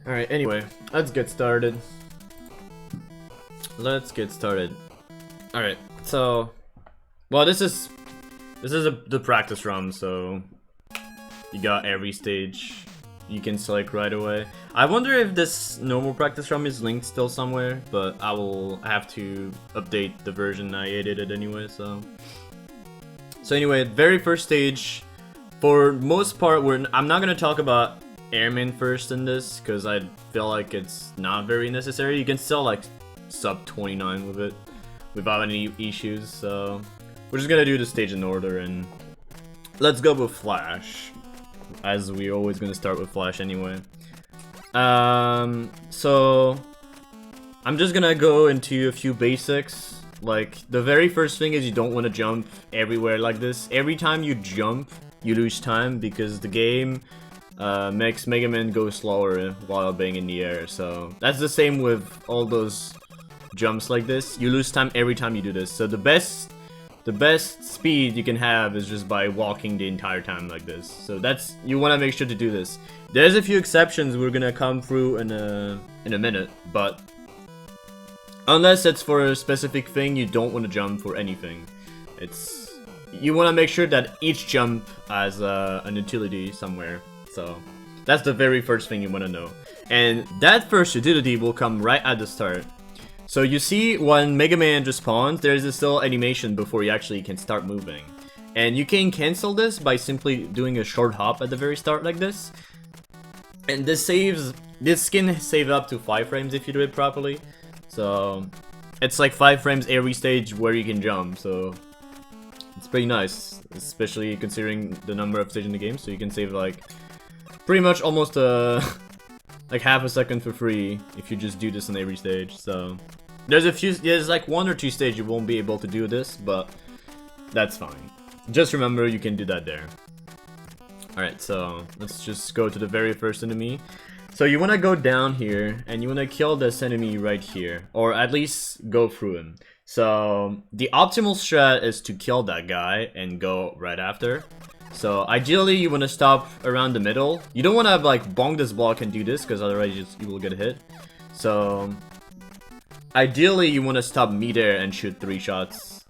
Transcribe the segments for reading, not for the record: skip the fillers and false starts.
Alright, anyway, let's get started. Alright, so... Well, this is the practice run, so... You got every stage you can select right away. I wonder if this normal practice run is linked still somewhere, but I will have to update the version. I edited it anyway, so... So anyway, very first stage, for most part, I'm not gonna talk about airman first in this, because I feel like it's not very necessary. You can still like sub 29 with it without any issues, so we're just gonna do the stage in order, and let's go with Flash, as we're always gonna start with Flash anyway. So I'm just gonna go into a few basics. Like, the very first thing is you don't want to jump everywhere like this. Every time you jump, you lose time, because the game makes Mega Man go slower while being in the air. So that's the same with all those jumps like this. You lose time every time you do this. So the best speed you can have is just by walking the entire time like this. So that's, you want to make sure to do this. There's a few exceptions we're gonna come through in a minute, but unless it's for a specific thing, you don't want to jump for anything. You want to make sure that each jump has an utility somewhere. So that's the very first thing you want to know. And that first utility will come right at the start. So you see when Mega Man just spawns, there's this little animation before you actually can start moving. And you can cancel this by simply doing a short hop at the very start like this. And this can save up to 5 frames if you do it properly. So it's like 5 frames every stage where you can jump, so it's pretty nice, especially considering the number of stages in the game. So you can save like pretty much almost like half a second for free if you just do this on every stage. So there's like 1 or 2 stages you won't be able to do this, but that's fine. Just remember you can do that there. Alright, so let's just go to the very first enemy. So you want to go down here, and you want to kill this enemy right here, or at least go through him. So the optimal strat is to kill that guy and go right after. So ideally you want to stop around the middle. You don't want to like bonk this block and do this, because otherwise you will get hit. So ideally you want to stop mid-air and shoot 3 shots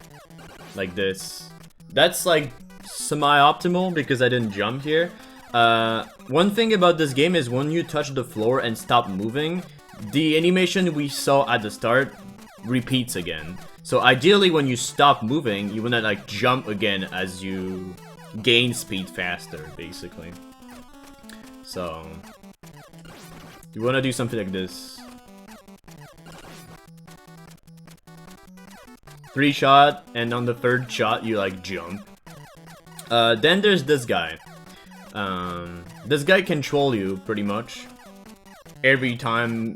like this. That's like semi-optimal because I didn't jump here. One thing about this game is when you touch the floor and stop moving, the animation we saw at the start repeats again. So ideally when you stop moving, you wanna like jump again as you gain speed faster, basically. So you wanna do something like this. 3 shot, and on the 3rd shot you like jump. Then there's this guy. This guy control you pretty much every time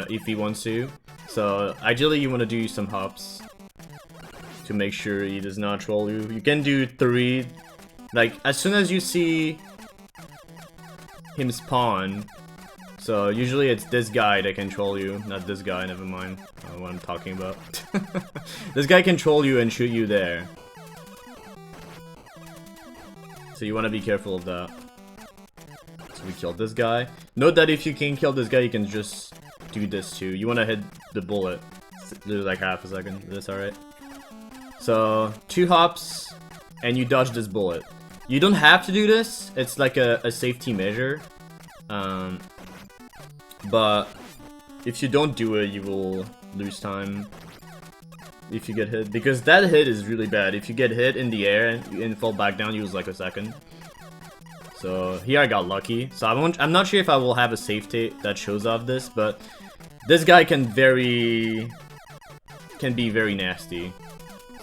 if he wants to. So ideally you want to do some hops to make sure he does not troll you. You can do 3, like as soon as you see him spawn. So usually it's this guy that control you, not this guy, never mind what I'm talking about. This guy control you and shoot you there. So you want to be careful of that. So we killed this guy. Note that if you can kill this guy, you can just do this too. You want to hit the bullet. Lose like half a second. That's alright. So 2 hops, and you dodge this bullet. You don't have to do this. It's like a safety measure. But if you don't do it, you will lose time if you get hit, because that hit is really bad. If you get hit in the air and fall back down, you lose like a second. So here I got lucky. So I'm not sure if I will have a save state that shows off this, but this guy can be very nasty.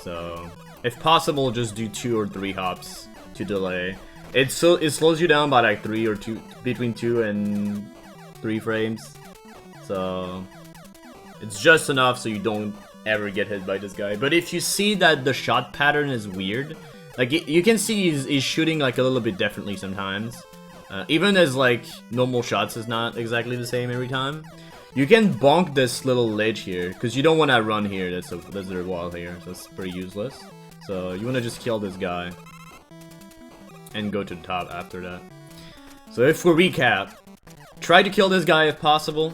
So if possible, just do 2 or 3 hops to delay. It slows you down by like between 2 and 3 frames. So it's just enough so you don't ever get hit by this guy. But if you see that the shot pattern is weird, like you can see he's shooting like a little bit differently sometimes, even as like normal shots is not exactly the same every time. You can bonk this little ledge here because you don't want to run here. There's a wall here, so it's pretty useless. So you want to just kill this guy and go to the top after that. So if we recap, try to kill this guy if possible.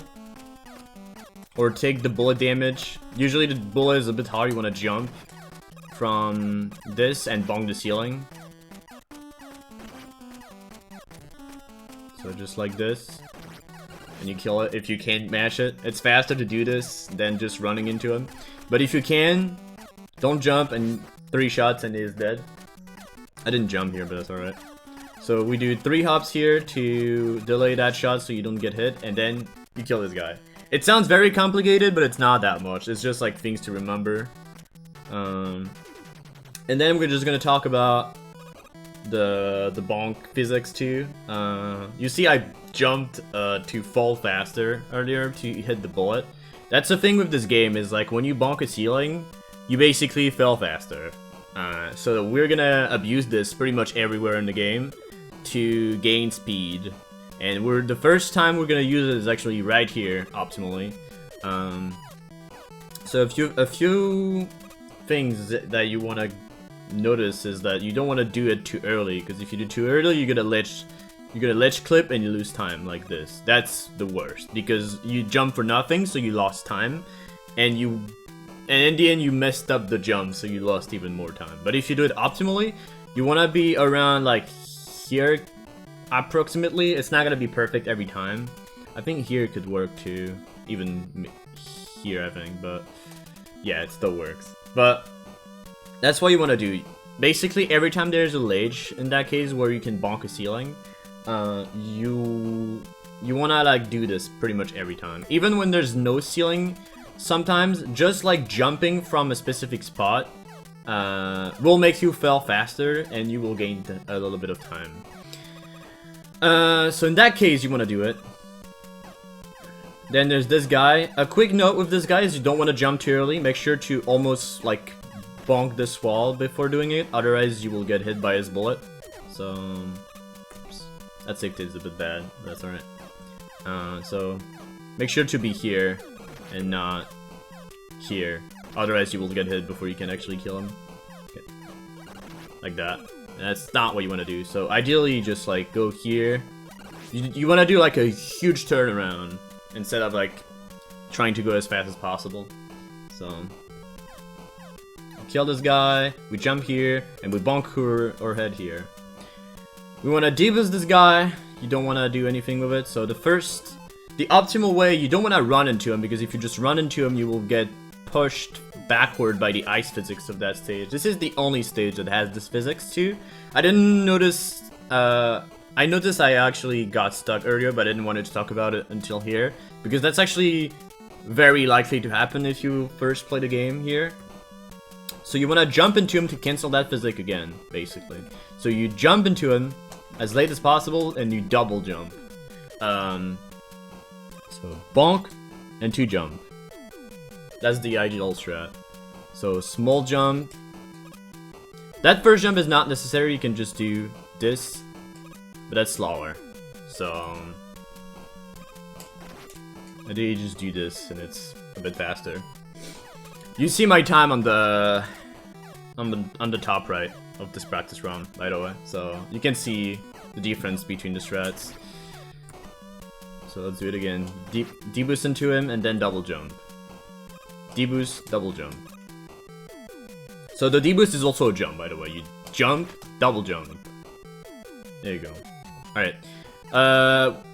Or take the bullet damage. Usually the bullet is a bit hard, you want to jump from this and bonk the ceiling. So just like this. And you kill it if you can't mash it. It's faster to do this than just running into him. But if you can, don't jump and 3 shots and he is dead. I didn't jump here, but that's alright. So we do 3 hops here to delay that shot so you don't get hit, and then you kill this guy. It sounds very complicated, but it's not that much. It's just like things to remember. And then we're just gonna talk about the bonk physics too. You see I jumped to fall faster earlier to hit the bullet. That's the thing with this game, is like when you bonk a ceiling, you basically fell faster. So we're gonna abuse this pretty much everywhere in the game to gain speed. And the first time we're gonna use it is actually right here, optimally. So a few things that you wanna notice is that you don't wanna do it too early, because if you do too early, you're gonna ledge clip and you lose time like this. That's the worst, because you jump for nothing, so you lost time, and in the end you messed up the jump, so you lost even more time. But if you do it optimally, you wanna be around like here. Approximately, it's not gonna be perfect every time. I think here could work too, even here I think, but yeah, it still works. But that's what you want to do. Basically, every time there's a ledge, in that case where you can bonk a ceiling, you wanna like do this pretty much every time. Even when there's no ceiling, sometimes just like jumping from a specific spot will make you fall faster, and you will gain a little bit of time. So in that case, you want to do it. Then there's this guy. A quick note with this guy is you don't want to jump too early. Make sure to almost like bonk this wall before doing it, otherwise you will get hit by his bullet. So that safety is a bit bad, but that's alright. So make sure to be here and not here, otherwise you will get hit before you can actually kill him. Okay. Like that. That's not what you want to do. So ideally, you just like go here. You want to do like a huge turnaround instead of like trying to go as fast as possible. So kill this guy. We jump here and we bonk her head here. We want to deboost this guy. You don't want to do anything with it. So the optimal way, you don't want to run into him, because if you just run into him, you will get pushed backward by the ice physics of that stage. This is the only stage that has this physics too. I didn't notice, I noticed I actually got stuck earlier, but I didn't want to talk about it until here, because that's actually very likely to happen if you first play the game here. So you want to jump into him to cancel that physics again, basically. So you jump into him as late as possible, and you double jump. So bonk and 2 jump. That's the ideal strat. So small jump. That first jump is not necessary, you can just do this, but that's slower. So I do just do this and it's a bit faster. You see my time on the top right of this practice run, by the way. So you can see the difference between the strats. So let's do it again. Deboost into him and then double jump. Deboost, double jump. So the deboost is also a jump, by the way. You jump, double jump. There you go. Alright.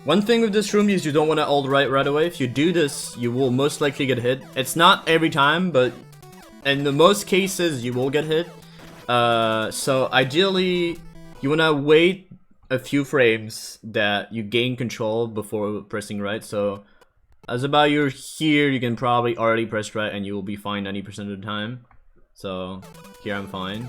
One thing with this room is you don't want to ult right away. If you do this, you will most likely get hit. It's not every time, but in the most cases, you will get hit. So ideally, you want to wait a few frames that you gain control before pressing right. So as about you're here, you can probably already press right and you will be fine 90% of the time. So here I'm fine.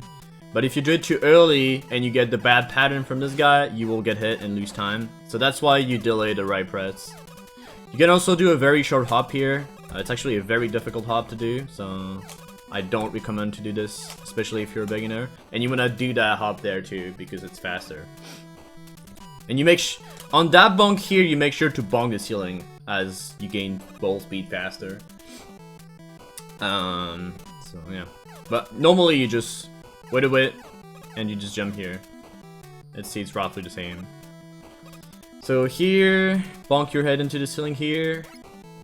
But if you do it too early and you get the bad pattern from this guy, you will get hit and lose time. So that's why you delay the right press. You can also do a very short hop here. It's actually a very difficult hop to do, so I don't recommend to do this, especially if you're a beginner. And you want to do that hop there too, because it's faster. And you on that bonk here, you make sure to bonk the ceiling as you gain ball speed faster. So yeah. But normally you just wait a bit and you just jump here. It's roughly the same. So here bonk your head into the ceiling here.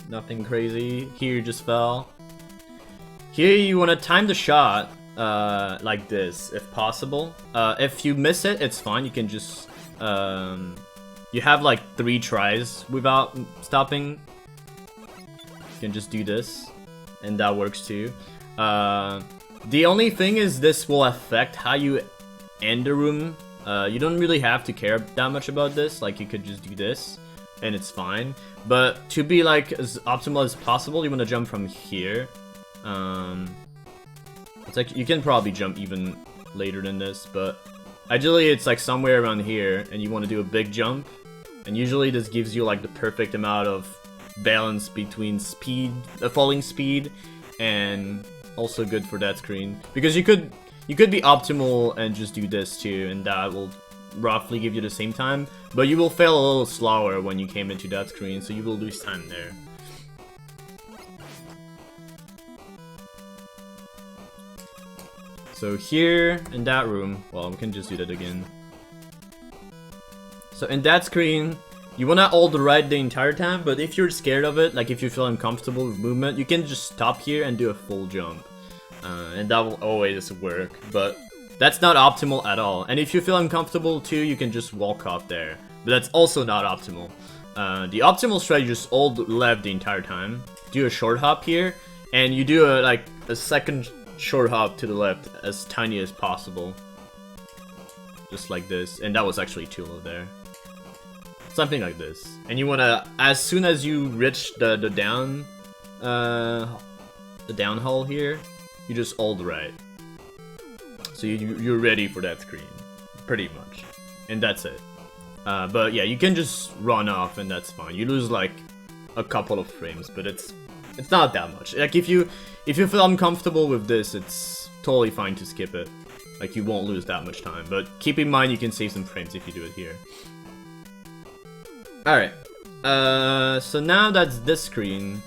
Nothing crazy. Here you just fell. Here you want to time the shot like this, if possible. If you miss it, it's fine. You can just... you have like 3 tries without stopping. You can just do this, and that works too. The only thing is this will affect how you end the room. You don't really have to care that much about this. Like, you could just do this, and it's fine. But to be like as optimal as possible, you want to jump from here. It's like you can probably jump even later than this, but ideally it's like somewhere around here, and you want to do a big jump. And usually this gives you like the perfect amount of balance between speed, falling speed, and also good for that screen. Because you could be optimal and just do this too, and that will roughly give you the same time, but you will fail a little slower when you came into that screen, so you will lose time there. So here, in that room, well, we can just do that again. So in that screen, you wanna hold right the entire time, but if you're scared of it, like if you feel uncomfortable with movement, you can just stop here and do a full jump. And that will always work, but that's not optimal at all. And if you feel uncomfortable too, you can just walk off there, but that's also not optimal. The optimal strategy is just hold left the entire time, do a short hop here, and you do a second short hop to the left as tiny as possible. Just like this, and that was actually too low there. Something like this. And you wanna, as soon as you reach the down hole here, you just hold right. So you're ready for that screen, pretty much. And that's it. But yeah, you can just run off and that's fine. You lose like a couple of frames, but it's not that much. Like if you feel uncomfortable with this, it's totally fine to skip it. Like you won't lose that much time. But keep in mind you can save some frames if you do it here. Alright. So now that's this screen.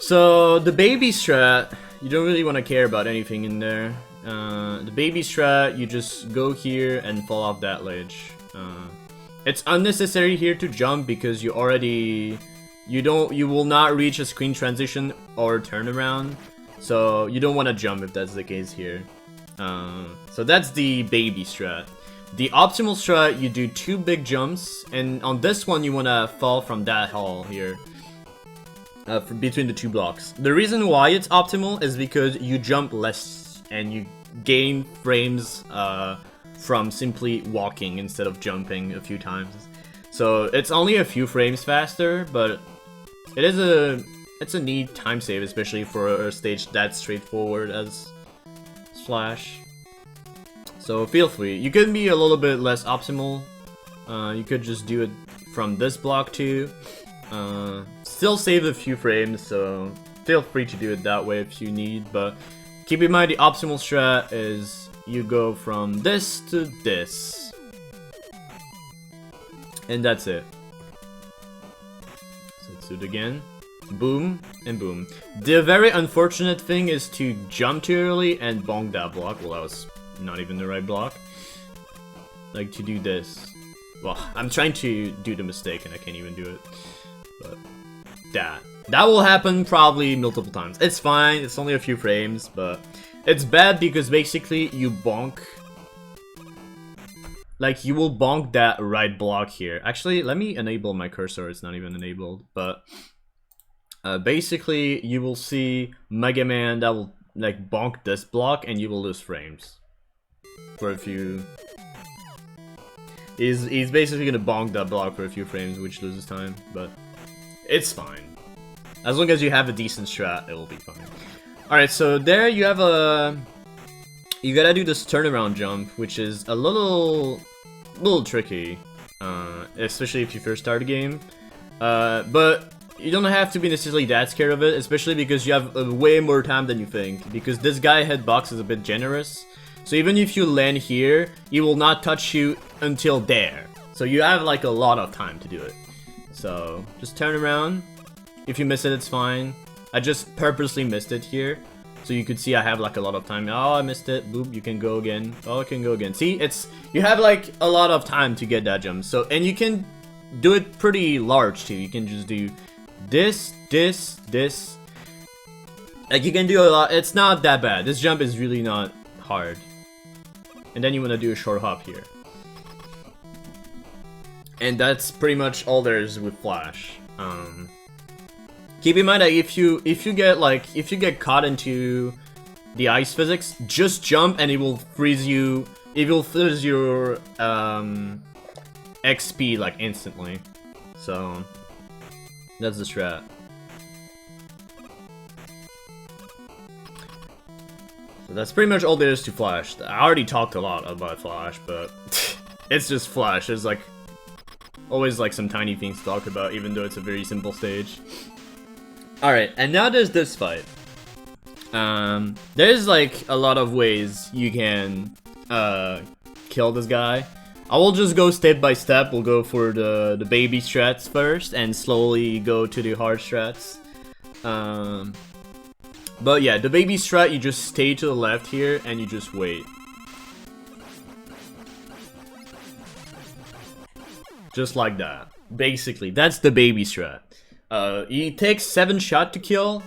So the baby strat, you don't really want to care about anything in there. The baby strat, you just go here and fall off that ledge. It's unnecessary here to jump because you will not reach a screen transition or turnaround. So you don't want to jump if that's the case here. So that's the baby strat. The optimal strat, you do 2 big jumps, and on this one you want to fall from that hole here. Between the 2 blocks. The reason why it's optimal is because you jump less and you gain frames from simply walking instead of jumping a few times. So it's only a few frames faster, but it's a neat time save, especially for a stage that straightforward as Splash. So feel free. You could be a little bit less optimal. You could just do it from this block too. Still save a few frames, so feel free to do it that way if you need, but keep in mind the optimal strat is you go from this to this. And that's it. So let's do it again. Boom and boom. The very unfortunate thing is to jump too early and bonk that block. Well, that was not even the right block. Like to do this. Well, I'm trying to do the mistake and I can't even do it. But that will happen probably multiple times. It's fine, it's only a few frames, but it's bad because basically you bonk. Like you will bonk that right block here. Actually, let me enable my cursor, it's not even enabled, but basically you will see Mega Man that will like bonk this block and you will lose frames for a few. He's basically gonna bonk that block for a few frames, which loses time, but it's fine. As long as you have a decent strat, it will be fine. Alright, so there you have you gotta do this turnaround jump, which is a little tricky, especially if you first start a game. But you don't have to be necessarily that scared of it, especially because you have way more time than you think. Because this guy hitbox is a bit generous, so even if you land here, he will not touch you until there. So you have like a lot of time to do it. So just turn around. If you miss it, it's fine. I just purposely missed it here. So you could see I have like a lot of time. Oh, I missed it. Boop, you can go again. Oh, I can go again. See, you have like a lot of time to get that jump. So, and you can do it pretty large too. You can just do this. Like you can do a lot. It's not that bad. This jump is really not hard. And then you want to do a short hop here. And that's pretty much all there is with Flash. Keep in mind that if you get caught into the ice physics, just jump and it will freeze you. It will freeze your XP like instantly. So that's the strat. So that's pretty much all there is to Flash. I already talked a lot about Flash, but it's just Flash. There's like always like some tiny things to talk about, even though it's a very simple stage. Alright, and now there's this fight. There's like a lot of ways you can kill this guy. I will just go step by step. We'll go for the baby strats first and slowly go to the hard strats. But yeah, the baby strat, you just stay to the left here and you just wait. Just like that. Basically, that's the baby strat. It takes 7 shots to kill.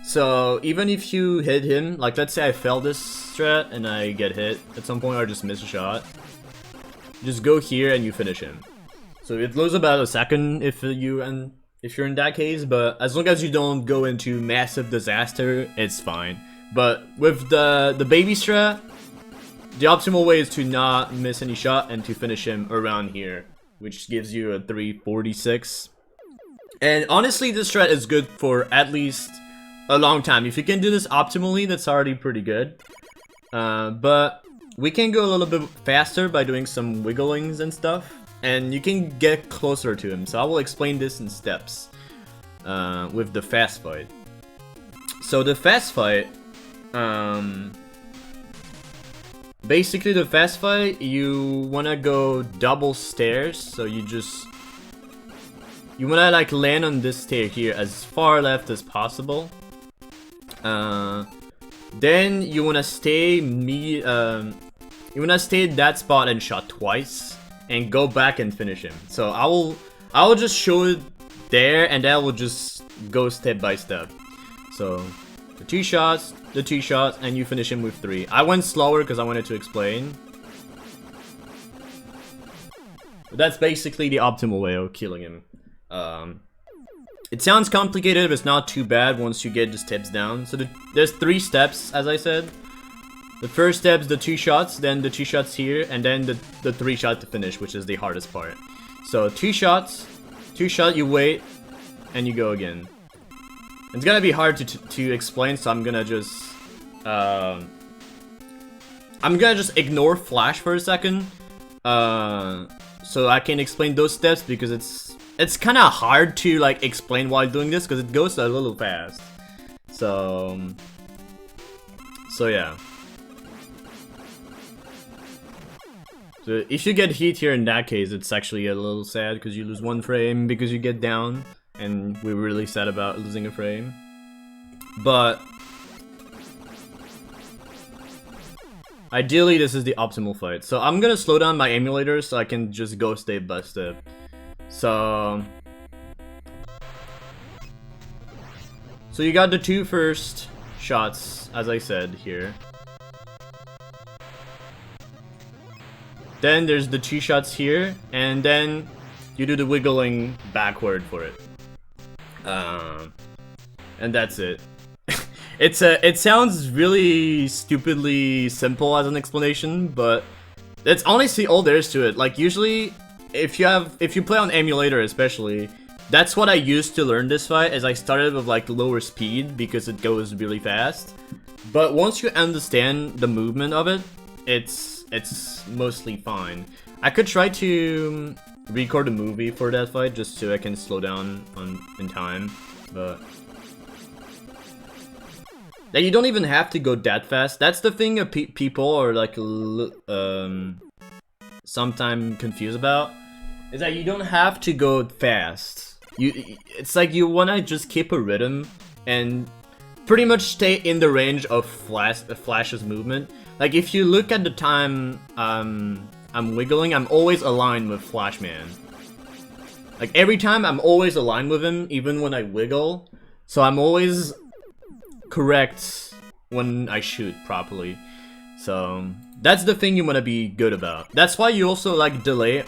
So even if you hit him, like let's say I fail this strat and I get hit at some point or just miss a shot, just go here and you finish him. So it loses about a second if you're in that case, but as long as you don't go into massive disaster, it's fine. But with the baby strat, the optimal way is to not miss any shot and to finish him around here, which gives you a 346. And honestly, this strat is good for at least a long time. If you can do this optimally, that's already pretty good. But we can go a little bit faster by doing some wigglings and stuff, and you can get closer to him. So I will explain this in steps with the fast fight. So the fast fight, basically the fast fight, you wanna go double stairs. So you wanna like land on this stair here as far left as possible. Then you wanna stay at that spot and shot twice and go back and finish him. So I will just show it there and then we'll just go step by step. So the two shots, and you finish him with 3. I went slower because I wanted to explain. But that's basically the optimal way of killing him. It sounds complicated, but it's not too bad once you get the steps down. So there's 3 steps, as I said. The first step is the 2 shots, then the 2 shots here, and then the 3 shot to finish, which is the hardest part. So 2 shots, you wait, and you go again. It's gonna be hard to explain, so I'm gonna just ignore Flash for a second, so I can explain those steps because it's kind of hard to like explain while doing this because it goes a little fast. So yeah. So if you get hit here in that case, it's actually a little sad because you lose 1 frame because you get down, and we're really sad about losing a frame. But ideally, this is the optimal fight. So I'm gonna slow down my emulator so I can just go step by step. So you got the 2 first shots, as I said here. Then there's the 2 shots here, and then you do the wiggling backward for it. And that's it. It sounds really stupidly simple as an explanation, but that's honestly all there is to it. Like usually, if you play on emulator especially, that's what I used to learn this fight, is I started with like lower speed because it goes really fast. But once you understand the movement of it, it's mostly fine. I could try to record a movie for that fight just so I can slow down in time, but that you don't even have to go that fast. That's the thing people are like sometimes confused about, is that you don't have to go fast. It's like you wanna just keep a rhythm, and pretty much stay in the range of Flash's movement. Like if you look at the time I'm wiggling, I'm always aligned with Flashman. Like every time I'm always aligned with him, even when I wiggle. So I'm always correct when I shoot properly. So that's the thing you want to be good about. That's why you also like delay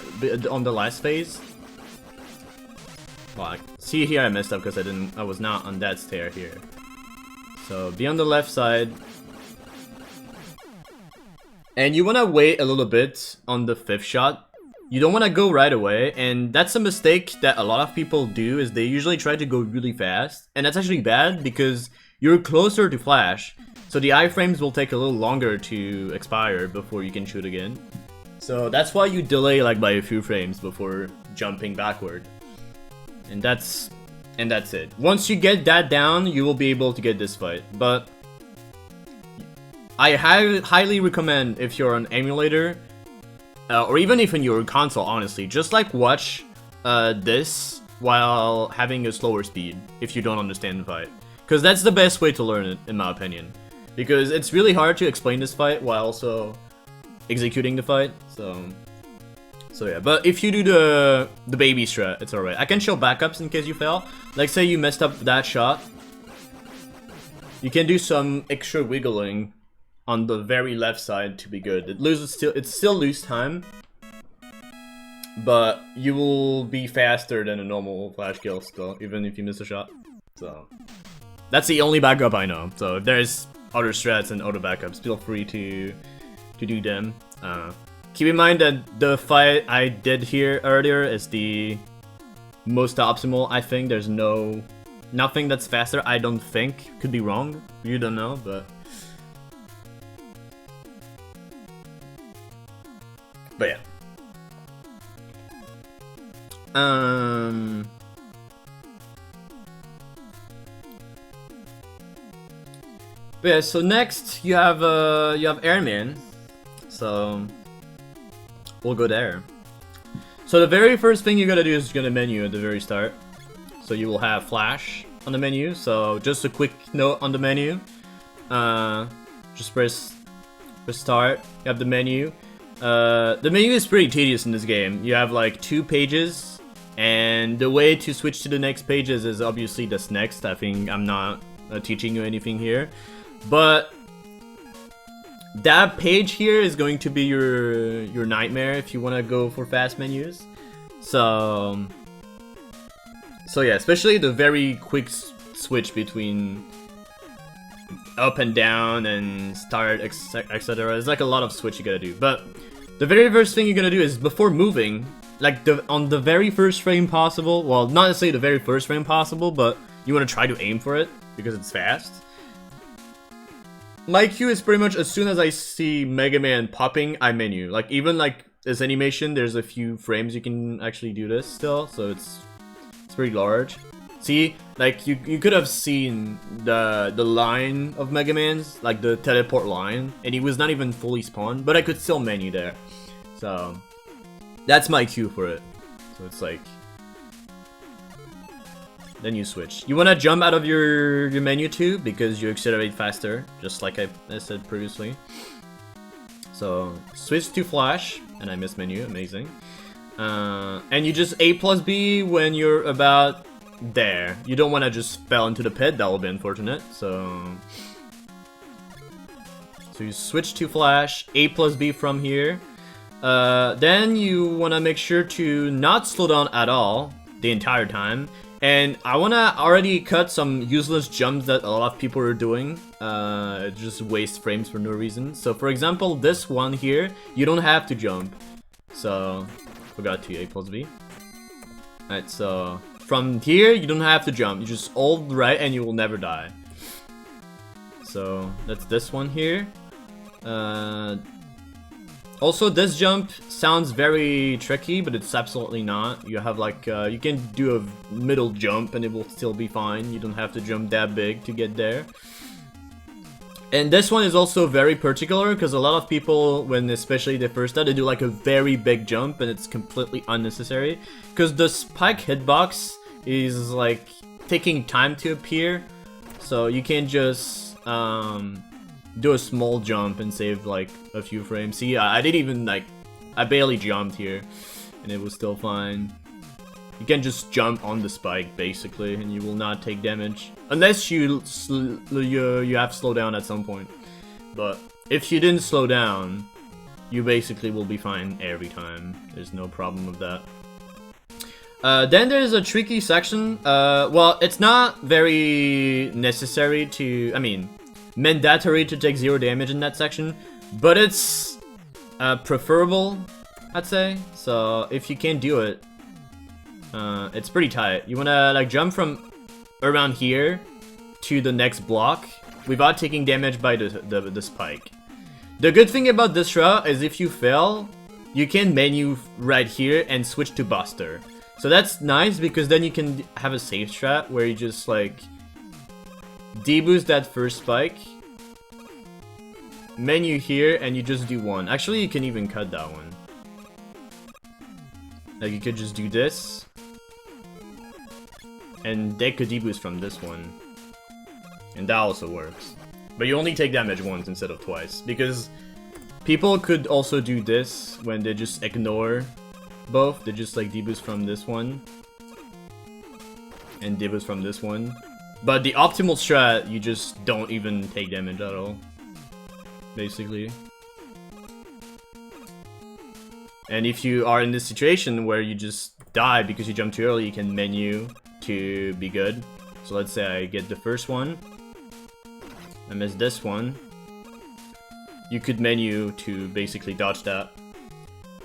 on the last phase. Well, see here I messed up because I was not on that stair here. So be on the left side. And you want to wait a little bit on the 5th shot. You don't want to go right away, and that's a mistake that a lot of people do, is they usually try to go really fast. And that's actually bad because you're closer to Flash, so the iframes will take a little longer to expire before you can shoot again. So that's why you delay like by a few frames before jumping backward. And that's it. Once you get that down, you will be able to get this fight. But I highly recommend, if you're on emulator, or even if in your console, honestly, just like watch this while having a slower speed if you don't understand the fight. Because that's the best way to learn it, in my opinion. Because it's really hard to explain this fight while also executing the fight, so yeah. But if you do the baby strat, it's alright. I can show backups in case you fail. Like say you messed up that shot. You can do some extra wiggling on the very left side to be good. It's still lose time, but you will be faster than a normal flash kill still, even if you miss a shot. So that's the only backup I know. So if there's other strats and other backups, feel free to do them. Keep in mind that the fight I did here earlier is the most optimal. I think there's nothing that's faster. I don't think. Could be wrong. You don't know, but yeah. But yeah, so next you have Airman. So we'll go there. So the very first thing you gotta do is go to menu at the very start. So you will have Flash on the menu. So just a quick note on the menu. Just press start. You have the menu. The menu is pretty tedious in this game. You have like 2 pages, and the way to switch to the next pages is obviously this next. I think I'm not teaching you anything here, but that page here is going to be your nightmare if you want to go for fast menus. So yeah, especially the very quick switch between up and down and start, etc. There's like a lot of switch you gotta do. But the very first thing you're gonna do is, before moving, like on the very first frame possible, well, not necessarily the very first frame possible, but you want to try to aim for it because it's fast. My cue is pretty much as soon as I see Mega Man popping, I menu. Like even like this animation, there's a few frames you can actually do this still, so it's pretty large. See, like you could have seen the line of Mega Man's, like the teleport line, and he was not even fully spawned, but I could still menu there. So that's my cue for it. So it's like, then you switch. You want to jump out of your menu too, because you accelerate faster, just like I said previously. So switch to Flash, and I missed menu, amazing. And you just A+B when you're about there. You don't want to just fell into the pit, that will be unfortunate. So you switch to Flash, A+B from here. Then you want to make sure to not slow down at all the entire time. And I want to already cut some useless jumps that a lot of people are doing. Just waste frames for no reason. So for example, this one here, you don't have to jump. So, forgot to A+B. Alright, so from here, you don't have to jump. You just hold right and you will never die. So that's this one here. Also, this jump sounds very tricky, but it's absolutely not. You have like, you can do a middle jump and it will still be fine. You don't have to jump that big to get there. And this one is also very particular, because a lot of people, when especially they first start, they do like a very big jump and it's completely unnecessary. Because the spike hitbox is like taking time to appear. so you can't just do a small jump and save like a few frames. See, I didn't even like, I barely jumped here, and it was still fine. You can just jump on the spike basically, and you will not take damage unless you have to slow down at some point. But if you didn't slow down, you basically will be fine every time. There's no problem with that. Then there's a tricky section. Well, it's not very necessary to, I mean, mandatory to take 0 damage in that section, but it's preferable, I'd say. So if you can't do it, it's pretty tight. You wanna like jump from around here to the next block without taking damage by the spike. The good thing about this route is if you fail, you can menu right here and switch to Buster. So that's nice because then you can have a safe strat where you just like deboost that first spike, menu here, and you just do one. Actually, you can even cut that one. Like you could just do this, and they could deboost from this one, and that also works. But you only take damage once instead of twice, because people could also do this when they just ignore both. They just like deboost from this one and deboost from this one. But the optimal strat, you just don't even take damage at all, basically. And if you are in this situation where you just die because you jumped too early, you can menu to be good. So let's say I get the first one, I miss this one. You could menu to basically dodge that.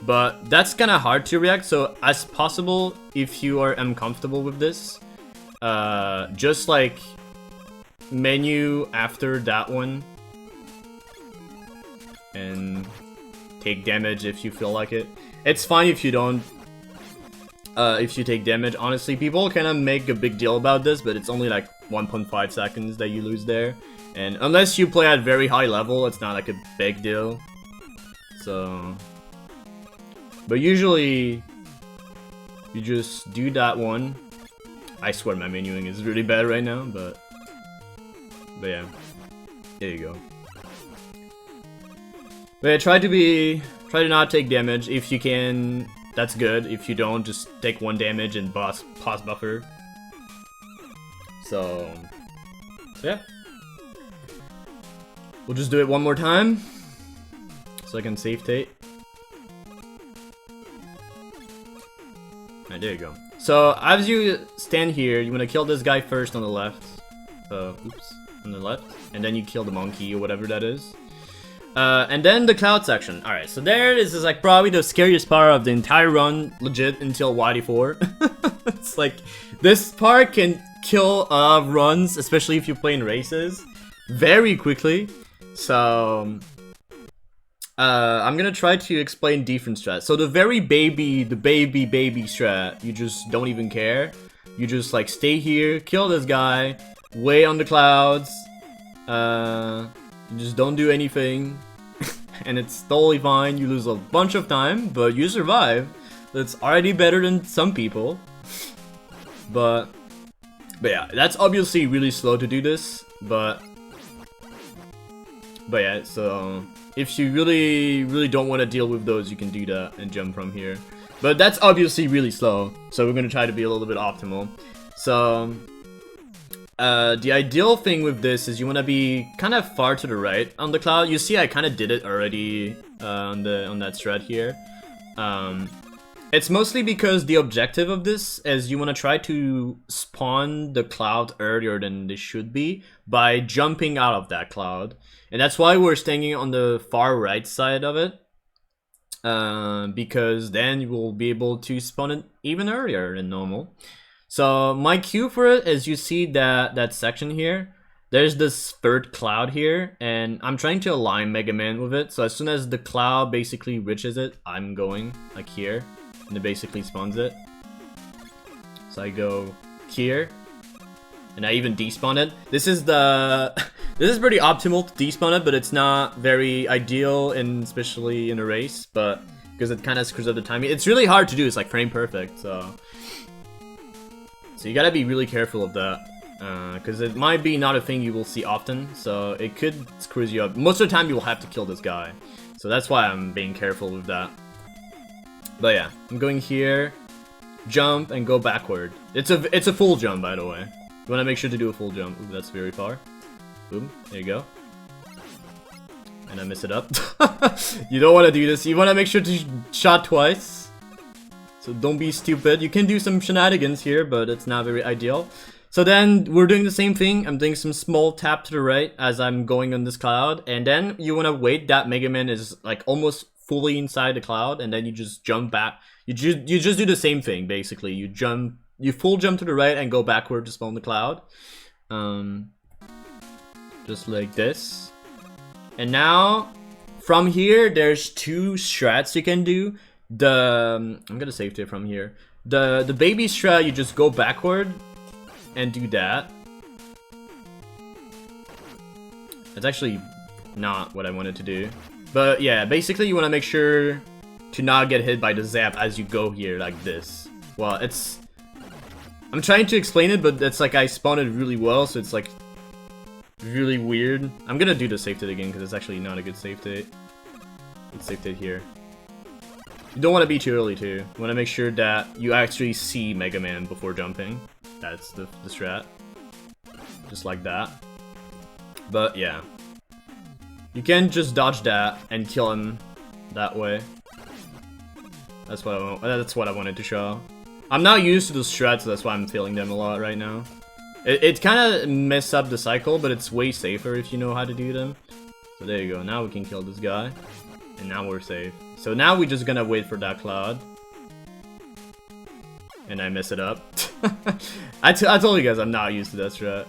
But that's kind of hard to react, so as possible, if you are uncomfortable with this, just like menu after that one and take damage if you feel like it. It's fine if you don't, if you take damage. Honestly, people kind of make a big deal about this, but it's only like 1.5 seconds that you lose there. And unless you play at very high level, it's not like a big deal. So, but usually you just do that one. I swear my menuing is really bad right now, but yeah, there you go. But yeah, try to not take damage. If you can, that's good. If you don't, just take 1 damage and pause buffer. So yeah. We'll just do it one more time, so I can save state. Alright, there you go. So, as you stand here, you want to kill this guy first on the left. Oops, on the left. And then you kill the monkey or whatever that is. And then the cloud section. Alright, so there this is like probably the scariest part of the entire run, legit, until YD4. It's like, this part can kill runs, especially if you play in races, very quickly. So, I'm gonna try to explain different strats. So the very baby strat, you just don't even care. You just like stay here, kill this guy, way on the clouds. You just don't do anything, and it's totally fine. You lose a bunch of time, but you survive. That's already better than some people. But yeah, that's obviously really slow to do this, but yeah, so if you really don't want to deal with those, you can do that and jump from here. But that's obviously really slow, so we're gonna try to be a little bit optimal. So the ideal thing with this is you want to be kind of far to the right on the cloud. You see I kind of did it already on that strat here. It's mostly because the objective of this is you want to try to spawn the cloud earlier than they should be by jumping out of that cloud. And that's why we're staying on the far right side of it. Because then you will be able to spawn it even earlier than normal. So my cue for it is you see that section here. There's this third cloud here, and I'm trying to align Mega Man with it. So as soon as the cloud basically reaches it, I'm going like here, and it basically spawns it. So I go here, and I even despawn it. This is pretty optimal to despawn it, but it's not very ideal, especially in a race. But because it kind of screws up the timing, it's really hard to do. It's like frame perfect, so you gotta be really careful of that. Because it might be not a thing you will see often, so it could screw you up. Most of the time you will have to kill this guy, so that's why I'm being careful with that. But yeah, I'm going here, jump, and go backward. It's a full jump, by the way. You want to make sure to do a full jump. Ooh, that's very far. Boom, there you go. And I miss it up. You don't want to do this. You want to make sure to shot twice. So don't be stupid. You can do some shenanigans here, but it's not very ideal. So then we're doing the same thing. I'm doing some small tap to the right as I'm going on this cloud. And then you want to wait that Mega Man is like almost fully inside the cloud. And then you just jump back. You just do the same thing, basically. You full jump to the right and go backward to spawn the cloud. Just like this. And now, from here, there's two strats you can do. I'm gonna save it from here. The baby strat, you just go backward and do that. That's actually not what I wanted to do. But yeah, basically you want to make sure to not get hit by the zap as you go here like this. Well, I'm trying to explain it, but it's like I spawned it really well, so it's like really weird. I'm gonna do the save state again because it's actually not a good save state. Let's save state here. You don't want to be too early too. You want to make sure that you actually see Mega Man before jumping. That's the strat. Just like that. But yeah. You can just dodge that and kill him that way. That's what I wanted to show. I'm not used to those strats, so that's why I'm failing them a lot right now. It kind of messes up the cycle, but it's way safer if you know how to do them. So there you go. Now we can kill this guy. And now we're safe. So now we're just gonna wait for that cloud. And I mess it up. I told you guys I'm not used to that strat.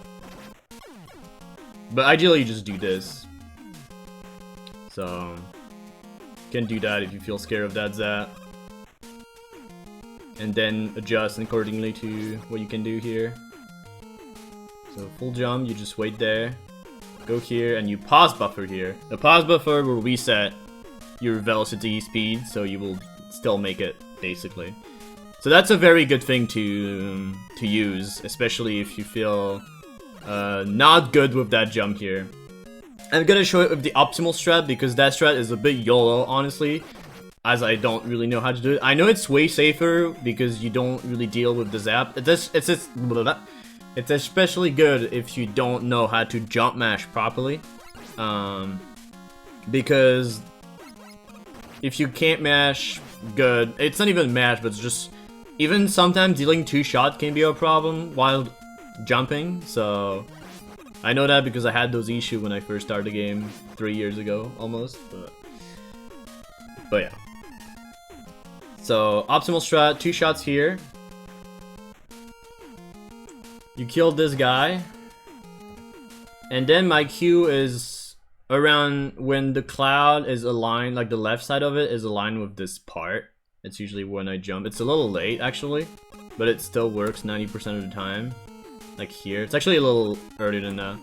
But ideally you just do this. So you can do that if you feel scared of that zap. And then adjust accordingly to what you can do here. So full jump, you just wait there. Go here and you pause buffer here. The pause buffer will reset your velocity speed, so you will still make it, basically. So that's a very good thing to use, especially if you feel not good with that jump here. I'm gonna show it with the optimal strat, because that strat is a bit YOLO, honestly, as I don't really know how to do it. I know it's way safer, because you don't really deal with the zap. It's especially good if you don't know how to jump mash properly. Because if you can't mash good, it's not even mash, but it's just, even sometimes dealing 2 shots can be a problem while jumping, so I know that because I had those issues when I first started the game 3 years ago, almost, but yeah. So, optimal strat, 2 shots here. You killed this guy. And then my Q is around when the cloud is aligned, like the left side of it is aligned with this part. It's usually when I jump. It's a little late, actually, but it still works 90% of the time. Like here. It's actually a little earlier than that.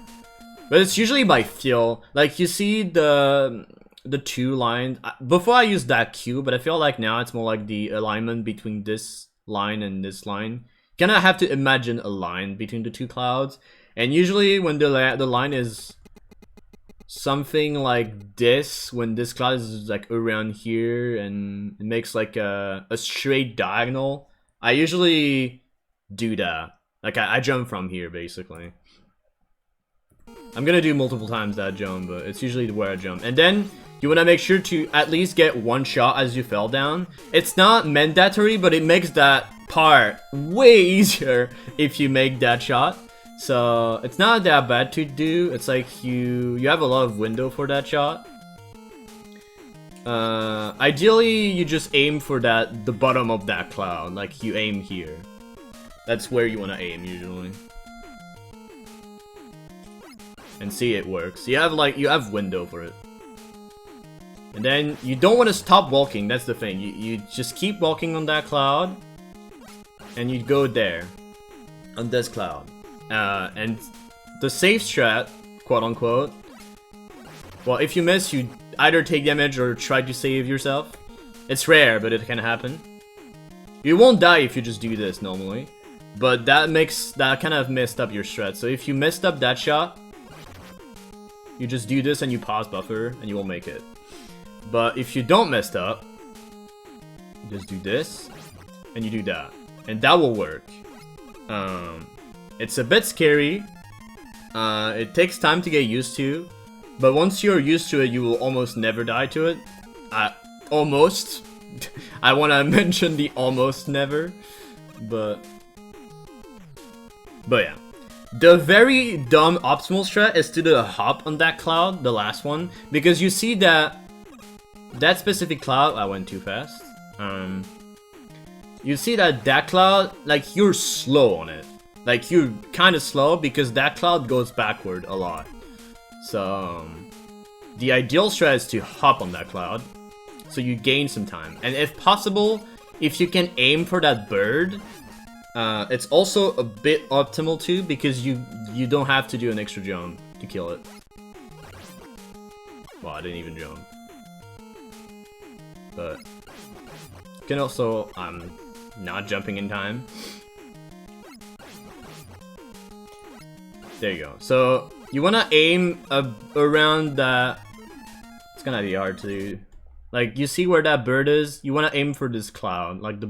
But it's usually by feel. Like, you see the 2 lines. Before I used that Q, but I feel like now it's more like the alignment between this line and this line. You kinda have to imagine a line between the 2 clouds. And usually when the line is something like this, when this cloud is like around here and it makes like a straight diagonal, I usually do that. Like I jump from here, basically. I'm gonna do multiple times that jump, but it's usually where I jump. And then you wanna make sure to at least get 1 shot as you fell down. It's not mandatory, but it makes that part way easier if you make that shot. So it's not that bad to do. It's like you have a lot of window for that shot. Ideally, you just aim for the bottom of that cloud. Like you aim here. That's where you want to aim usually. And see, it works. You have window for it. And then you don't want to stop walking. That's the thing. You just keep walking on that cloud, and you go there on this cloud. And the safe strat, quote unquote, well, if you miss, you either take damage or try to save yourself. It's rare, but it can happen. You won't die if you just do this normally. But that kind of messed up your strat. So if you messed up that shot, you just do this and you pause buffer and you will make it. But if you don't mess up, you just do this and you do that. And that will work. It's a bit scary. It takes time to get used to. But once you're used to it, you will almost never die to it. Almost. I want to mention the almost never. But yeah. The very dumb optimal strat is to do a hop on that cloud, the last one. Because you see that specific cloud, I went too fast. You see that cloud, like, you're slow on it. Like, you're kind of slow because that cloud goes backward a lot. So, the ideal strat is to hop on that cloud, so you gain some time. And if possible, if you can aim for that bird, it's also a bit optimal too, because you don't have to do an extra jump to kill it. Well, I didn't even jump. But you can also, not jumping in time. There you go. So you wanna aim around that. It's gonna be hard to, like, you see where that bird is. You wanna aim for this cloud, like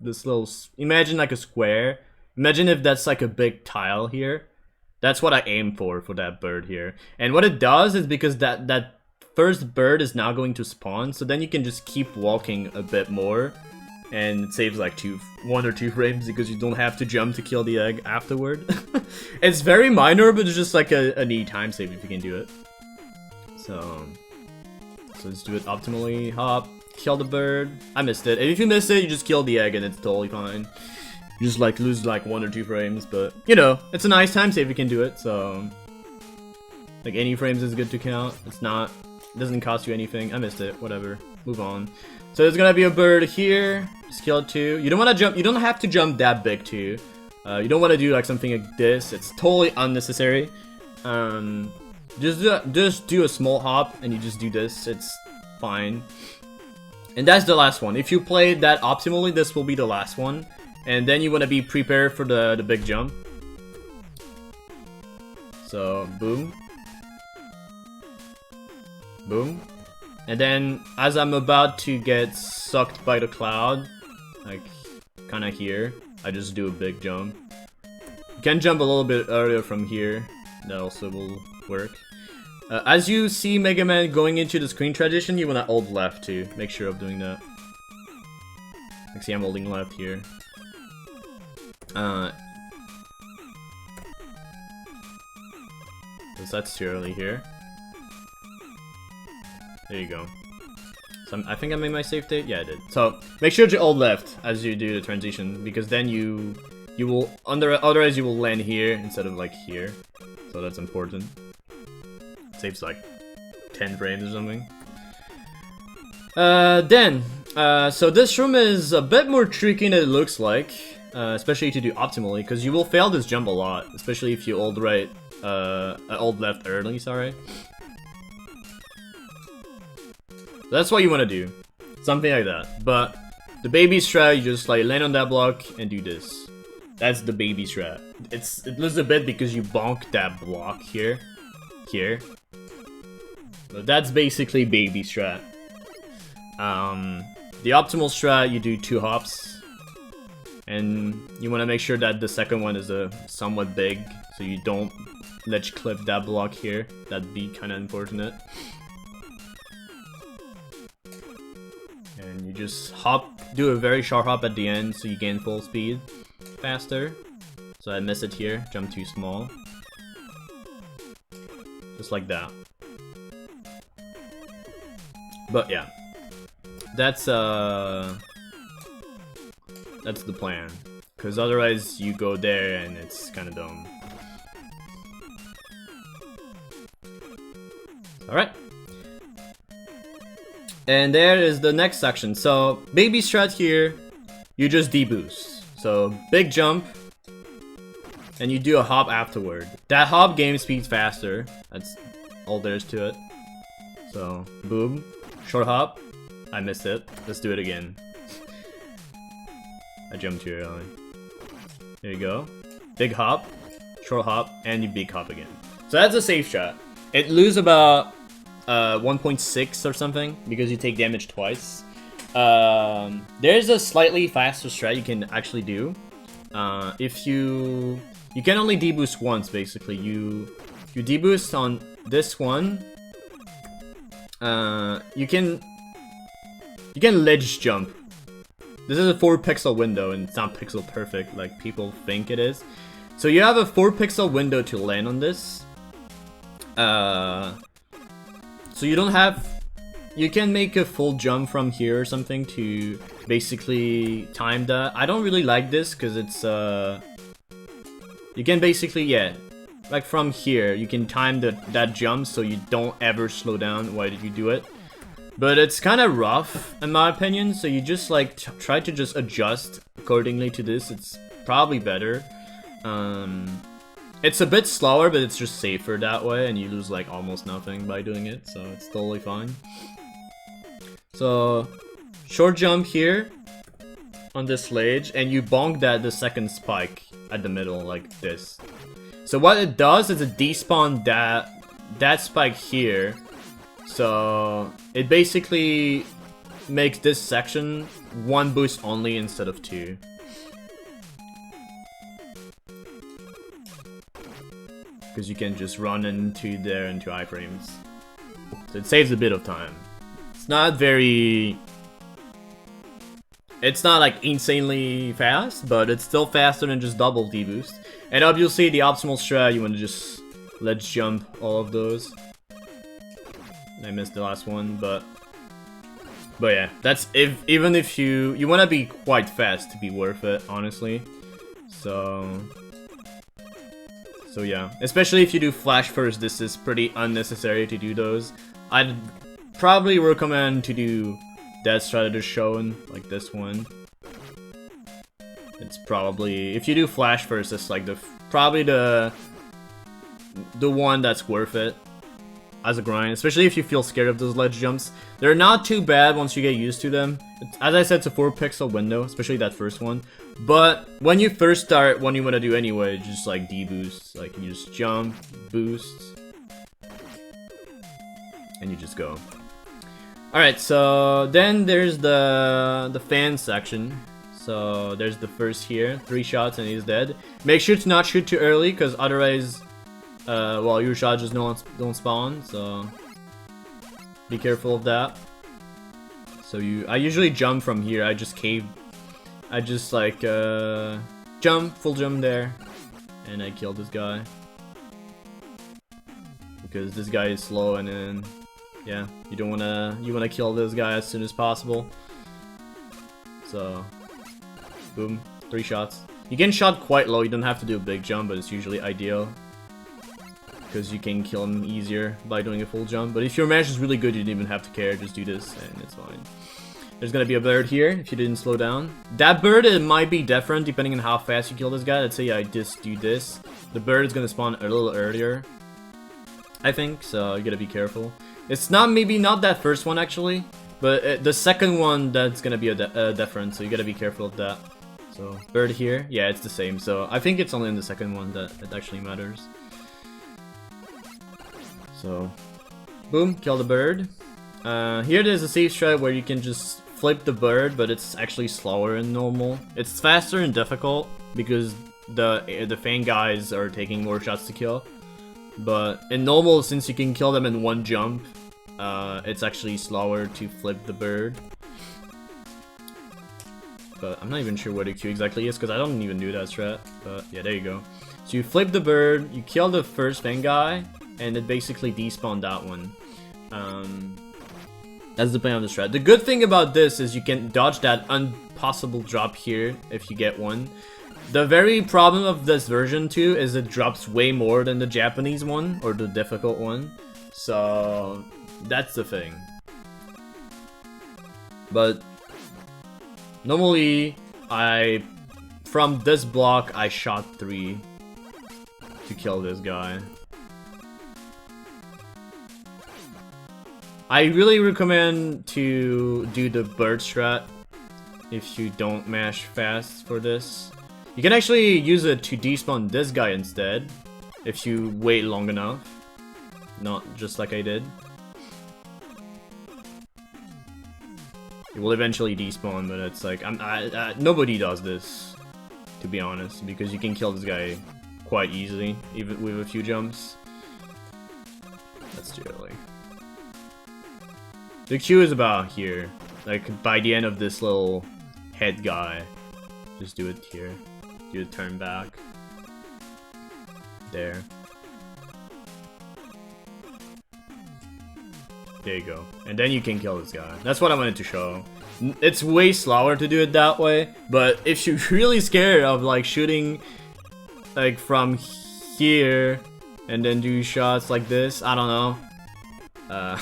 this little. Imagine like a square. Imagine if that's like a big tile here. That's what I aim for that bird here. And what it does is, because that first bird is now going to spawn, so then you can just keep walking a bit more, and it saves like 1 or 2 frames because you don't have to jump to kill the egg afterward. It's very minor, but it's just like a neat time save if you can do it. So let's do it optimally. Hop, kill the bird. I missed it. And if you miss it, you just kill the egg and it's totally fine. You just like lose like 1 or 2 frames, but you know, it's a nice time save if you can do it. So like any frames is good to count. It doesn't cost you anything. I missed it. Whatever. Move on. So there's gonna be a bird here. Just kill it too. You don't want to jump. You don't have to jump that big too. You don't want to do like something like this. It's totally unnecessary. Just do a small hop and you just do this. It's fine. And that's the last one. If you play that optimally, this will be the last one. And then you want to be prepared for the big jump. So boom. Boom. And then, as I'm about to get sucked by the cloud, like, kinda here, I just do a big jump. You can jump a little bit earlier from here, that also will work. As you see Mega Man going into the screen transition, you wanna hold left too. Make sure of doing that. Like, see, I'm holding left here. So that's too early here. There you go. So I think I made my save state. Yeah, I did. So make sure to hold left as you do the transition, because then you will otherwise you will land here instead of like here. So that's important. It saves like 10 frames or something. So this room is a bit more tricky than it looks like, especially to do optimally, because you will fail this jump a lot, especially if you hold left early. Sorry. That's what you want to do, something like that. But the baby strat, you just like land on that block and do this. That's the baby strat. It loses a bit because you bonk that block here. But that's basically baby strat. The optimal strat, you do 2 hops, and you want to make sure that the second one is somewhat big, so you don't ledge clip that block here. That'd be kind of unfortunate. And you just hop, do a very short hop at the end so you gain full speed faster. So I miss it here, jump too small. Just like that. But yeah. That's the plan. Because otherwise you go there and it's kind of dumb. Alright. And there is the next section. So, baby strat here, you just deboost. So, big jump, and you do a hop afterward. That hop game speeds faster. That's all there is to it. So, boom, short hop. I missed it. Let's do it again. I jumped too early. There you go. Big hop, short hop, and you big hop again. So that's a safe shot. It loses about 1.6 or something because you take damage twice. There's a slightly faster strat you can actually do. If you can only deboost once, basically. You deboost on this one. You can ledge jump. This is a 4 pixel window and it's not pixel perfect like people think it is. So you have a 4 pixel window to land on this. So you don't have... You can make a full jump from here or something to basically time that. I don't really like this because it's... You can basically, yeah, like from here, you can time that jump so you don't ever slow down while you do it. But it's kind of rough, in my opinion, so you just like try to just adjust accordingly to this. It's probably better. It's a bit slower, but it's just safer that way, and you lose like almost nothing by doing it, so it's totally fine. So, short jump here on this ledge, and you bonk the second spike at the middle, like this. So what it does is it despawn that spike here. So it basically makes this section 1 boost only instead of 2. Because you can just run into there into iframes. So it saves a bit of time. It's not very... It's not like insanely fast, but it's still faster than just double deboost. And obviously the optimal strat, you want to just ledge jump all of those. I missed the last one, but yeah, that's even if you want to be quite fast to be worth it, honestly. So yeah, especially if you do flash first, this is pretty unnecessary to do those. I'd probably recommend to do that strat just shown, like this one. It's probably, if you do flash first, it's like probably the one that's worth it as a grind, especially if you feel scared of those ledge jumps. They're not too bad once you get used to them. As I said, it's a 4 pixel window, especially that first one. But when you first start, what you want to do anyway, just like deboost. Like you just jump, boost, and you just go. Alright, so then there's the fan section. So there's the first here, 3 shots and he's dead. Make sure to not shoot too early, because otherwise well, your shots just don't spawn, so be careful of that. So I usually jump from here. I just like jump, full jump there, and I kill this guy because this guy is slow, and then yeah, you wanna kill this guy as soon as possible. So boom, 3 shots. You can shot quite low. You don't have to do a big jump, but it's usually ideal, because you can kill him easier by doing a full jump. But if your match is really good, you don't even have to care. Just do this and it's fine. There's gonna be a bird here if you didn't slow down. That bird, it might be different depending on how fast you kill this guy. Let's say I just do this. The bird is gonna spawn a little earlier, I think, so you gotta be careful. It's maybe not that first one actually, but the second one, that's gonna be a difference, so you gotta be careful of that. So bird here, yeah, it's the same. So I think it's only in the second one that it actually matters. So, boom, kill the bird. Here there's a safe strat where you can just flip the bird, but it's actually slower than normal. It's faster and difficult because the fan guys are taking more shots to kill. But in normal, since you can kill them in 1 jump, it's actually slower to flip the bird. But I'm not even sure where the Q exactly is because I don't even do that strat. But yeah, there you go. So you flip the bird, you kill the first fan guy, and it basically despawned that one. That's the plan of the strat. The good thing about this is you can dodge that impossible drop here if you get one. The very problem of this version too is it drops way more than the Japanese one, or the difficult one. So that's the thing. But normally from this block I shot 3 to kill this guy. I really recommend to do the bird strat if you don't mash fast for this. You can actually use it to despawn this guy instead, if you wait long enough. Not just like I did. It will eventually despawn, but it's like, nobody does this, to be honest, because you can kill this guy quite easily, even with a few jumps. That's too early. The Q is about here, like by the end of this little head guy. Just do it here. Do a turn back. There. There you go. And then you can kill this guy. That's what I wanted to show. It's way slower to do it that way, but if you're really scared of like shooting like from here and then do shots like this, I don't know.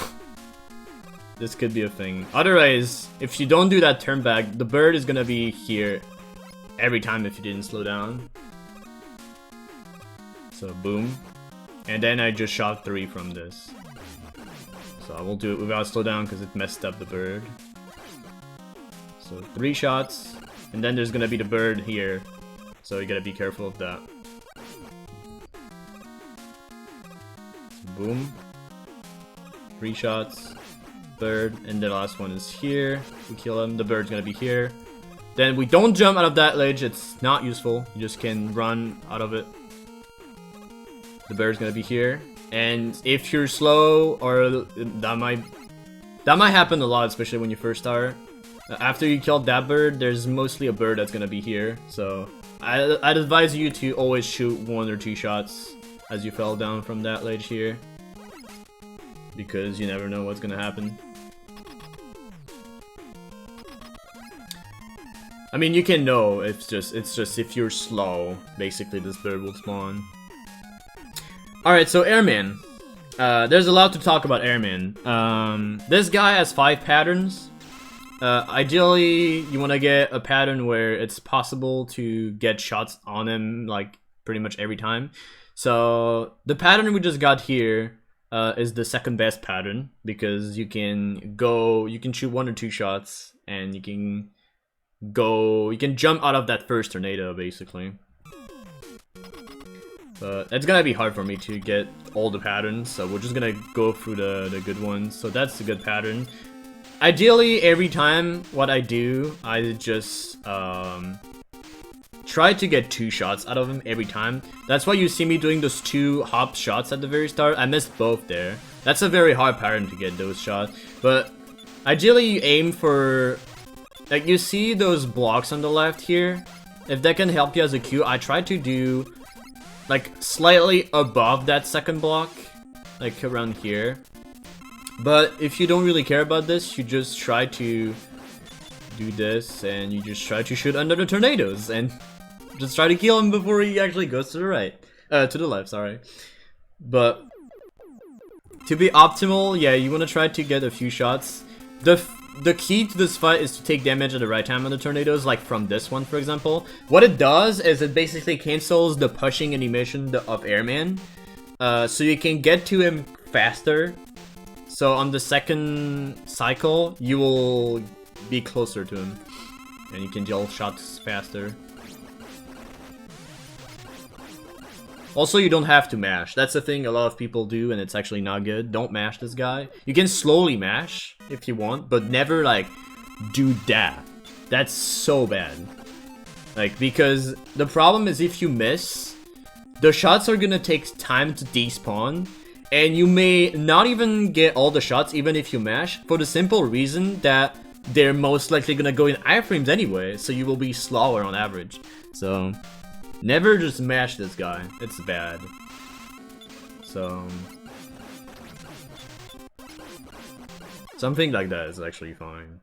This could be a thing. Otherwise, if you don't do that turn back, the bird is gonna be here every time if you didn't slow down. So boom. And then I just shot 3 from this. So I will do it without slow down because it messed up the bird. So 3 shots. And then there's gonna be the bird here. So you gotta be careful of that. Boom. 3 shots. Bird. And the last one is here. We kill him. The bird's gonna be here. Then we don't jump out of that ledge, it's not useful. You just can run out of it. The bird's gonna be here. And if you're slow, or that might happen a lot, especially when you first start. After you killed that bird, there's mostly a bird that's gonna be here. So I'd advise you to always shoot 1 or 2 shots as you fell down from that ledge here. Because you never know what's gonna happen. I mean, you can know, it's just if you're slow, basically this bird will spawn. Alright, so Airman. There's a lot to talk about Airman. This guy has 5 patterns. Ideally, you want to get a pattern where it's possible to get shots on him, like, pretty much every time. So, the pattern we just got here is the second best pattern, because you can shoot 1 or 2 shots, and you can jump out of that first tornado, basically. But it's gonna be hard for me to get all the patterns, so we're just gonna go through the good ones. So that's the good pattern. Ideally, every time what I do, I just try to get 2 shots out of him every time. That's why you see me doing those 2 hop shots at the very start. I missed both there. That's a very hard pattern to get those shots. But ideally, you aim for... Like, you see those blocks on the left here? If that can help you as a cue, I try to do, like, slightly above that second block. Like, around here. But if you don't really care about this, you just try to do this, and you just try to shoot under the tornadoes, and just try to kill him before he actually goes to the right. To the left, sorry. But, to be optimal, yeah, you want to try to get a few shots. The key to this fight is to take damage at the right time on the tornadoes, like from this one, for example. What it does is it basically cancels the pushing animation of Airman. So you can get to him faster. So on the second cycle, you will be closer to him. And you can deal shots faster. Also, you don't have to mash. That's the thing a lot of people do, and it's actually not good. Don't mash this guy. You can slowly mash if you want, but never, like, do that. That's so bad. Like, because the problem is if you miss, the shots are gonna take time to despawn, and you may not even get all the shots even if you mash, for the simple reason that they're most likely gonna go in iframes anyway, so you will be slower on average. So... never just mash this guy. It's bad. So... something like that is actually fine.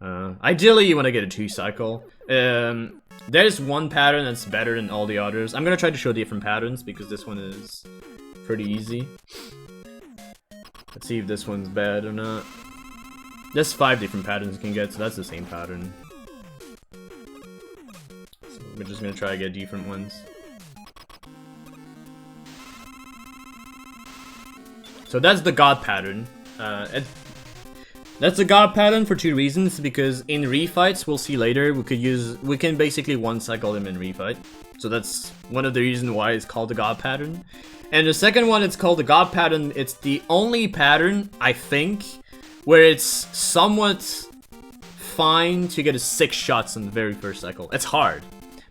Ideally, you want to get a 2 cycle. There's one pattern that's better than all the others. I'm gonna try to show different patterns because this one is pretty easy. Let's see if this one's bad or not. There's 5 different patterns you can get, so that's the same pattern. So we're just gonna try to get different ones. So that's the God pattern. That's the god pattern for 2 reasons, because in refights, we'll see later, we can basically one-cycle him in refight. So that's one of the reasons why it's called the god pattern. And the second one, it's called the god pattern. It's the only pattern, I think, where it's somewhat fine to get a 6 shots in the very first cycle. It's hard,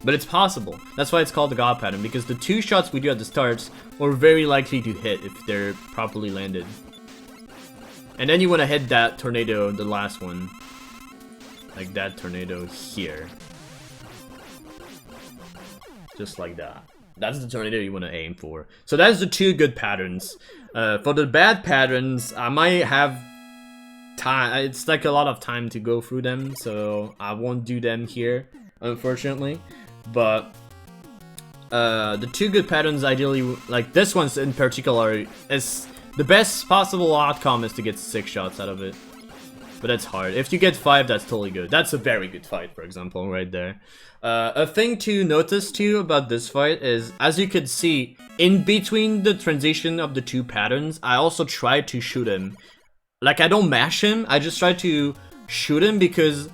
but it's possible. That's why it's called the god pattern, because the 2 shots we do at the starts are very likely to hit if they're properly landed. And then you want to hit that tornado, the last one. Like that tornado here. Just like that. That's the tornado you want to aim for. So that's the 2 good patterns. For the bad patterns, I might have time. It's like a lot of time to go through them, so I won't do them here, unfortunately. But the 2 good patterns, ideally, like this one's in particular, is the best possible outcome is to get 6 shots out of it. But it's hard. If you get 5, that's totally good. That's a very good fight, for example, right there. A thing to notice too about this fight is, as you can see, in between the transition of the 2 patterns, I also try to shoot him. Like, I don't mash him, I just try to shoot him, because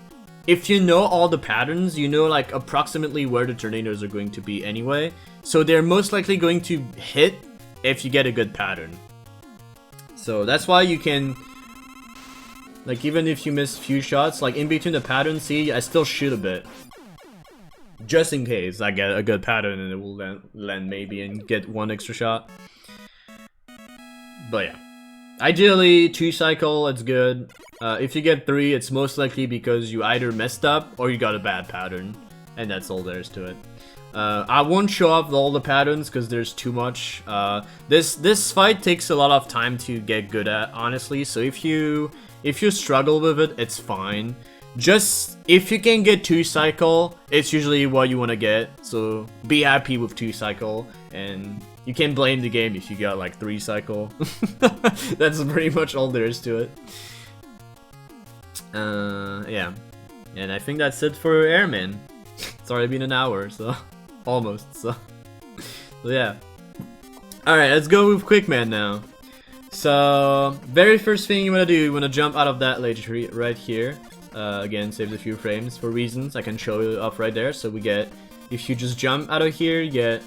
if you know all the patterns, you know like approximately where the tornadoes are going to be anyway. So they're most likely going to hit if you get a good pattern. So that's why you can, like, even if you miss few shots, like in between the patterns, see, I still shoot a bit. Just in case I get a good pattern and it will land maybe and get 1 extra shot. But yeah. Ideally, 2 cycle, it's good. If you get 3, it's most likely because you either messed up or you got a bad pattern. And that's all there is to it. I won't show off all the patterns because there's too much. This fight takes a lot of time to get good at, honestly. So if you struggle with it, it's fine. Just if you can get 2 cycle, it's usually what you want to get. So be happy with 2 cycle, and you can blame the game if you got like 3 cycle. That's pretty much all there is to it. Yeah, and I think that's it for Airman. It's already been an hour, so almost. So yeah. All right, let's go with Quickman now. So very first thing you want to do, you want to jump out of that ledge right here. Again, saves a few frames for reasons I can show you off right there. So we get, if you just jump out of here, you get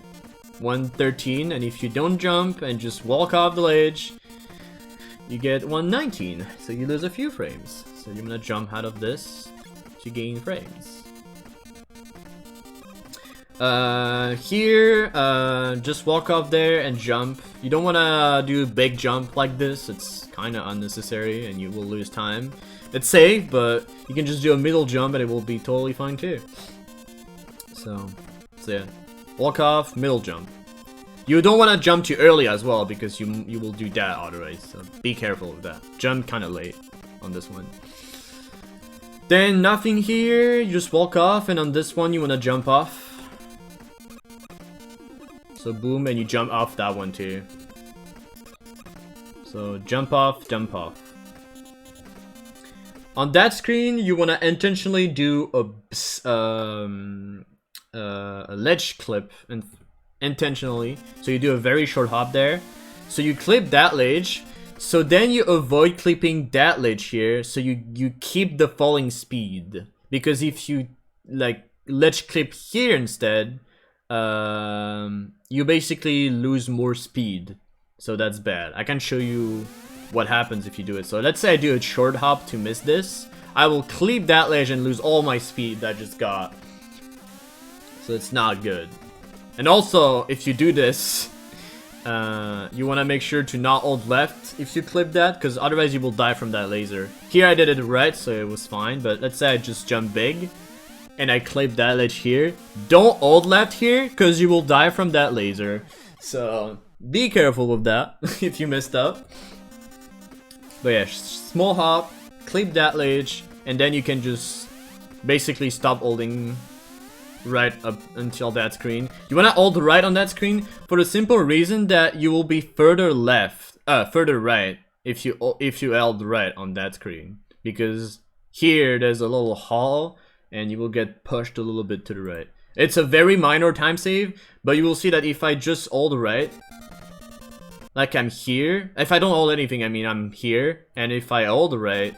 113, and if you don't jump and just walk off the ledge, you get 119. So you lose a few frames. So you're gonna jump out of this to gain frames. Here, just walk off there and jump. You don't wanna do a big jump like this. It's kinda unnecessary and you will lose time. It's safe, but you can just do a middle jump and it will be totally fine too. So yeah. Walk off, middle jump. You don't want to jump too early as well, because you will do that otherwise, so be careful with that. Jump kind of late on this one. Then nothing here, you just walk off, and on this one you want to jump off. So boom, and you jump off that one too. So jump off, jump off. On that screen, you want to intentionally do a ledge clip and intentionally. So you do a very short hop there. So you clip that ledge. So then you avoid clipping that ledge here. So you keep the falling speed. Because if you like ledge clip here instead, you basically lose more speed. So that's bad. I can show you what happens if you do it. So let's say I do a short hop to miss this. I will clip that ledge and lose all my speed that I just got. So it's not good. And also, if you do this, you want to make sure to not hold left if you clip that, because otherwise you will die from that laser. Here I did it right, so it was fine, but let's say I just jump big and I clip that ledge here. Don't hold left here, because you will die from that laser. So be careful with that if you messed up. But yeah, small hop, clip that ledge, and then you can just basically stop holding right up until that screen. You wanna hold right on that screen for the simple reason that you will be further right if you held right on that screen, because here there's a little hole and you will get pushed a little bit to the right. It's a very minor time save, but you will see that if I just hold right, like I'm here, if I don't hold anything, I mean I'm here, and if I hold right,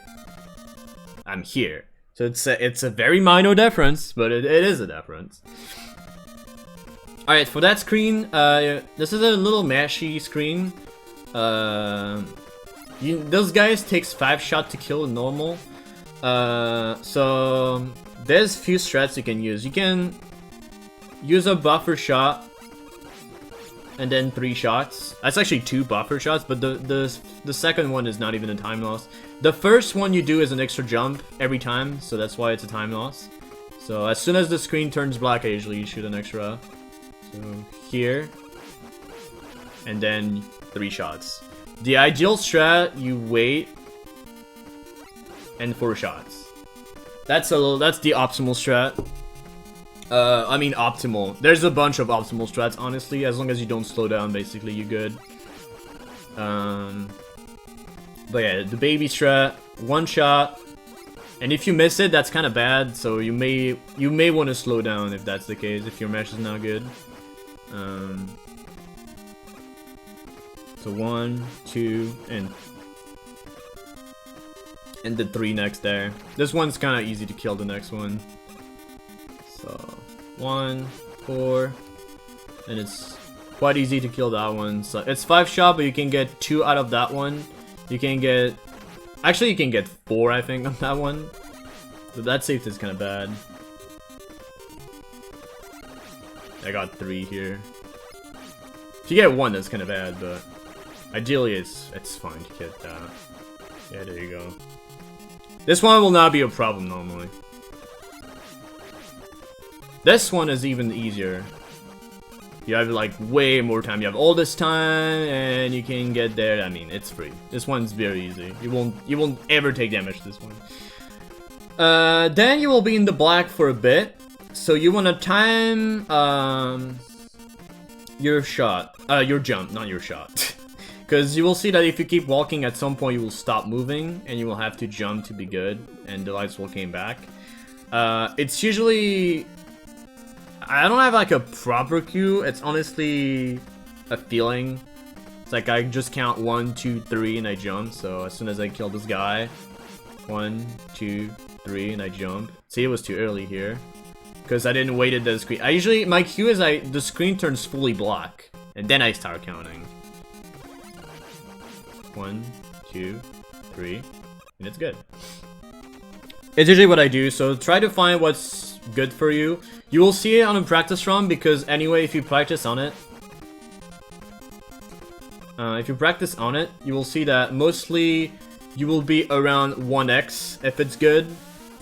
I'm here. So it's a very minor difference, but it is a difference. Alright, for that screen, this is a little mashy screen. Those guys takes 5 shots to kill in normal. So there's few strats you can use. You can use a buffer shot and then 3 shots. That's actually 2 buffer shots, but the second one is not even a time loss. The first one you do is an extra jump every time, so that's why it's a time loss. So as soon as the screen turns black, I usually shoot an extra. So here, and then 3 shots. The ideal strat, you wait and 4 shots. That's the optimal strat. I mean optimal. There's a bunch of optimal strats, honestly. As long as you don't slow down, basically, you're good. But yeah, the baby strat, 1 shot. And if you miss it, that's kind of bad. So you may want to slow down if that's the case, if your mesh is not good. So 1, 2, and the 3 next there. This one's kind of easy to kill the next one. So 1, 4, and it's quite easy to kill that one. So it's 5 shot, but you can get 2 out of that one. You can get, actually you can get 4, I think, on that one. But that safety is kind of bad. I got 3 here. If you get 1, that's kind of bad, but ideally it's fine to get that. Yeah, there you go. This one will not be a problem normally. This one is even easier. You have like way more time. You have all this time, and you can get there. I mean, it's free. This one's very easy. You won't ever take damage this one. Then you will be in the black for a bit. So you wanna time your shot, your jump, not your shot. Because you will see that if you keep walking, at some point you will stop moving, and you will have to jump to be good, and the lights will come back. It's usually, I don't have like a proper cue. It's honestly a feeling. It's like I just count 1, 2, 3, and I jump. So as soon as I kill this guy, 1, 2, 3, and I jump. See, it was too early here because I didn't wait at the screen. I usually, my cue is the screen turns fully black, and then I start counting. 1, 2, 3, and it's good. It's usually what I do, so try to find what's good for you. You will see it on a practice run, because anyway, if you practice on it, you will see that mostly you will be around 1x if it's good,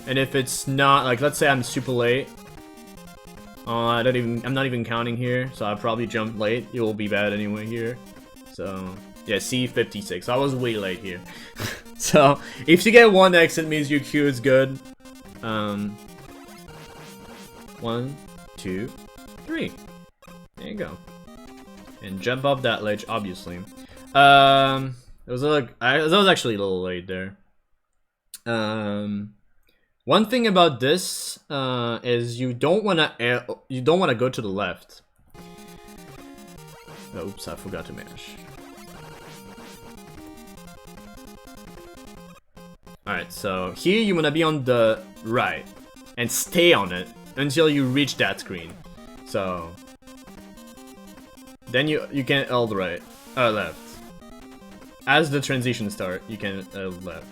and if it's not, like let's say I'm super late, I'm not even counting here, so I probably jumped late. It will be bad anyway here. So yeah, C56. I was way late here. So if you get 1x, it means your Q is good. 1, 2, 3. There you go. And jump up that ledge, obviously. That was actually a little late there. One thing about this is you don't wanna go to the left. Oh, oops, I forgot to mash. Alright, so here you wanna be on the right and stay on it until you reach that screen. So then you can hold right, left. As the transition start, you can left.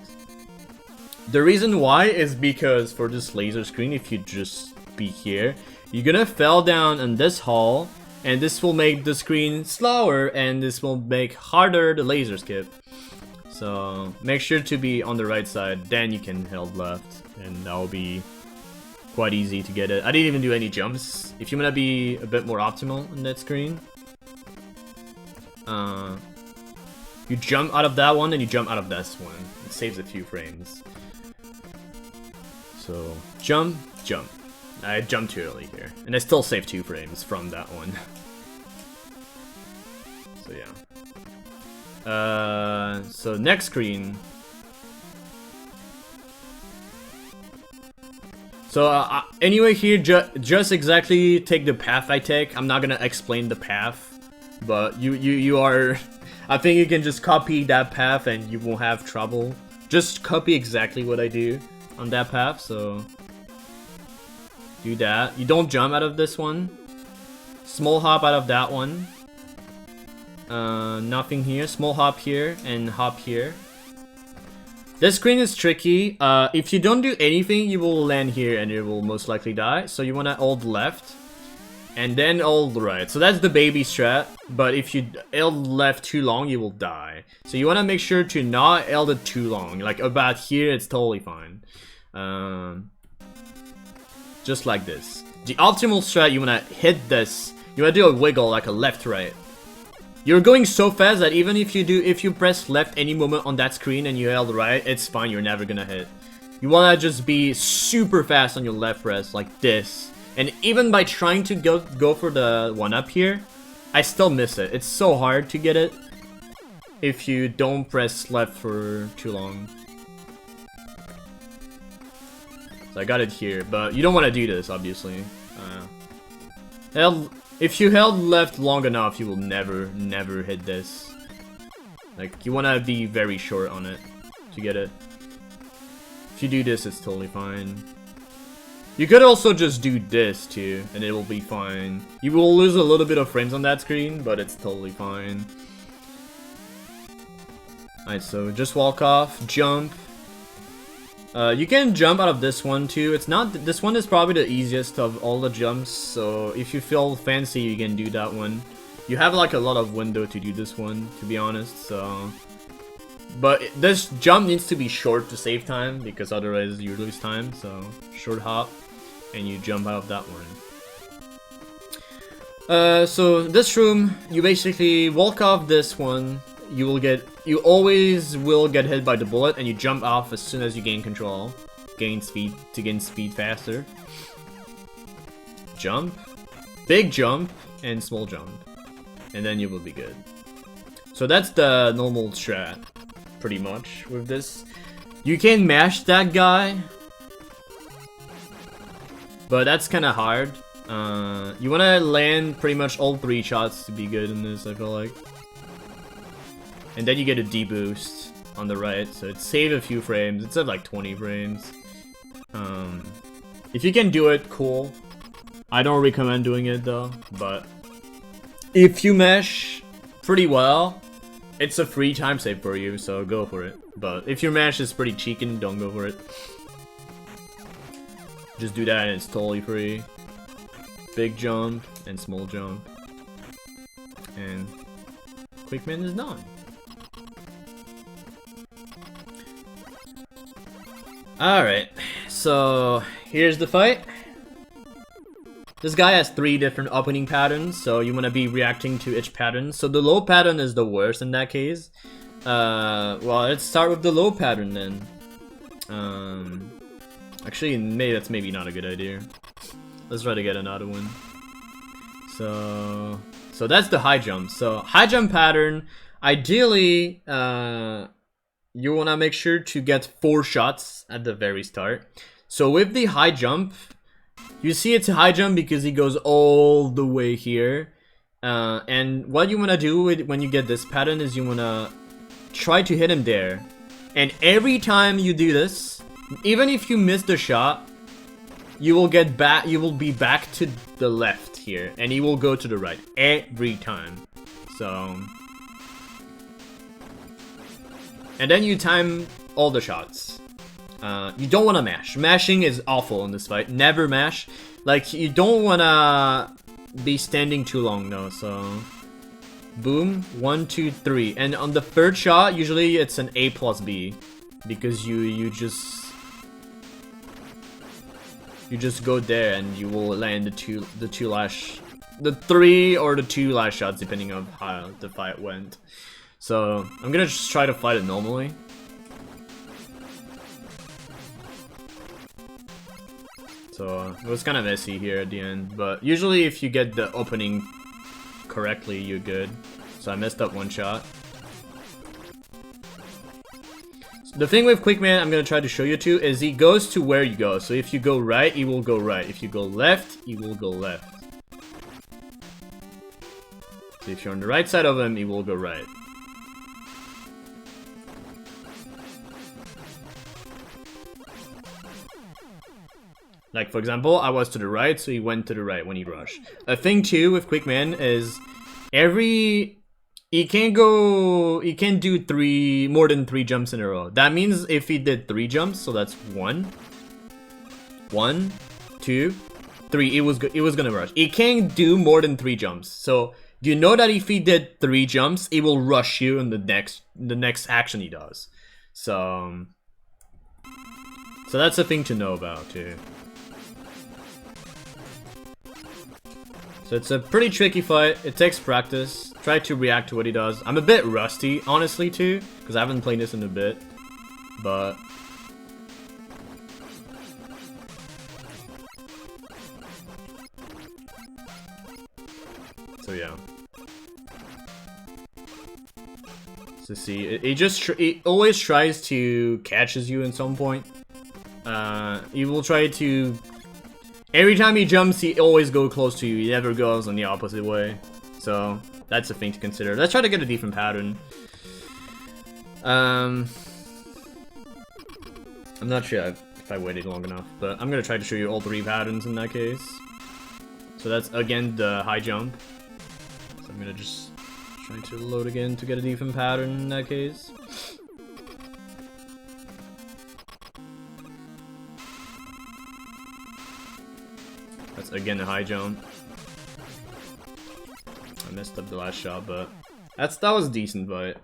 The reason why is because for this laser screen, if you just be here, you're gonna fall down in this hall, and this will make the screen slower, and this will make harder the laser skip. So make sure to be on the right side, then you can hold left, and that will be quite easy to get it. I didn't even do any jumps. If you wanna be a bit more optimal on that screen, you jump out of that one and you jump out of this one. It saves a few frames. So jump, jump. I jumped too early here, and I still saved 2 frames from that one. So yeah. So next screen. So anyway, here just exactly take the path I take. I'm not gonna explain the path, but you are. I think you can just copy that path and you won't have trouble. Just copy exactly what I do. on that path, so do that. You don't jump out of this one. Small hop out of that one. Nothing here. Small hop here and hop here. This screen is tricky. If you don't do anything, you will land here and you will most likely die. So you want to hold left and then hold right. So that's the baby strat. But if you hold left too long, you will die. So you want to make sure to not hold it too long. Like about here, it's totally fine. Just like this. The optimal strat, you want to hit this. You want to do a wiggle like a left-right. You're going so fast that even if you press left any moment on that screen and you held right, it's fine, you're never gonna hit. You wanna just be super fast on your left press, like this. And even by trying to go for the one up here, I still miss it. It's so hard to get it if you don't press left for too long. So I got it here, but you don't want to do this, obviously. If you held left long enough, you will never hit this. Like, you want to be very short on it to get it. If you do this, it's totally fine. You could also just do this too, and it will be fine. You will lose a little bit of frames on that screen, but it's totally fine. Alright, so just walk off, jump. You can jump out of this one too. It's not. This one is probably the easiest of all the jumps. So if you feel fancy, you can do that one. You have like a lot of window to do this one, to be honest. So, but this jump needs to be short to save time because otherwise you lose time. So short hop, and you jump out of that one. So this room, you basically walk off this one. You always will get hit by the bullet, and you jump off as soon as you gain control. Gain speed faster. Jump, big jump, and small jump. And then you will be good. So that's the normal strat, pretty much, with this. You can mash that guy, but that's kinda hard. You wanna land pretty much all 3 shots to be good in this, I feel like. And then you get a D-boost on the right, so it saves a few frames. It's at like 20 frames. If you can do it, cool. I don't recommend doing it though, but if you mesh pretty well, it's a free time save for you, so go for it. But if your mesh is pretty cheeky, don't go for it. Just do that and it's totally free. Big jump and small jump. And Quickman is done. Alright, so here's the fight. This guy has 3 different opening patterns, so you want to be reacting to each pattern. So the low pattern is the worst in that case. Well, let's start with the low pattern then. Actually, that's maybe not a good idea. Let's try to get another one. So that's the high jump. So high jump pattern, ideally, you want to make sure to get 4 shots at the very start. So with the high jump, you see it's a high jump because he goes all the way here. And what you want to do when you get this pattern is you want to try to hit him there. And every time you do this, even if you miss the shot, you will get back. You will be back to the left here, and he will go to the right every time. So. And then you time all the shots. You don't want to mash. Mashing is awful in this fight. Never mash. Like, you don't want to be standing too long though, so... Boom. 1, 2, 3. And on the 3rd shot, usually it's an A plus B. Because you just go there and you will land the 3 or the 2 last shots, depending on how the fight went. So, I'm gonna just try to fight it normally. So, it was kind of messy here at the end, but usually if you get the opening correctly, you're good. So I messed up 1 shot. So the thing with Quickman I'm gonna try to show you too is he goes to where you go. So if you go right, he will go right. If you go left, he will go left. So if you're on the right side of him, he will go right. Like, for example, I was to the right, so he went to the right when he rushed. A thing, too, with Quickman is he can't do more than 3 jumps in a row. That means if he did 3 jumps, so that's 1, 2, 3, it was gonna rush. He can't do more than 3 jumps. So you know that if he did 3 jumps, it will rush you in the next action he does. So that's a thing to know about too. So it's a pretty tricky fight. It takes practice. Try to react to what he does. I'm a bit rusty, honestly, too, because I haven't played this in a bit. But so yeah. So see, he always tries to catches you at some point. He will try to. Every time he jumps, he always goes close to you. He never goes on the opposite way. So that's a thing to consider. Let's try to get a different pattern. I'm not sure if I waited long enough, but I'm gonna try to show you all 3 patterns in that case. So that's again the high jump. So I'm gonna just try to load again to get a different pattern in that case. That's again a high jump. I messed up the last shot, but that was decent, but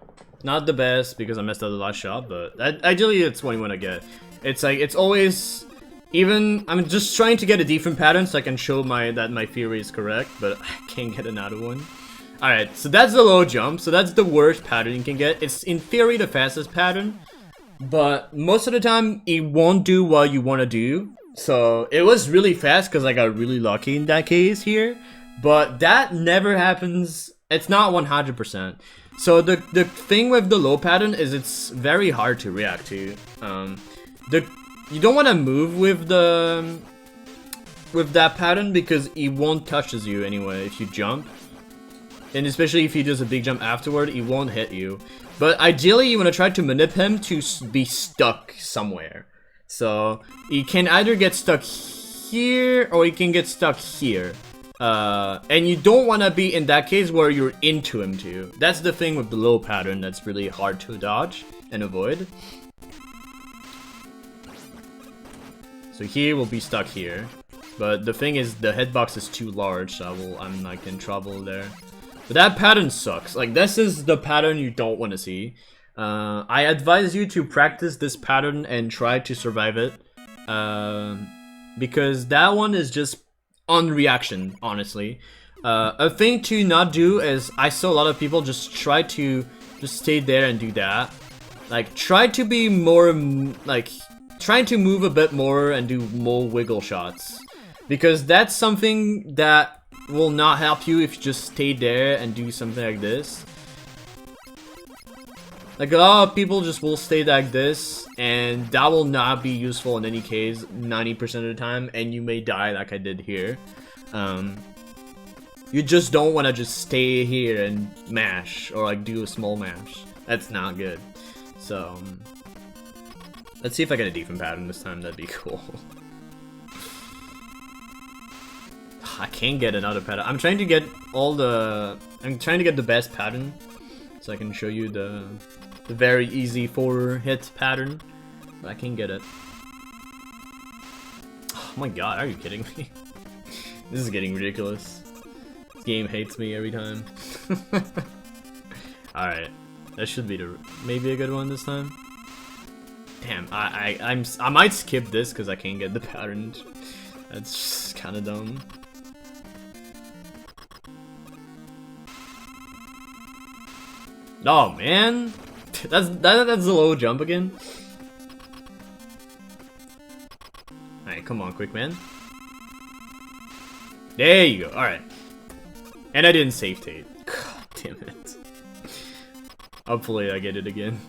not the best because I messed up the last shot. But ideally, it's what you want to get. It's like it's always even. I'm just trying to get a different pattern so I can show that my theory is correct, but I can't get another one. All right, so that's the low jump. So that's the worst pattern you can get. It's in theory the fastest pattern, but most of the time it won't do what you want to do. So it was really fast because I got really lucky in that case here, but that never happens. It's not 100%. So the thing with the low pattern is it's very hard to react to. You don't want to move with that pattern because it won't touches you anyway if you jump, and especially if he does a big jump afterward, it won't hit you. But ideally, you want to try to manipulate him to be stuck somewhere. So he can either get stuck here or he can get stuck here. And you don't want to be in that case where you're into him too. That's the thing with the low pattern that's really hard to dodge and avoid. So here we'll be stuck here. But the thing is the hitbox is too large, so I'm like in trouble there. But that pattern sucks. Like this is the pattern you don't want to see. I advise you to practice this pattern and try to survive it, because that one is just on reaction, honestly. A thing to not do is, I saw a lot of people just try to just stay there and do that. Like, try to be more, like, trying to move a bit more and do more wiggle shots. Because that's something that will not help you if you just stay there and do something like this. Like, a lot of people just will stay like this, and that will not be useful in any case 90% of the time, and you may die like I did here. You just don't want to just stay here and mash, or like do a small mash. That's not good. So, let's see if I get a different pattern this time, that'd be cool. I can't get another pattern. I'm trying to get the best pattern, so I can show you the very easy 4-hit pattern, but I can't get it. Oh my god, are you kidding me? This is getting ridiculous. This game hates me every time. Alright, that should be maybe a good one this time. Damn, I might skip this because I can't get the pattern. That's just kind of dumb. Oh man, that's a low jump again. Alright, come on, quick man. There you go. All right, and I didn't save Tate. God damn it. Hopefully I get it again.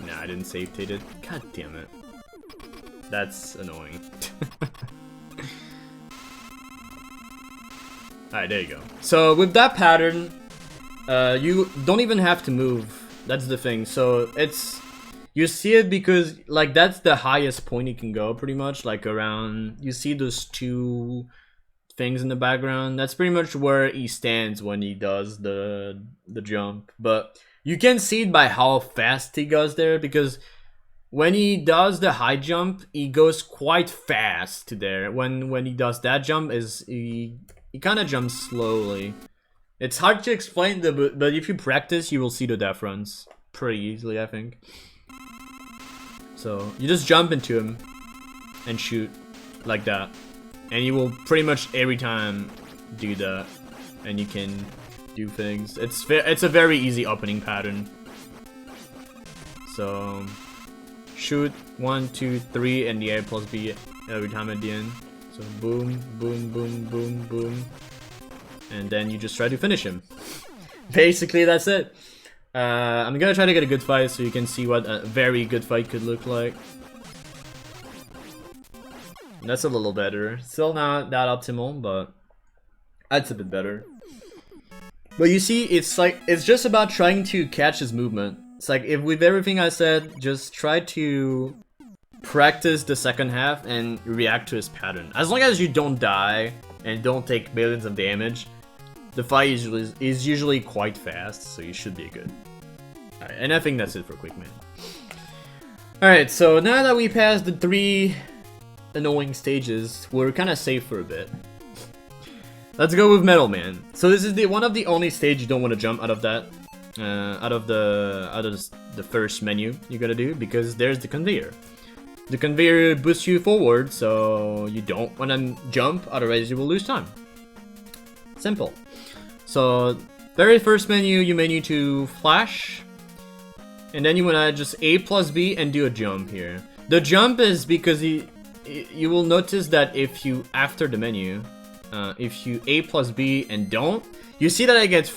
Nah, I didn't save Tate it. God damn it. That's annoying. Alright, there you go. So with that pattern, you don't even have to move. That's the thing. So You see it because like that's the highest point he can go, pretty much. Like around, you see those two things in the background. That's pretty much where he stands when he does the jump. But you can see it by how fast he goes there, because when he does the high jump, he goes quite fast to there. When he does that jump, is he kind of jumps slowly. It's hard to explain, but if you practice, you will see the difference pretty easily, I think. So you just jump into him and shoot like that, and you will pretty much every time do that, and you can do things. It's a very easy opening pattern. So shoot 1, 2, 3, and the A plus B every time at the end. So boom, boom, boom, boom, boom, and then you just try to finish him. Basically, that's it. I'm gonna try to get a good fight so you can see what a very good fight could look like. That's a little better. Still not that optimal, but that's a bit better. But you see, it's like, it's just about trying to catch his movement. It's like, if with everything I said, just try to practice the second half and react to his pattern. As long as you don't die and don't take millions of damage, the fight is usually quite fast, so you should be good. Alright, and I think that's it for Quick Man. Alright, so now that we passed the 3 annoying stages, we're kind of safe for a bit. Let's go with Metal Man. So this is one of the only stage you don't want to jump out of that, out of the first menu you gotta do, because there's the conveyor. The conveyor boosts you forward, so you don't want to jump, otherwise you will lose time. Simple. So very first menu, you may need to flash, and then you want to just A plus B and do a jump here. The jump is because you will notice that if you, after the menu, if you A plus B and don't, you see that I get,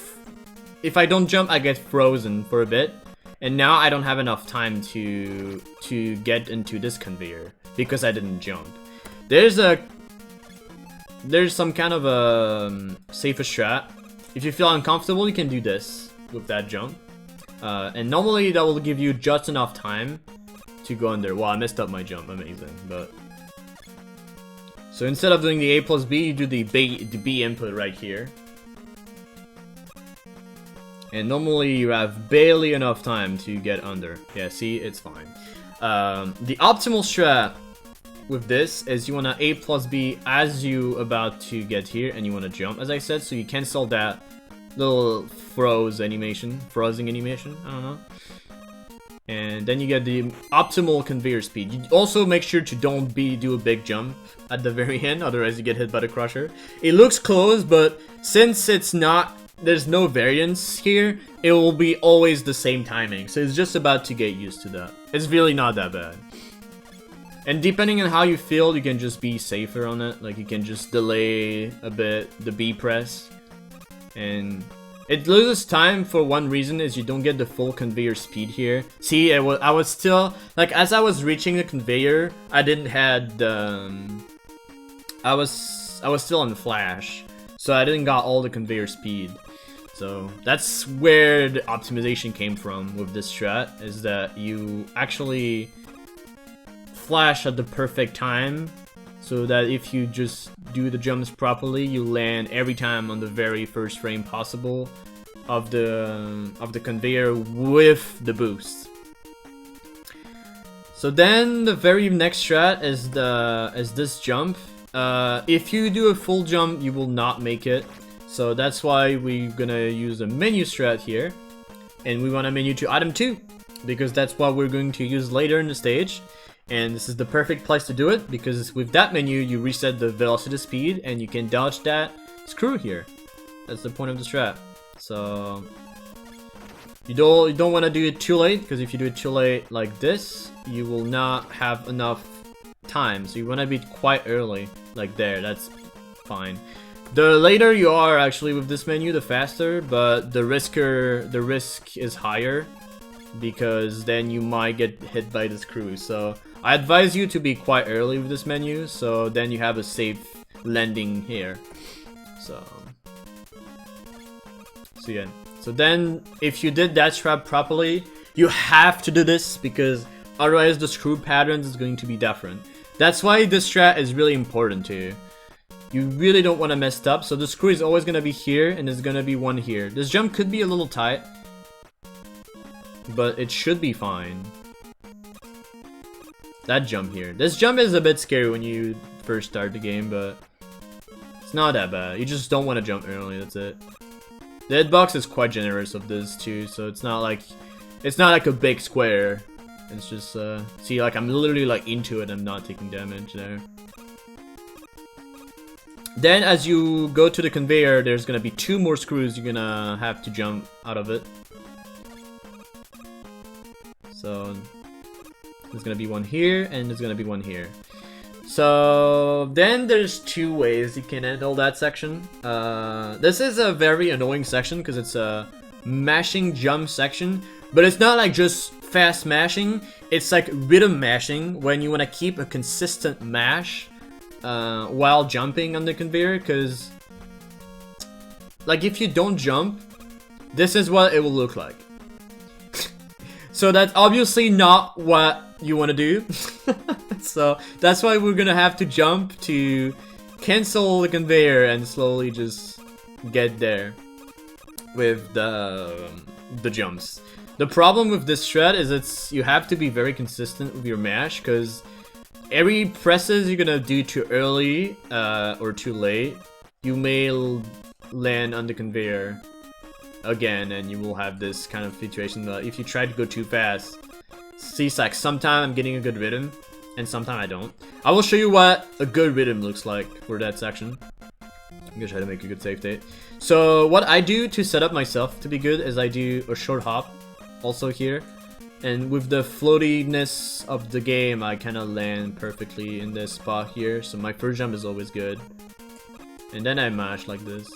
if I don't jump, I get frozen for a bit, and now I don't have enough time to get into this conveyor because I didn't jump. There's some kind of a safer strat. If you feel uncomfortable, you can do this with that jump. And normally that will give you just enough time to go under. Wow, I messed up my jump, amazing. But so instead of doing the A plus B, you do the B input right here. And normally you have barely enough time to get under. Yeah, see, it's fine. The optimal strat with this is you want to A plus B as you about to get here, and you want to jump, as I said, so you cancel that little frozen animation, I don't know. And then you get the optimal conveyor speed. You also make sure to don't do a big jump at the very end, otherwise you get hit by the crusher. It looks close, but since it's not, there's no variance here, it will be always the same timing. So it's just about to get used to that. It's really not that bad. And depending on how you feel, you can just be safer on it. Like you can just delay a bit the B press. And it loses time for one reason, is you don't get the full conveyor speed here. See, I was still, like, as I was reaching the conveyor, I didn't had the, I was still on flash, so I didn't got all the conveyor speed. So that's where the optimization came from with this strat, is that you actually flash at the perfect time, so that if you just do the jumps properly, you land every time on the very first frame possible of the conveyor with the boost. So then the very next strat is this jump. If you do a full jump, you will not make it. So that's why we're gonna use a menu strat here, and we want to menu to item 2, because that's what we're going to use later in the stage. And this is the perfect place to do it, because with that menu, you reset the velocity speed, and you can dodge that screw here. That's the point of the strat. So you don't want to do it too late, because if you do it too late like this, you will not have enough time. So you want to be quite early, like there. That's fine. The later you are actually with this menu, the faster, but the risk is higher, because then you might get hit by the screw. So I advise you to be quite early with this menu, so then you have a safe landing here. So yeah. So then, if you did that strat properly, You have to do this because otherwise the screw patterns is going to be different. That's why this strat is really important to you. You really don't want to mess up. So the screw is always going to be here and there's going to be one here. This jump could be a little tight, but it should be fine. That jump here. This jump is a bit scary when you first start the game, but it's not that bad. You just don't want to jump early, that's it. The hitbox is quite generous of this too, so it's not like a big square. It's just see, like I'm literally like into it, I'm not taking damage there. Then as you go to the conveyor, there's gonna be 2 more screws you're gonna have to jump out of it. So there's gonna be one here and there's gonna be one here. So then there's 2 ways you can handle that section. This is a very annoying section because it's a mashing jump section, but it's not like just fast mashing, it's like rhythm mashing when you want to keep a consistent mash while jumping on the conveyor, because like if you don't jump, this is what it will look like. So that's obviously not what you want to do. So that's why we're gonna have to jump to cancel the conveyor and slowly just get there with the jumps. The problem with this strat is you have to be very consistent with your mash, because every presses you're gonna do too early or too late, you may land on the conveyor again, and you will have this kind of situation that if you try to go too fast, see, it's like sometimes I'm getting a good rhythm and sometimes I don't. I will show you what a good rhythm looks like for that section. I'm gonna try to make a good save state. So what I do to set up myself to be good is I do a short hop also here, and with the floatiness of the game I kind of land perfectly in this spot here, so my first jump is always good, and then I mash like this.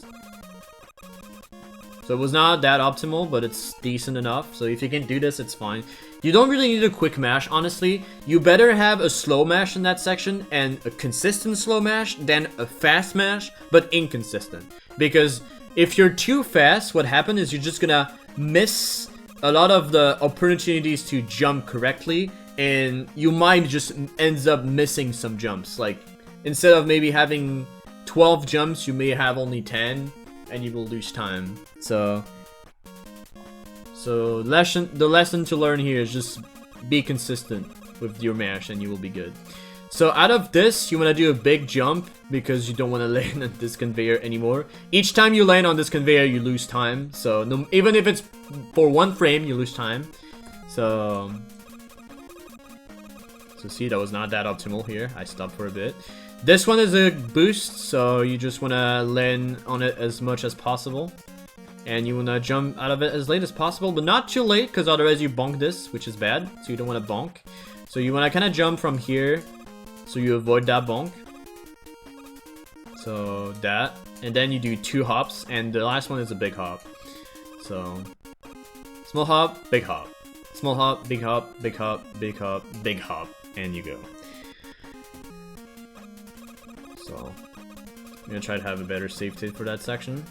So it was not that optimal, but it's decent enough. So if you can do this, it's fine. You don't really need a quick mash, honestly. You better have a slow mash in that section and a consistent slow mash than a fast mash, but inconsistent. Because if you're too fast, what happens is you're just gonna miss a lot of the opportunities to jump correctly, and you might just ends up missing some jumps. Like, instead of maybe having 12 jumps, you may have only 10, and you will lose time. So the lesson to learn here is just be consistent with your mash and you will be good. So out of this, you want to do a big jump because you don't want to land on this conveyor anymore. Each time you land on this conveyor, you lose time. So even if it's for 1 frame, you lose time. So see, that was not that optimal here. I stopped for a bit. This one is a boost, so you just want to land on it as much as possible. And you want to jump out of it as late as possible, but not too late, because otherwise you bonk this, which is bad. So you don't want to bonk. So you want to kind of jump from here, so you avoid that bonk. So that. And then you do 2 hops, and the last one is a big hop. So small hop, big hop. Small hop, big hop, big hop, big hop, big hop. And you go. So I'm gonna try to have a better save state for that section.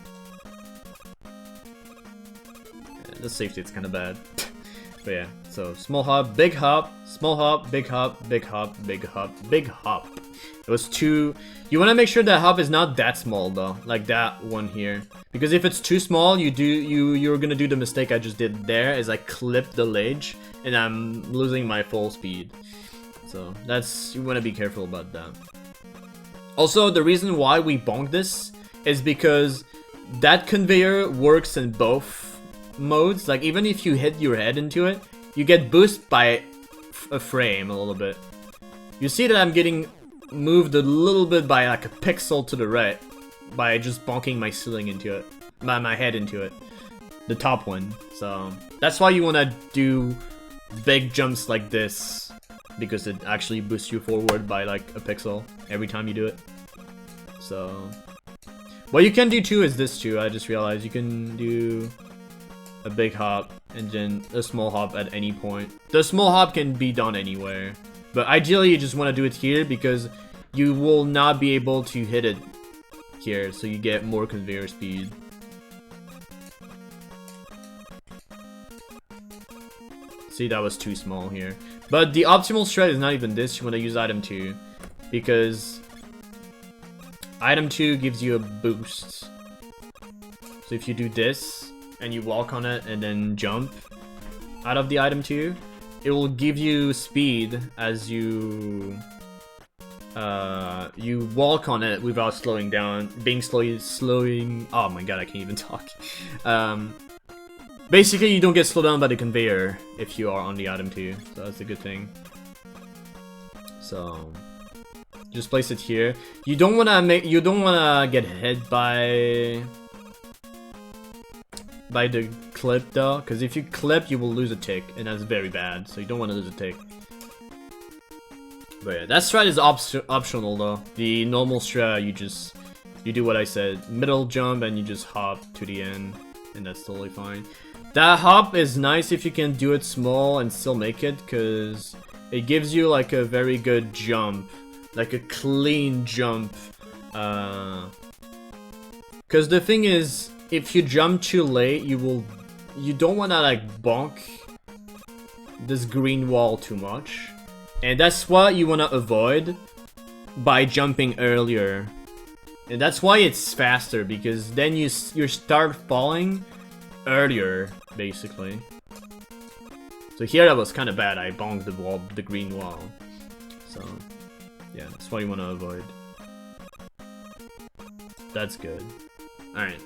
The save state's kind of bad. But yeah, so small hop, big hop, small hop, big hop, big hop, big hop, big hop. It was 2. You want to make sure that hop is not that small though, like that one here. Because if it's too small, you're gonna do the mistake I just did there, is I clip the ledge and I'm losing my full speed. So you want to be careful about that. Also, the reason why we bonk this is because that conveyor works in both modes. Like, even if you hit your head into it, you get boosted by a frame a little bit. You see that I'm getting moved a little bit by like a pixel to the right by just bonking my ceiling into it, my head into it, the top one. So that's why you want to do big jumps like this, because it actually boosts you forward by like a pixel every time you do it. So what you can do too is this too. I just realized you can do a big hop and then a small hop at any point. The small hop can be done anywhere, but ideally you just want to do it here because you will not be able to hit it here, so you get more conveyor speed. See, that was too small here. But the optimal strat is not even this. You want to use item 2. Because item 2 gives you a boost. So if you do this, and you walk on it, and then jump out of the item 2, it will give you speed as you walk on it without slowing down, slowing. Oh my god, I can't even talk. Basically, you don't get slowed down by the conveyor if you are on the item 2, so that's a good thing. So just place it here. You don't wanna get hit by the clip though, because if you clip, you will lose a tick, and that's very bad. So you don't want to lose a tick. But yeah, that strat is optional though. The normal strat, you do what I said, middle jump, and you just hop to the end, and that's totally fine. That hop is nice if you can do it small and still make it, because it gives you like a very good jump, like a clean jump. Because the thing is, if you jump too late, you don't want to like bonk this green wall too much. And that's what you want to avoid by jumping earlier. And that's why it's faster, because then you start falling earlier, basically. So here that was kind of bad. I bonked the green wall. So yeah, that's what you want to avoid. That's good. All right.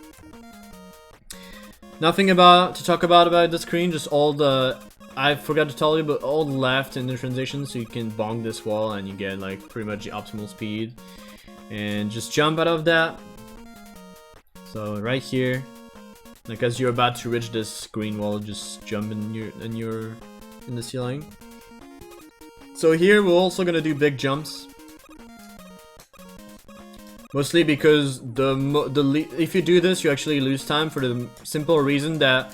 Nothing to talk about the screen. Just all the, I forgot to tell you, but all the left in the transition, so you can bonk this wall and you get like pretty much the optimal speed. And just jump out of that. So right here, like as you're about to reach this green wall, just jump in the ceiling. So here we're also gonna do big jumps. Mostly because if you do this, you actually lose time for the simple reason that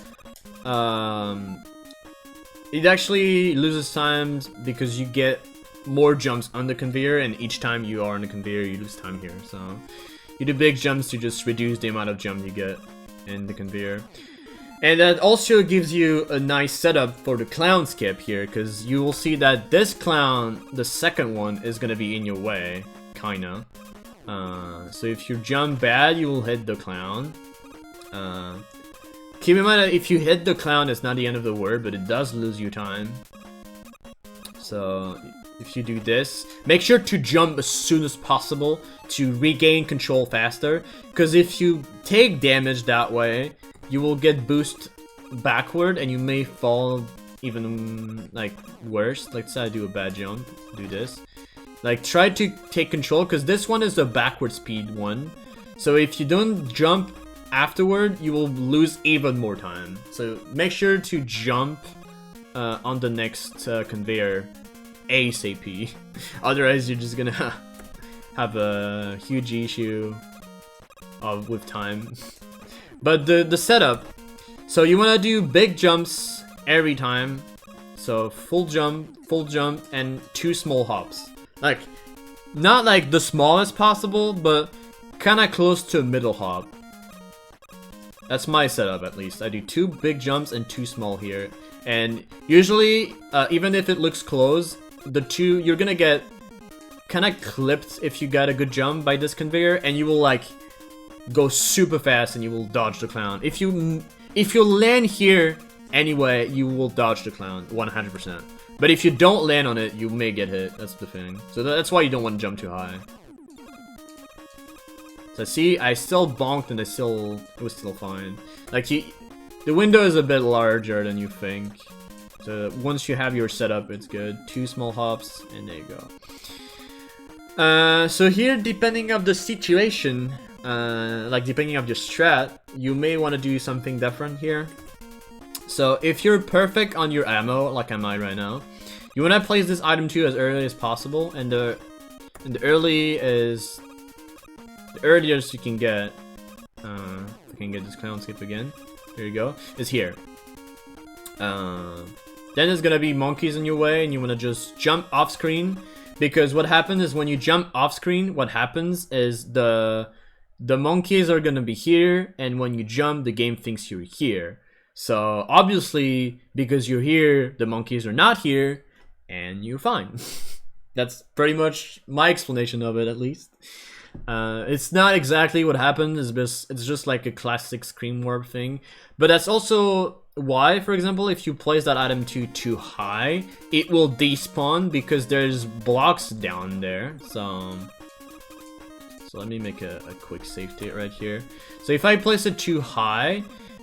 it actually loses time because you get more jumps on the conveyor, and each time you are on the conveyor, you lose time here. So you do big jumps to just reduce the amount of jump you get in the conveyor. And that also gives you a nice setup for the clown skip here, because you will see that this clown, the second one, is gonna be in your way, kinda. So if you jump bad, you will hit the clown. Keep in mind that if you hit the clown, it's not the end of the word, but it does lose you time. So if you do this, make sure to jump as soon as possible to regain control faster, because if you take damage that way, you will get boost backward and you may fall even like worse. Like say I do a bad jump, do this. Like try to take control, because this one is the backward speed one. So if you don't jump afterward, you will lose even more time. So make sure to jump on the next conveyor ASAP. Otherwise you're just gonna have a huge issue with time. But the setup, so you want to do big jumps every time. So full jump, and 2 small hops. Like, not like the smallest possible, but kind of close to a middle hop. That's my setup, at least. I do 2 big jumps and 2 small here. And usually, even if it looks close, the 2, you're gonna get kind of clipped if you got a good jump by this conveyor, and you will like go super fast and you will dodge the clown. If you land here anyway, you will dodge the clown 100%. But if you don't land on it, you may get hit. That's the thing. So that's why you don't want to jump too high. So see, I still bonked and it was still fine. Like the window is a bit larger than you think. So once you have your setup, it's good. 2 small hops, and there you go. So here, depending on the situation, like depending on your strat, you may want to do something different here. So if you're perfect on your ammo, like am I right now, you want to place this item 2 as early as possible, and the earliest you can get, if I can get this clown skip again, here you go, is here. Then there's gonna be monkeys in your way, and you want to just jump off screen, because what happens is when you jump off screen, what happens is the monkeys are gonna be here, and when you jump, the game thinks you're here. So obviously, because you're here, the monkeys are not here, and you're fine. That's pretty much my explanation of it, at least. It's not exactly what happened. It's just like a classic screen warp thing. But that's also why, for example, if you place that item too high, it will despawn because there's blocks down there. So let me make a quick save state right here. So if I place it too high,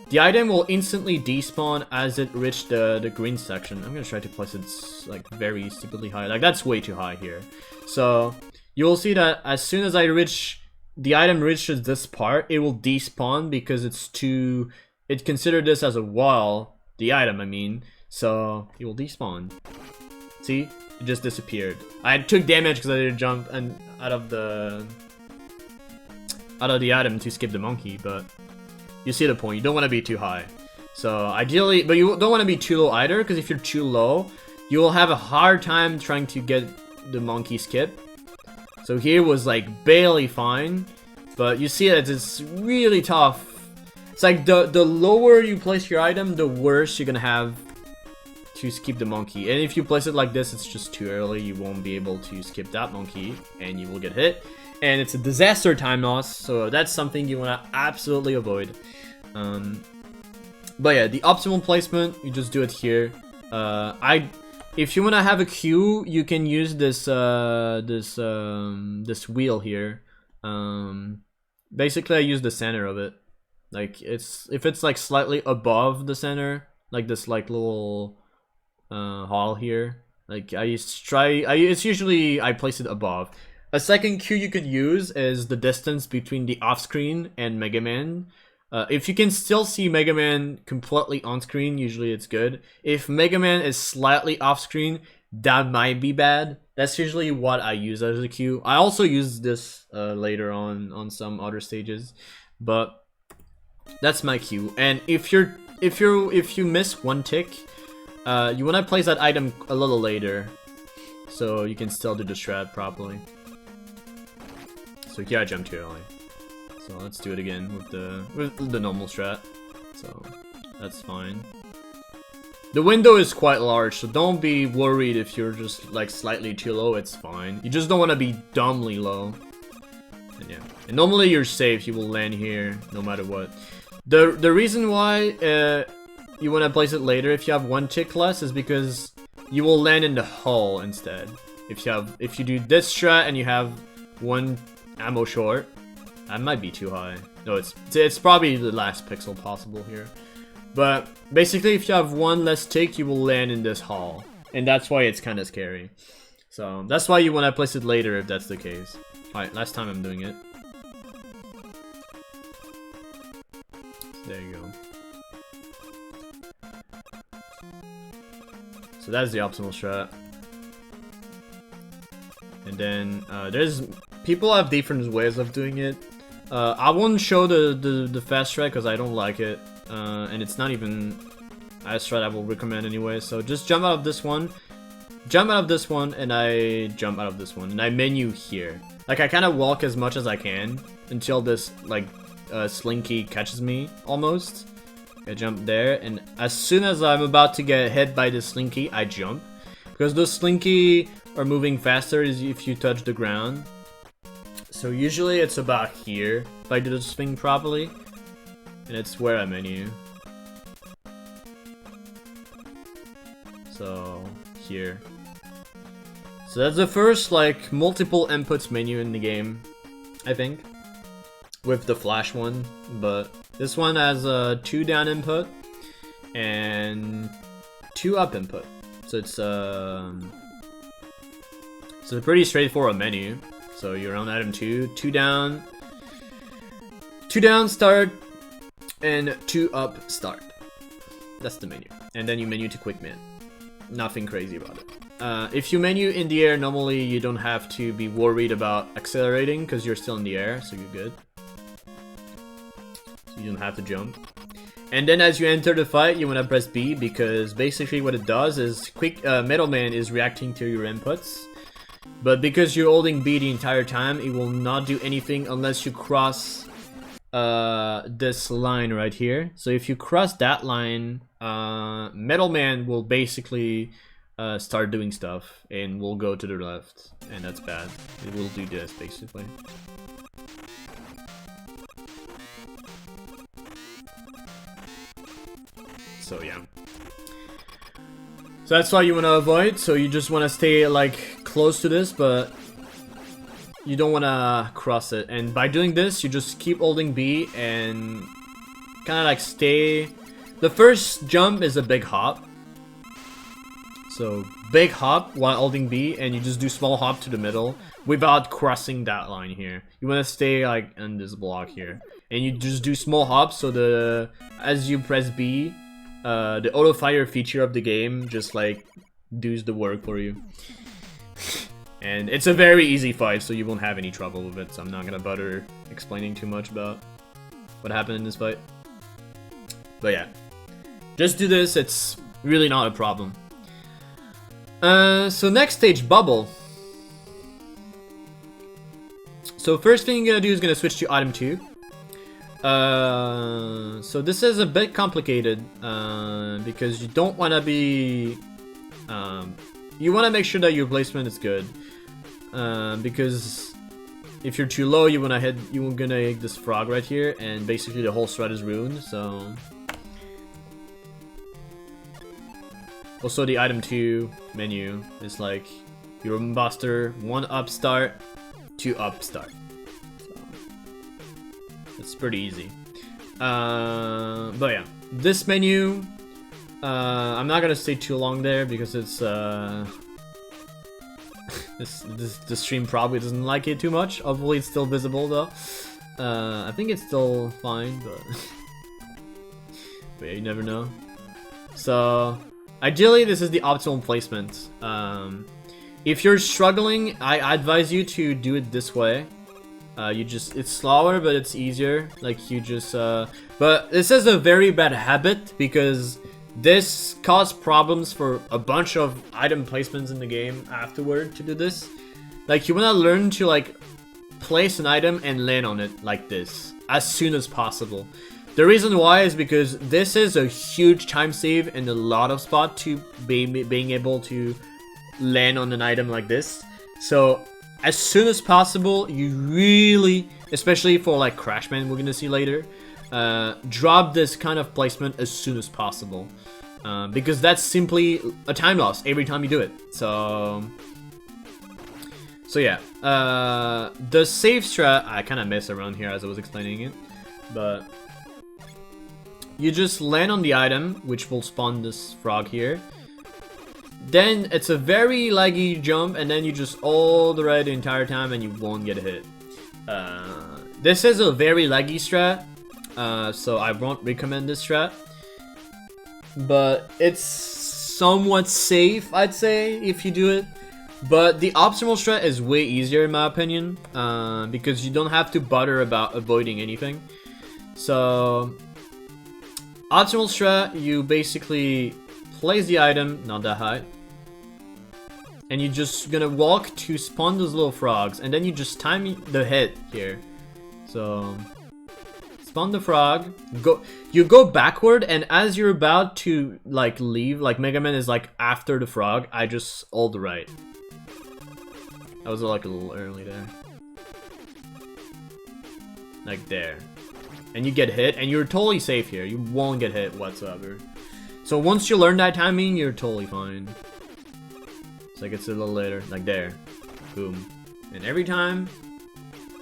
the item will instantly despawn as it reaches the green section. I'm gonna try to place it like very stupidly high. Like that's way too high here. So you will see that as soon as the item reaches this part, it will despawn because it considered this as a wall, the item I mean. So it will despawn. See, it just disappeared. I took damage because I didn't jump and out of the item to skip the monkey, but you see the point. You don't want to be too high. So ideally, but you don't want to be too low either, because if you're too low, you will have a hard time trying to get the monkey skip. So here was like barely fine, but you see that it's really tough. It's like the lower you place your item, the worse you're gonna have to skip the monkey. And if you place it like this, it's just too early. You won't be able to skip that monkey, and you will get hit. And it's a disaster time loss, so that's something you want to absolutely avoid. But yeah, the optimal placement, you just do it here. If you want to have a queue, you can use this this wheel here. Basically, I use the center of it. Like if it's like slightly above the center, like this like little hall here. Like it's usually I place it above. A second cue you could use is the distance between the off-screen and Mega Man. If you can still see Mega Man completely on-screen, usually it's good. If Mega Man is slightly off-screen, that might be bad. That's usually what I use as a cue. I also use this later on some other stages, but that's my cue. And if you miss one tick, you want to place that item a little later, so you can still do the strat properly. So here I jumped too early. So let's do it again with the normal strat. So that's fine. The window is quite large, so don't be worried if you're just like slightly too low. It's fine. You just don't want to be dumbly low. And yeah. And normally you're safe. You will land here no matter what. The reason why you want to place it later if you have one tick less is because you will land in the hull instead. If you do this strat and you have one ammo short, that might be too high. No, it's probably the last pixel possible here. But basically, if you have one less tick, you will land in this hall, and that's why it's kind of scary. So that's why you want to place it later if that's the case. All right, last time I'm doing it. There you go. So that's the optimal strat. And then people have different ways of doing it. I won't show the fast strat because I don't like it, and it's not even a strat I will recommend anyway. So just jump out of this one, and I jump out of this one, and I menu here. Like I kind of walk as much as I can until this like slinky catches me almost. I jump there, and as soon as I'm about to get hit by the slinky, I jump, because the slinky are moving faster if you touch the ground. So usually it's about here if I do this thing properly, and it's where I menu. So here. So that's the first like multiple inputs menu in the game, I think, with the flash one. But this one has a 2 down input and 2 up input. So it's a pretty straightforward menu. So you're on item 2, 2 down start, and 2 up start. That's the menu. And then you menu to quick man. Nothing crazy about it. If you menu in the air, normally you don't have to be worried about accelerating because you're still in the air, so you're good. So you don't have to jump. And then as you enter the fight, you want to press B, because basically what it does is Metal Man is reacting to your inputs. But because you're holding B the entire time, it will not do anything unless you cross this line right here. So if you cross that line, Metal Man will basically start doing stuff and will go to the left, and that's bad. It will do this basically. So yeah. So that's why you want to avoid. So you just want to stay like close to this, but you don't want to cross it. And by doing this, you just keep holding B and kind of like stay. The first jump is a big hop. So big hop while holding B, and you just do small hop to the middle without crossing that line here. You want to stay like in this block here, and you just do small hops. So the as you press B, the auto fire feature of the game just like does the work for you. And it's a very easy fight, so you won't have any trouble with it. So I'm not gonna bother explaining too much about what happened in this fight. But yeah, just do this. It's really not a problem. So next stage, bubble. So first thing you're gonna do is gonna switch to item 2. So this is a bit complicated because you don't want to be you want to make sure that your placement is good, because if you're too low, you're gonna hit this frog right here, and basically the whole strat is ruined. So also the item 2 menu is like your buster 1 up start, 2 up start. It's pretty easy. But yeah, this menu, I'm not gonna stay too long there because it's the stream probably doesn't like it too much. Hopefully it's still visible though. I think it's still fine, but yeah, you never know. So ideally this is the optimal placement. If you're struggling, I advise you to do it this way. It's slower, but it's easier. Like you just, but this is a very bad habit because this caused problems for a bunch of item placements in the game afterward to do this. Like you wanna learn to like place an item and land on it like this as soon as possible. The reason why is because this is a huge time save and a lot of spot to being able to land on an item like this. So as soon as possible, you really, especially for like Crashman we're gonna see later, drop this kind of placement as soon as possible, because that's simply a time loss every time you do it. So yeah, the save strat, I kind of mess around here as I was explaining it, but you just land on the item, which will spawn this frog here. Then it's a very laggy jump, and then you just hold the right the entire time and you won't get hit. This is a very laggy strat, so I won't recommend this strat. But it's somewhat safe, I'd say, if you do it. But the optimal strat is way easier in my opinion, because you don't have to bother about avoiding anything. So optimal strat, you basically place the item, not that high, and you're just gonna walk to spawn those little frogs, and then you just time the hit here. So spawn the frog, you go backward, and as you're about to like leave, like Mega Man is like after the frog, I just hold the right. I was like a little early there. Like there. And you get hit, and you're totally safe here. You won't get hit whatsoever. So once you learn that timing, you're totally fine. It's like it's a little later, like there. Boom. And every time,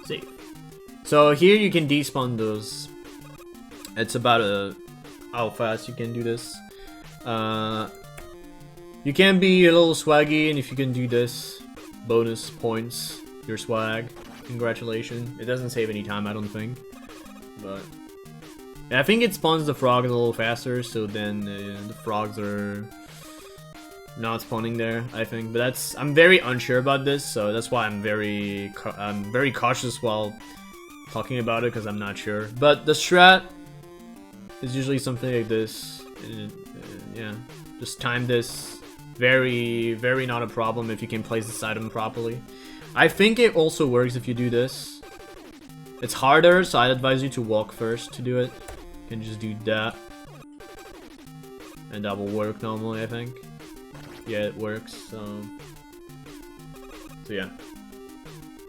safe. So here you can despawn those. It's about how fast you can do this. You can be a little swaggy, and if you can do this, bonus points your swag. Congratulations. It doesn't save any time, I don't think. But I think it spawns the frogs a little faster, so then the frogs are not spawning there, I think. But I'm very unsure about this, so that's why I'm very cautious while talking about it, because I'm not sure. But the strat is usually something like this. Yeah, just time this. Very, very not a problem if you can place this item properly. I think it also works if you do this. It's harder, so I'd advise you to walk first to do it. You can just do that. And that will work normally, I think. Yeah, it works, so yeah.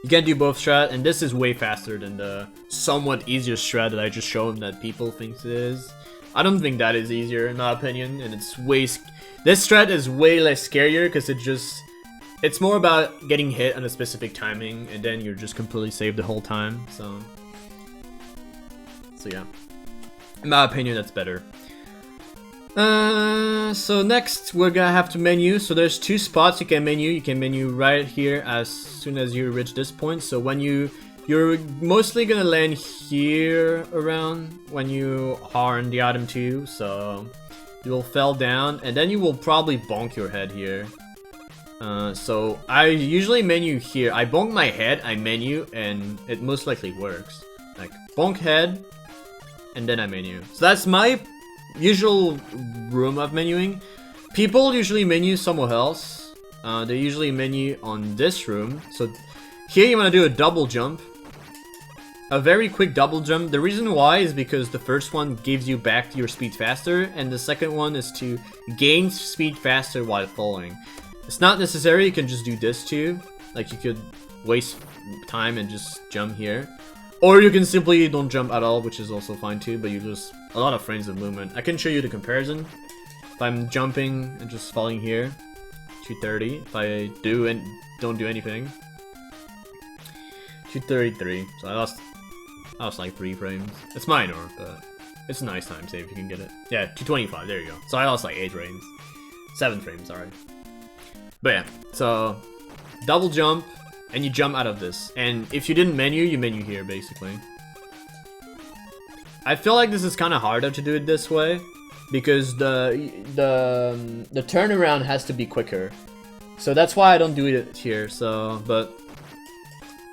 You can do both strat, and this is way faster than the somewhat easier strat that I just showed that people think it is. I don't think that is easier, in my opinion, and it's way... This strat is way less scarier, because it's more about getting hit on a specific timing, and then you're just completely saved the whole time, so yeah. In my opinion, that's better. So next, we're gonna have to menu. So there's two spots you can menu. You can menu right here as soon as you reach this point. So when you're mostly gonna land here around when you are in the item 2. So you will fall down, and then you will probably bonk your head here. So I usually menu here. I bonk my head, I menu, and it most likely works. Like bonk head, and then I menu. So that's my usual room of menuing. People usually menu somewhere else. They usually menu on this room. So here you want to do a double jump. A very quick double jump. The reason why is because the first one gives you back your speed faster, and the second one is to gain speed faster while falling. It's not necessary, you can just do this too. Like you could waste time and just jump here. Or you can simply don't jump at all, which is also fine too, but you lose a lot of frames of movement. I can show you the comparison. If I'm jumping and just falling here, 230. If I do and don't do anything, 233. So I lost like 3 frames. It's minor, but it's a nice time save if you can get it. Yeah, 225, there you go. So I lost like 8 frames. 7 frames, sorry. But yeah, so double jump, and you jump out of this. And if you didn't menu, you menu here, basically. I feel like this is kind of harder to do it this way, because the turnaround has to be quicker. So that's why I don't do it here, so, but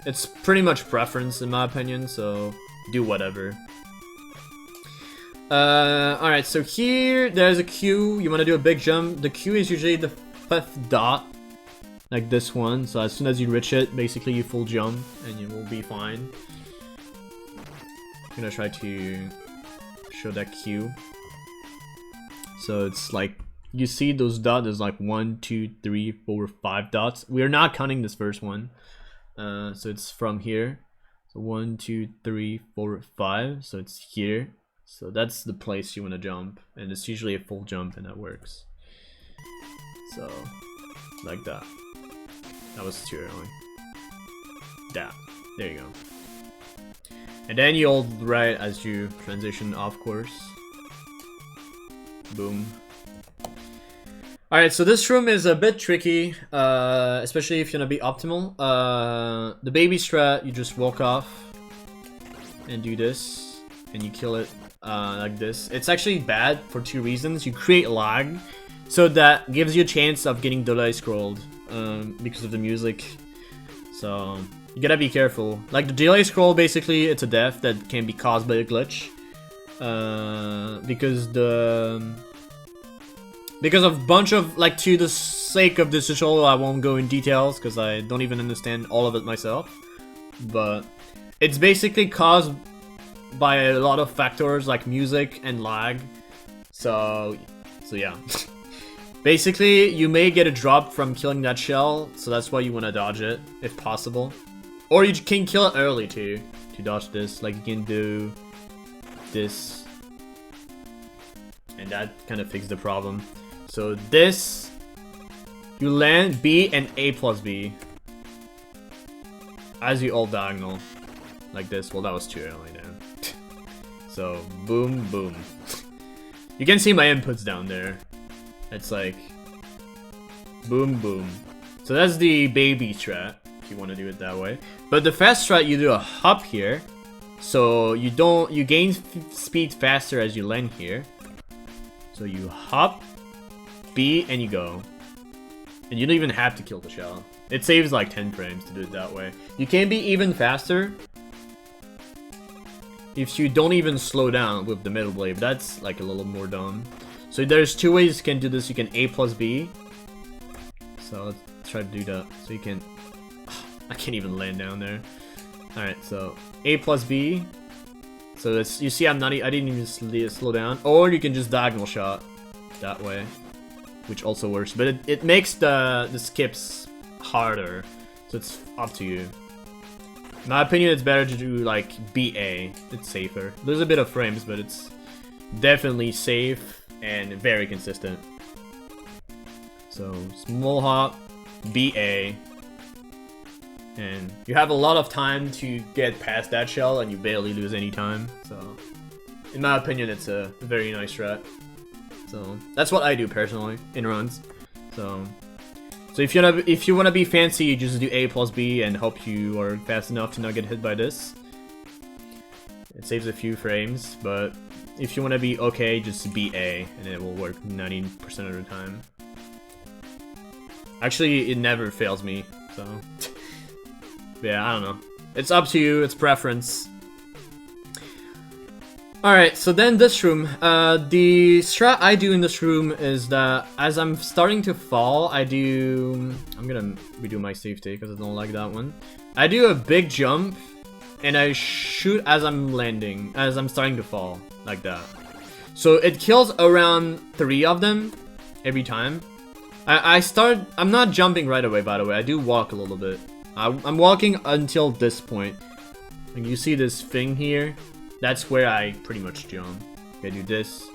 it's pretty much preference in my opinion, so do whatever. Alright, so here, there's a Q, you want to do a big jump. The Q is usually the 5th dot, like this one, so as soon as you reach it, basically you full jump, and you will be fine. I'm gonna try to show that Q. So it's like, you see those dots, there's like 1, 2, 3, 4, 5 dots. We're not counting this first one. So it's from here. So 1, 2, 3, 4, 5. So it's here. So that's the place you want to jump. And it's usually a full jump, and that works. So, like that. That was too early. That. There you go. And then you hold right as you transition off course. Boom. Alright, so this room is a bit tricky, especially if you want to be optimal. The baby strat, you just walk off and do this, and you kill it like this. It's actually bad for 2 reasons. You create lag, so that gives you a chance of getting delay scrolled because of the music. So you gotta be careful. Like the delay scroll, basically, it's a death that can be caused by a glitch. Because of bunch of, like, to the sake of this tutorial, I won't go in details because I don't even understand all of it myself. But it's basically caused by a lot of factors like music and lag. So yeah. Basically, you may get a drop from killing that shell, so that's why you want to dodge it, if possible. Or you can kill it early too, to dodge this. Like, you can do this, and that kind of fixes the problem. So this, you land B and A plus B as you hold diagonal, like this. Well, that was too early then. So boom, boom. You can see my inputs down there. It's like boom, boom. So that's the baby strat, if you want to do it that way. But the fast strat, you do a hop here, so you gain speed faster as you land here. So you hop, B, and you go. And you don't even have to kill the shell. It saves like 10 frames to do it that way. You can be even faster if you don't even slow down with the middle blade. That's like a little more dumb. So there's 2 ways you can do this. You can A plus B. So let's try to do that. So you can... I can't even land down there. Alright, so A plus B. So it's, you see I didn't even slow down. Or you can just diagonal shot that way, which also works. But it makes the skips harder, so it's up to you. In my opinion, it's better to do like BA. It's safer. There's a bit of frames, but it's definitely safe and very consistent. So small hop, BA. And you have a lot of time to get past that shell and you barely lose any time. So in my opinion, it's a very nice strat. So that's what I do personally in runs. So if you wanna be fancy, you just do A plus B and hope you are fast enough to not get hit by this. It saves a few frames, but if you wanna be okay, just be A and it will work 90% of the time. Actually, it never fails me, so yeah, I don't know. It's up to you, it's preference. Alright, so then this room. The strat I do in this room is that as I'm starting to fall, I'm gonna redo my safety because I don't like that one. I do a big jump and I shoot as I'm landing, as I'm starting to fall, like that. So it kills around 3 of them every time. I'm not jumping right away, by the way. I do walk a little bit. I'm walking until this point. And you see this thing here? That's where I pretty much jump. Okay, do this.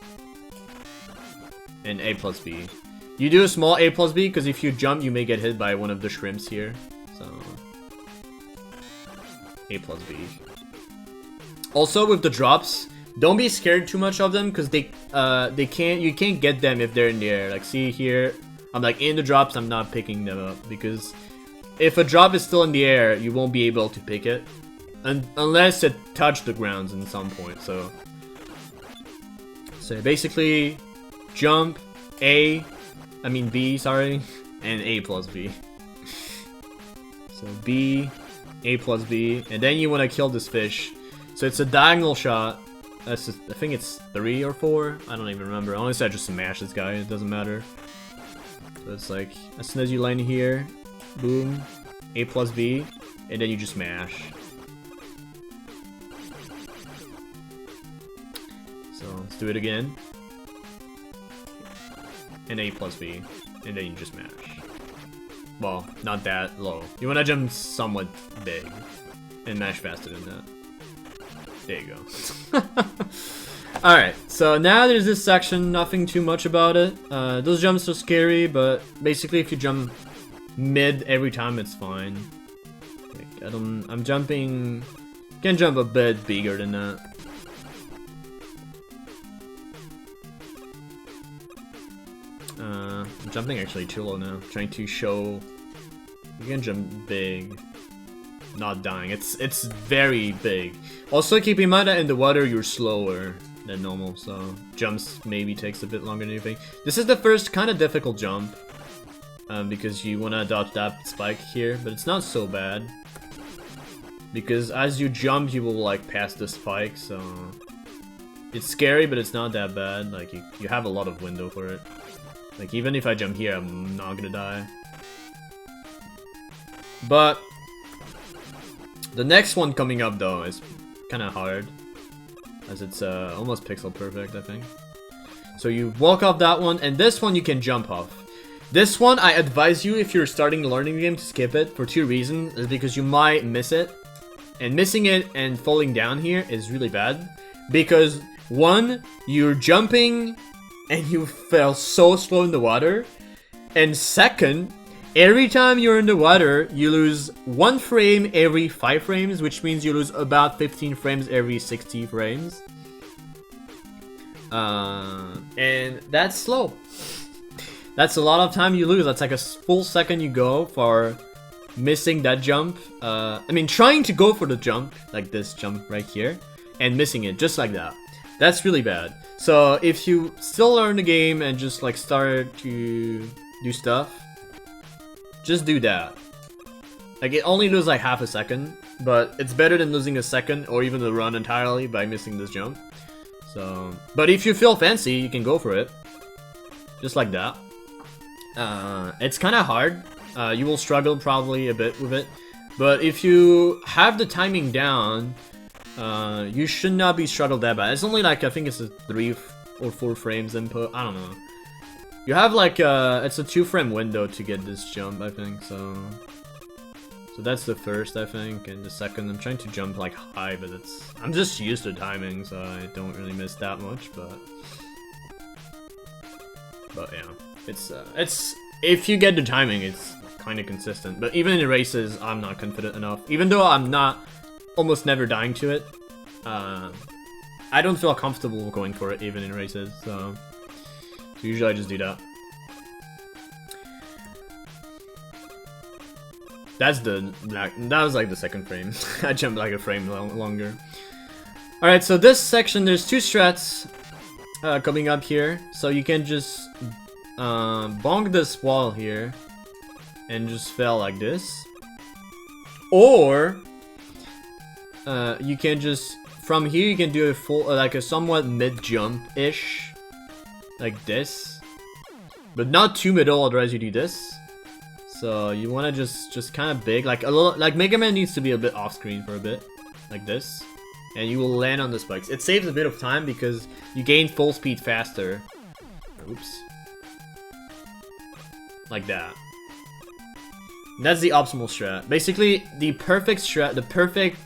And A plus B. You do a small A plus B, because if you jump, you may get hit by one of the shrimps here. So A plus B. Also, with the drops, don't be scared too much of them, because you can't get them if they're in the air. Like, see here, I'm like in the drops, I'm not picking them up, because if a drop is still in the air, you won't be able to pick it. Unless it touched the grounds in some point, so basically, jump, B, sorry, and A plus B. So B, A plus B, and then you want to kill this fish. So it's a diagonal shot. I think it's 3 or 4, I don't even remember. Honestly, I just smash this guy, it doesn't matter. So it's like, as soon as you land here, boom, A plus B, and then you just mash. So let's do it again. And A plus B, and then you just mash. Well, not that low. You wanna jump somewhat big, and mash faster than that. There you go. Alright, so now there's this section, nothing too much about it. Those jumps are scary, but basically if you jump mid every time, it's fine. Like, I'm jumping, can jump a bit bigger than that. I'm jumping actually too low now, trying to show you can jump big, not dying. It's very big. Also keep in mind that in the water you're slower than normal, so jumps maybe takes a bit longer than you think. This is the first kind of difficult jump, because you want to dodge that spike here, but it's not so bad. Because as you jump, you will like pass the spike, so it's scary, but it's not that bad. Like you have a lot of window for it. Like even if I jump here, I'm not gonna die. But the next one coming up though is kind of hard, as it's almost pixel perfect, I think. So you walk off that one, and this one you can jump off. This one, I advise you if you're starting learning the game to skip it for 2 reasons. Is because you might miss it, and missing it and falling down here is really bad. Because 1, you're jumping and you fell so slow in the water, and 2nd, every time you're in the water, you lose 1 frame every 5 frames, which means you lose about 15 frames every 60 frames. And that's slow. That's a lot of time you lose. That's like a full second you go for missing that jump. Trying to go for the jump, like this jump right here, and missing it, just like that. That's really bad. So if you still learn the game and just like start to do stuff, just do that. Like it only loses like half a second, but it's better than losing a second or even the run entirely by missing this jump. So, but if you feel fancy, you can go for it. Just like that. It's kind of hard. You will struggle probably a bit with it. But if you have the timing down, you should not be struggled that bad. It's only like, I think it's a 3 or 4 frames input. I don't know. You have like it's a 2-frame window to get this jump, I think. So that's the first, I think, and the second. I'm trying to jump like high, but I'm just used to timing, so I don't really miss that much. But yeah, it's if you get the timing, it's kind of consistent. But even in races, I'm not confident enough. Even though I'm not almost never dying to it, I don't feel comfortable going for it even in races. So usually I just do that. That was like the second frame. I jumped like a frame longer. Alright, so this section, there's 2 strats coming up here. So you can just bonk this wall here and just fail like this. Or you can just, from here you can do a full, like a somewhat mid-jump-ish. Like this. But not too middle, otherwise you do this. So you want to just kind of big, like a little, like Mega Man needs to be a bit off screen for a bit, like this, and you will land on the spikes. It saves a bit of time because you gain full speed faster. Oops. Like that. And that's the optimal strat. Basically, the perfect strat, the perfect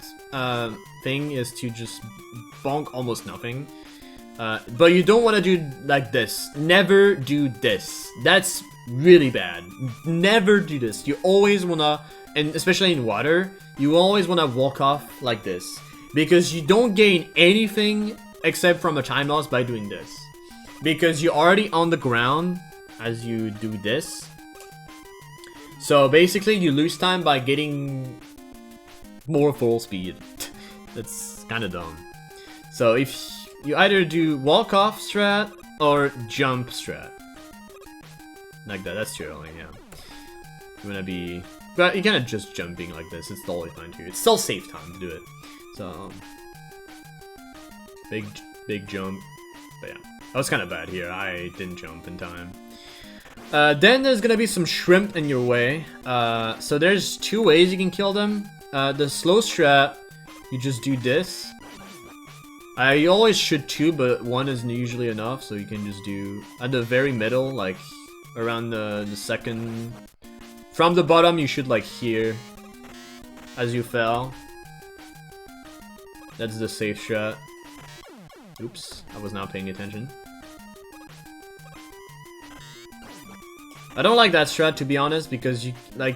thing is to just bonk almost nothing. But you don't want to do like this. Never do this. That's really bad. Never do this. You always wanna, and especially in water, you always wanna walk off like this, because you don't gain anything except from a time loss by doing this, because you're already on the ground as you do this. So basically you lose time by getting more full speed. That's kind of dumb. So if you either do walk off strat or jump strat. Like that, that's too early, yeah. You wanna be, but you kind of just jumping like this, it's totally fine too. It's still safe time to do it. So, big jump, but yeah. That was kind of bad here, I didn't jump in time. Then there's gonna be some shrimp in your way. So there's 2 ways you can kill them. The slow strat, you just do this. I always shoot 2, but 1 isn't usually enough, so you can just do at the very middle, like around the second. From the bottom, you should like here as you fell. That's the safe shot. Oops, I was not paying attention. I don't like that strat, to be honest, because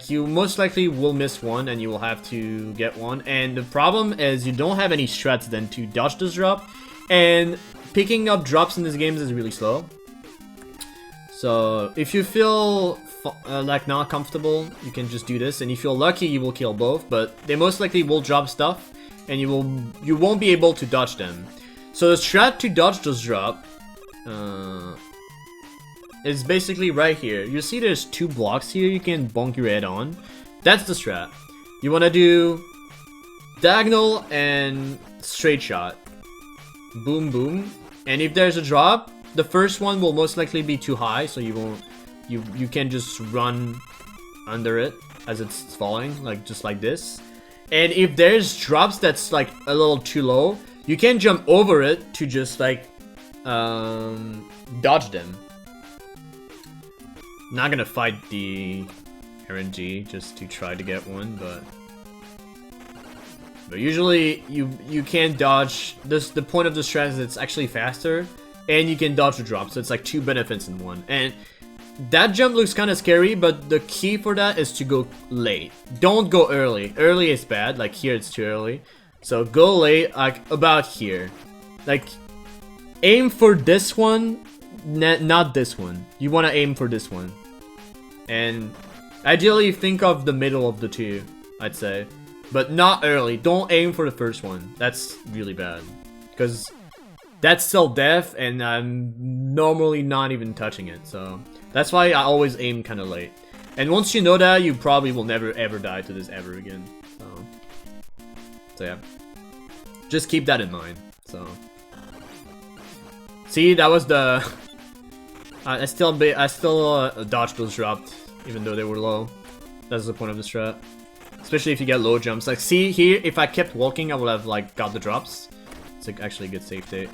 you most likely will miss 1 and you will have to get 1. And the problem is you don't have any strats then to dodge this drop, and picking up drops in this game is really slow. So if you feel like not comfortable, you can just do this, and if you're lucky you will kill both, but they most likely will drop stuff and you won't be able to dodge them. So the strat to dodge this drop is basically right here. You see there's 2 blocks here you can bonk your head on. That's the strat. You want to do diagonal and straight shot. Boom, boom. And if there's a drop, the first one will most likely be too high, so you won't, you can just run under it as it's falling, like just like this. And if there's drops that's like a little too low, you can jump over it to just like dodge them. Not gonna fight the RNG just to try to get one, but usually you can dodge this. The point of the strat is it's actually faster, and you can dodge the drop, so it's like 2 benefits in 1. And that jump looks kind of scary, but the key for that is to go late. Don't go early. Early is bad, like here it's too early. So go late, like about here. Like aim for this one, not this one. You want to aim for this one. And ideally think of the middle of the 2, I'd say. But not early. Don't aim for the first one. That's really bad, because that's still death, and I'm normally not even touching it. So that's why I always aim kind of late. And once you know that, you probably will never ever die to this ever again. So yeah, just keep that in mind. So see, that was the I still dodged those dropped even though they were low. That's the point of the strat. Especially if you get low jumps. Like, see here, if I kept walking, I would have, like, got the drops. It's like actually a good save state.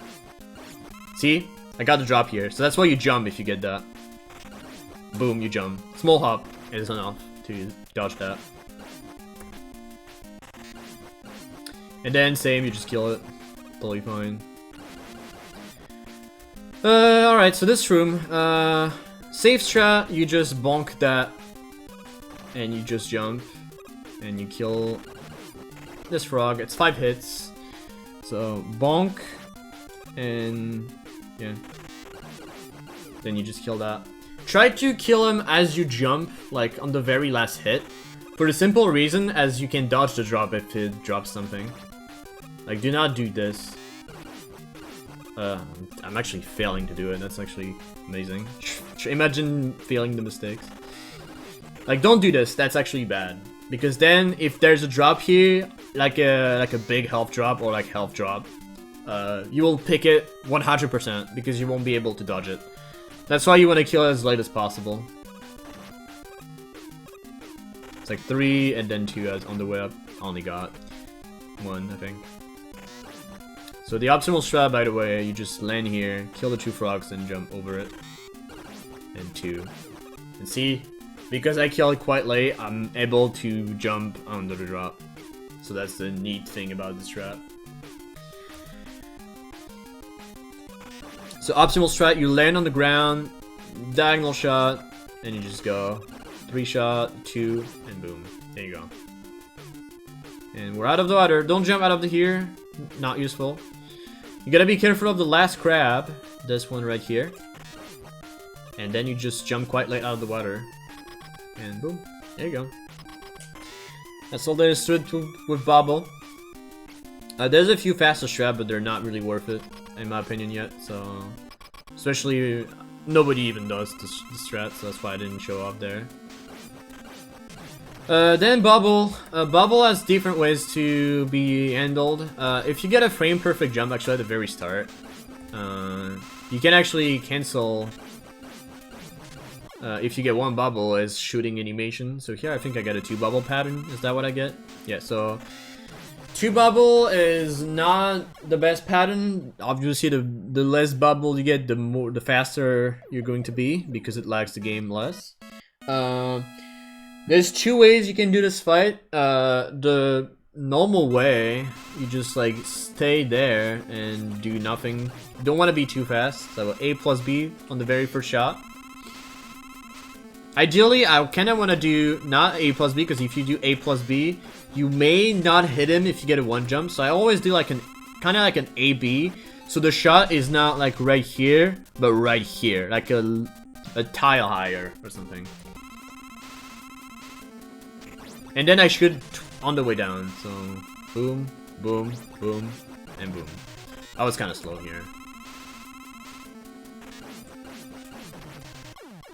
See? I got the drop here. So that's why you jump if you get that. Boom, you jump. Small hop is enough to dodge that. And then, same, you just kill it. Totally fine. Alright, so this room, safe strat, you just bonk that, and you just jump, and you kill this frog. It's 5 hits, so bonk, and yeah, then you just kill that. Try to kill him as you jump, like on the very last hit, for the simple reason as you can dodge the drop if it drops something. Like, do not do this. I'm actually failing to do it. That's actually amazing. Imagine failing the mistakes. Like, don't do this. That's actually bad. Because then, if there's a drop here, like a big health drop or like health drop, you will pick it 100% because you won't be able to dodge it. That's why you want to kill it as late as possible. It's like 3 and then 2 as on the way up. Only got 1, I think. So the optimal strat, by the way, you just land here, kill the 2 frogs, and jump over it. And 2. And see, because I kill it quite late, I'm able to jump under the drop. So that's the neat thing about this strat. So optimal strat, you land on the ground, diagonal shot, and you just go 3 shot, 2, and boom. There you go. And we're out of the water. Don't jump out of the here. Not useful. You gotta be careful of the last crab. This one right here. And then you just jump quite late out of the water. And boom. There you go. That's all there is to it with Bobble. There's a few faster strat, but they're not really worth it, in my opinion, yet. So, especially, nobody even does the strat, so that's why I didn't show up there. Then Bubble. Bubble has different ways to be handled. If you get a frame perfect jump actually at the very start, you can actually cancel if you get 1 bubble as shooting animation. So here I think I got a 2 bubble pattern. Is that what I get? Yeah, so 2 bubble is not the best pattern. Obviously the less bubble you get, the faster you're going to be because it lags the game less. There's 2 ways you can do this fight. The normal way, you just like stay there and do nothing. You don't want to be too fast. So A plus B on the very first shot. Ideally, I kind of want to do not A plus B because if you do A plus B, you may not hit him if you get a 1 jump. So I always do like kind of like an AB. So the shot is not like right here, but right here, like a tile higher or something. And then I should on the way down, so boom, boom, boom, and boom. I was kind of slow here.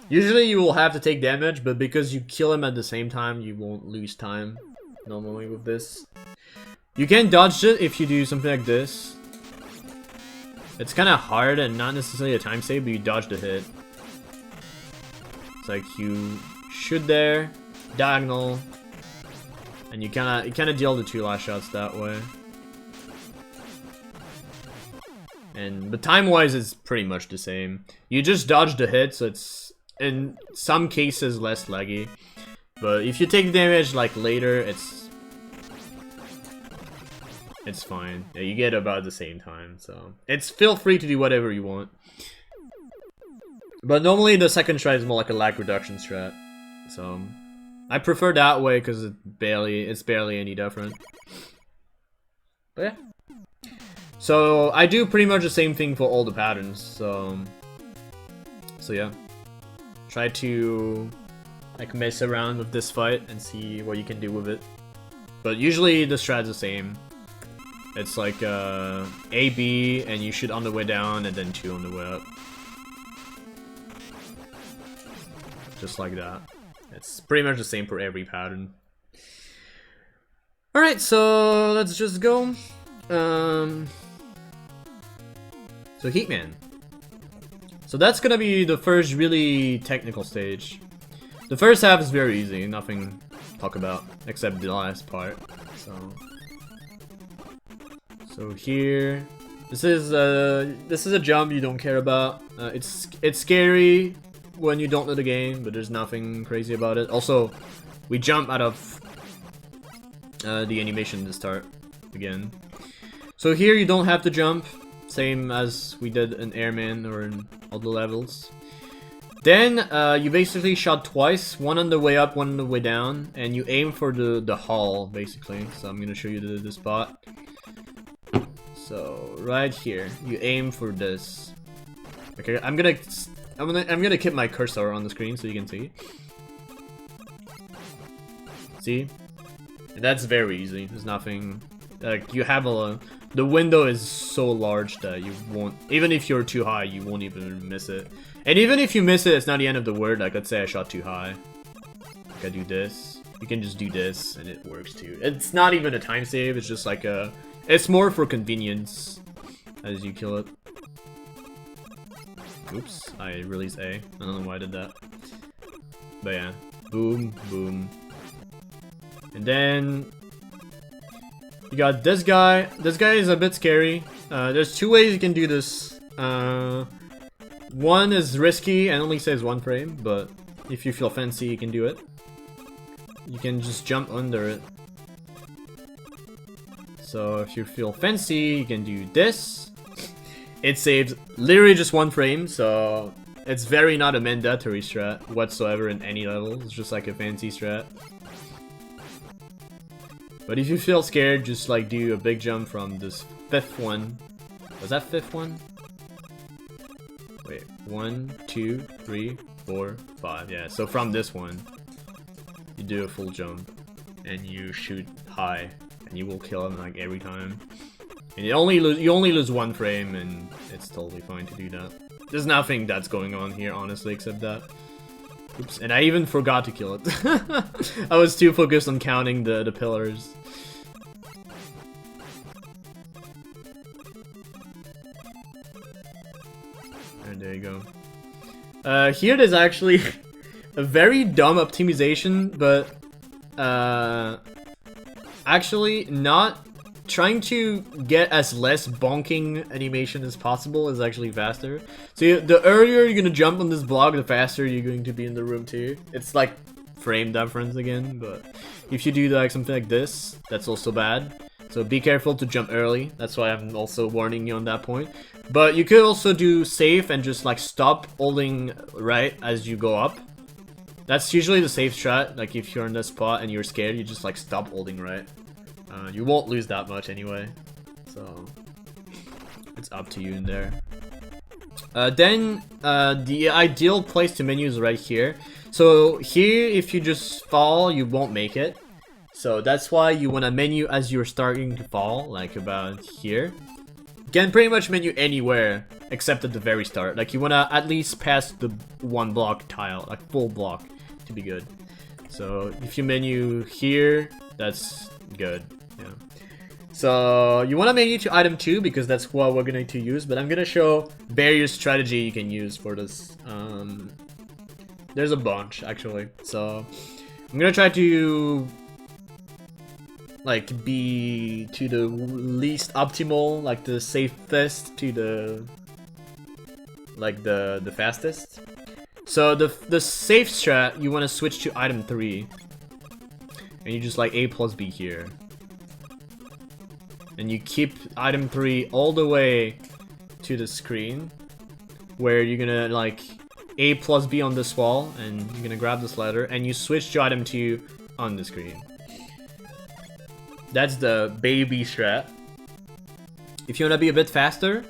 Usually you will have to take damage, but because you kill him at the same time, you won't lose time normally with this. You can dodge it if you do something like this. It's kind of hard and not necessarily a time save, but you dodge the hit. It's like you shoot there, diagonal, and you kind of deal the 2 last shots that way. But time-wise, it's pretty much the same. You just dodge the hit, so it's in some cases less laggy. But if you take damage like later, it's fine. Yeah, you get about the same time, so feel free to do whatever you want. But normally the second strat is more like a lag reduction strat, so I prefer that way because it's barely any different. But yeah. So I do pretty much the same thing for all the patterns. So yeah. Try to like mess around with this fight and see what you can do with it. But usually the strat's the same. It's like A, B, and you shoot on the way down and then 2 on the way up. Just like that. It's pretty much the same for every pattern. Alright, so let's just go. So Heatman. So that's gonna be the first really technical stage. The first half is very easy, nothing talk about, except the last part. So here, this is a jump you don't care about. It's scary when you don't know the game, but there's nothing crazy about it. Also, we jump out of the animation to start again. So here you don't have to jump, same as we did in Airman or in all the levels. Then you basically shot twice, one on the way up, one on the way down, and you aim for the hull basically. So I'm gonna show you the spot. So right here, you aim for this. Okay, I'm gonna keep my cursor on the screen so you can see. See? And that's very easy. There's nothing. Like you have the window is so large that you won't. Even if you're too high, you won't even miss it. And even if you miss it, it's not the end of the word. Like let's say I shot too high. Like I do this. You can just do this, and it works too. It's not even a time save. It's just like a. It's more for convenience as you kill it. Oops, I released A. I don't know why I did that. But yeah, boom, boom. And then you got this guy. This guy is a bit scary. There's two ways you can do this. One is risky and only saves 1 frame, but if you feel fancy, you can do it. You can just jump under it. So if you feel fancy, you can do this. It saves literally just 1 frame, so it's very not a mandatory strat whatsoever in any level. It's just like a fancy strat. But if you feel scared, just like do a big jump from this 5th one. Was that 5th one? Wait, 1, 2, 3, 4, 5. Yeah, so from this one, you do a full jump and you shoot high, and you will kill him like every time. And you only lose 1 frame, and it's totally fine to do that. There's nothing that's going on here, honestly, except that. Oops, and I even forgot to kill it. I was too focused on counting the pillars. And there you go. Here there's actually a very dumb optimization, but actually not trying to get as less bonking animation as possible is actually faster. So the earlier you're gonna jump on this block, the faster you're going to be in the room too. It's like frame difference again, but if you do like something like this, that's also bad. So be careful to jump early. That's why I'm also warning you on that point. But you could also do safe and just like stop holding right as you go up. That's usually the safe strat. Like if you're in this spot and you're scared, you just like stop holding right. You won't lose that much anyway, so it's up to you in there. Then the ideal place to menu is right here. So here, if you just fall, you won't make it. So that's why you want to menu as you're starting to fall, like about here. You can pretty much menu anywhere except at the very start. Like you want to at least pass the 1 block tile, like full block, to be good. So if you menu here, that's good. Yeah. So you want to menu to item 2 because that's what we're going to use, but I'm going to show various strategy you can use for this. There's a bunch actually. So I'm going to try to like be to the least optimal, like the safest to the like the fastest. So the safe strat, you want to switch to item 3 and you just like A plus B here. And you keep item 3 all the way to the screen, where you're gonna like A plus B on this wall, and you're gonna grab this ladder, and you switch to item 2 on the screen. That's the baby strat. If you wanna be a bit faster,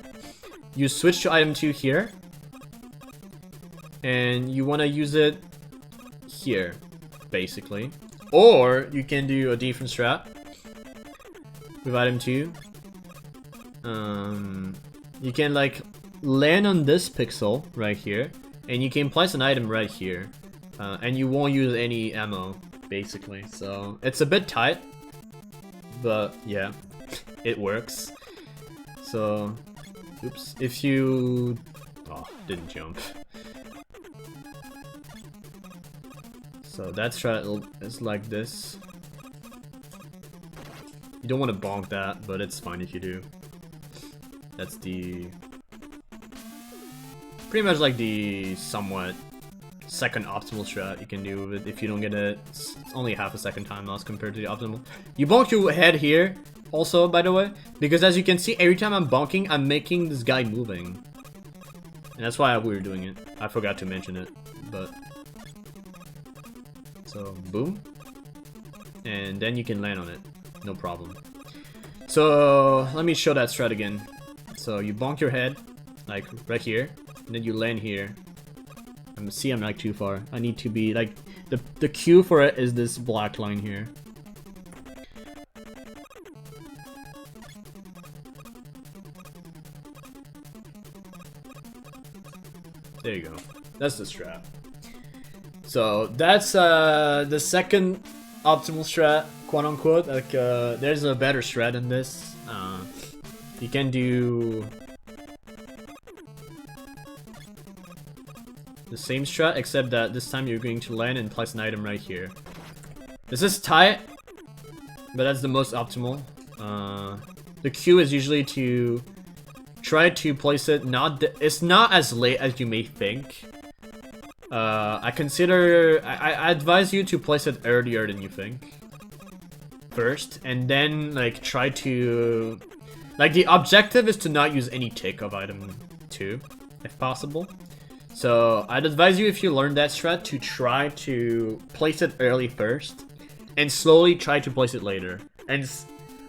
you switch to item 2 here, and you wanna use it here, basically. Or you can do a different strat. With item 2, you can like land on this pixel right here, and you can place an item right here, and you won't use any ammo, basically. So it's a bit tight, but yeah, it works. So, oops, if you... Oh, didn't jump. So that strat is like this. You don't want to bonk that, but it's fine if you do. That's the... pretty much like the somewhat second optimal strat you can do with it. If you don't get it, it's only half a second time loss compared to the optimal. You bonk your head here, also, by the way, because as you can see, every time I'm bonking, I'm making this guy moving. And that's why we were doing it. I forgot to mention it, but... So, boom. And then you can land on it. No problem. So, let me show that strat again. So, you bonk your head, like, right here. And then you land here. See, I'm like too far. I need to be, like, the cue for it is this black line here. There you go. That's the strat. So that's the second optimal strat, quote unquote. Like there's a better strat in this. You can do the same strat, except that this time you're going to land and place an item right here. This is tight, but that's the most optimal. The cue is usually to try to place it it's not as late as you may think. I advise you to place it earlier than you think first, and then like try to, like, the objective is to not use any tick of item 2 if possible. So I'd advise you, if you learn that strat, to try to place it early first and slowly try to place it later. And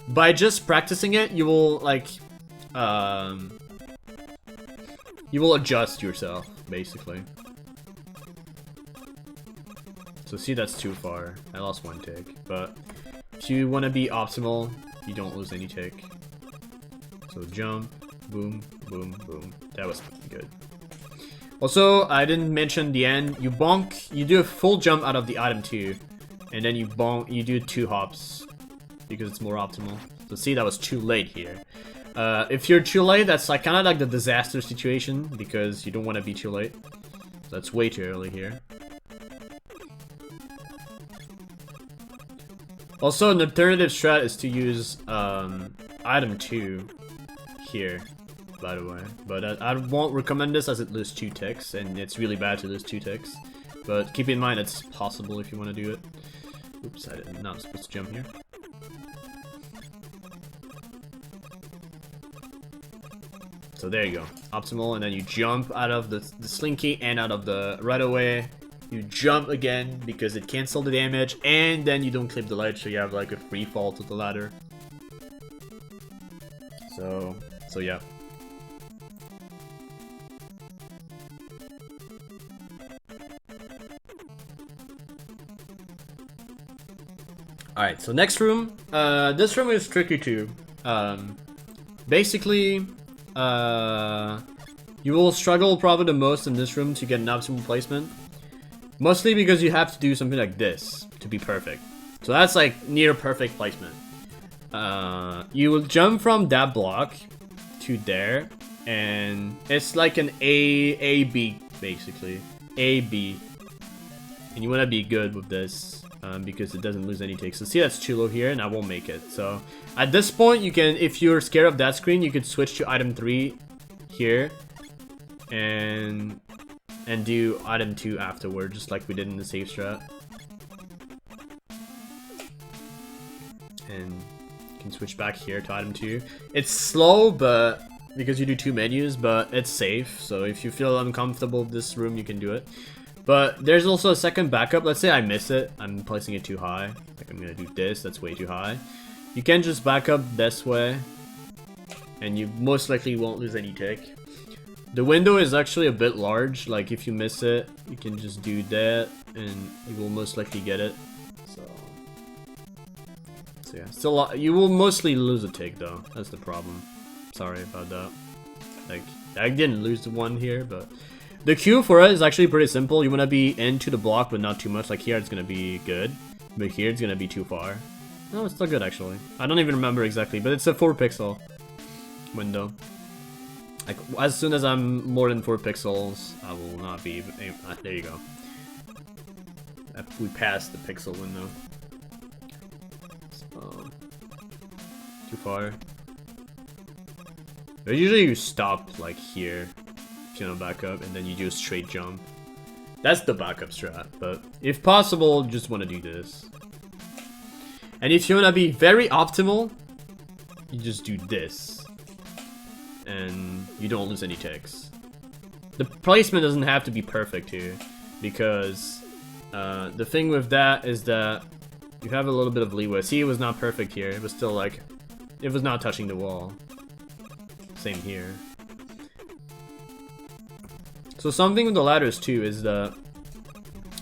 by just practicing it, you will like you will adjust yourself basically. So see, that's too far. I lost one tick, but if you want to be optimal, you don't lose any tick. So jump, boom, boom, boom. That was good. Also, I didn't mention the end. You bonk, you do a full jump out of the item 2, and then you bonk, you do 2 hops because it's more optimal. So see, that was too late here. If you're too late, that's like kind of like the disaster situation because you don't want to be too late. So that's way too early here. Also, an alternative strat is to use item 2 here, by the way. But I won't recommend this as it loses 2 ticks, and it's really bad to lose 2 ticks. But keep in mind it's possible if you want to do it. Oops, I'm not supposed to jump here. So there you go, optimal, and then you jump out of the slinky and out of the right away. You jump again because it cancels the damage, and then you don't clip the ledge, so you have like a free fall to the ladder. So yeah. Alright, so next room. This room is tricky too. Basically, you will struggle probably the most in this room to get an optimal placement. Mostly because you have to do something like this to be perfect. So that's like near perfect placement. You will jump from that block to there, and it's like an A-B basically. A-B. And you want to be good with this because it doesn't lose any takes. So see, that's too low here, and I won't make it. So at this point, you can, if you're scared of that screen, you could switch to item 3 here and do item 2 afterward, just like we did in the save strat. And you can switch back here to item 2. It's slow, but because you do 2 menus, but it's safe. So if you feel uncomfortable with this room, you can do it. But there's also a second backup. Let's say I miss it. I'm placing it too high. Like I'm gonna do this. That's way too high. You can just back up this way, and you most likely won't lose any tick. The window is actually a bit large. Like if you miss it, you can just do that, and you will most likely get it. So yeah, still you will mostly lose a tick though. That's the problem. Sorry about that. Like I didn't lose the one here, but the cue for it is actually pretty simple. You want to be into the block, but not too much. Like here, it's gonna be good, but here it's gonna be too far. No, it's still good actually. I don't even remember exactly, but it's a 4 pixel window. Like as soon as I'm more than 4 pixels, I will not be. There you go. we passed the pixel window. So, too far. But usually you stop like here if you want to back up, and then you do a straight jump. That's the backup strat, but if possible, just want to do this. And if you want to be very optimal, you just do this. And you don't lose any ticks. The placement doesn't have to be perfect here, because the thing with that is that you have a little bit of leeway. See, it was not perfect here. It was still like, it was not touching the wall. Same here. So something with the ladders too is that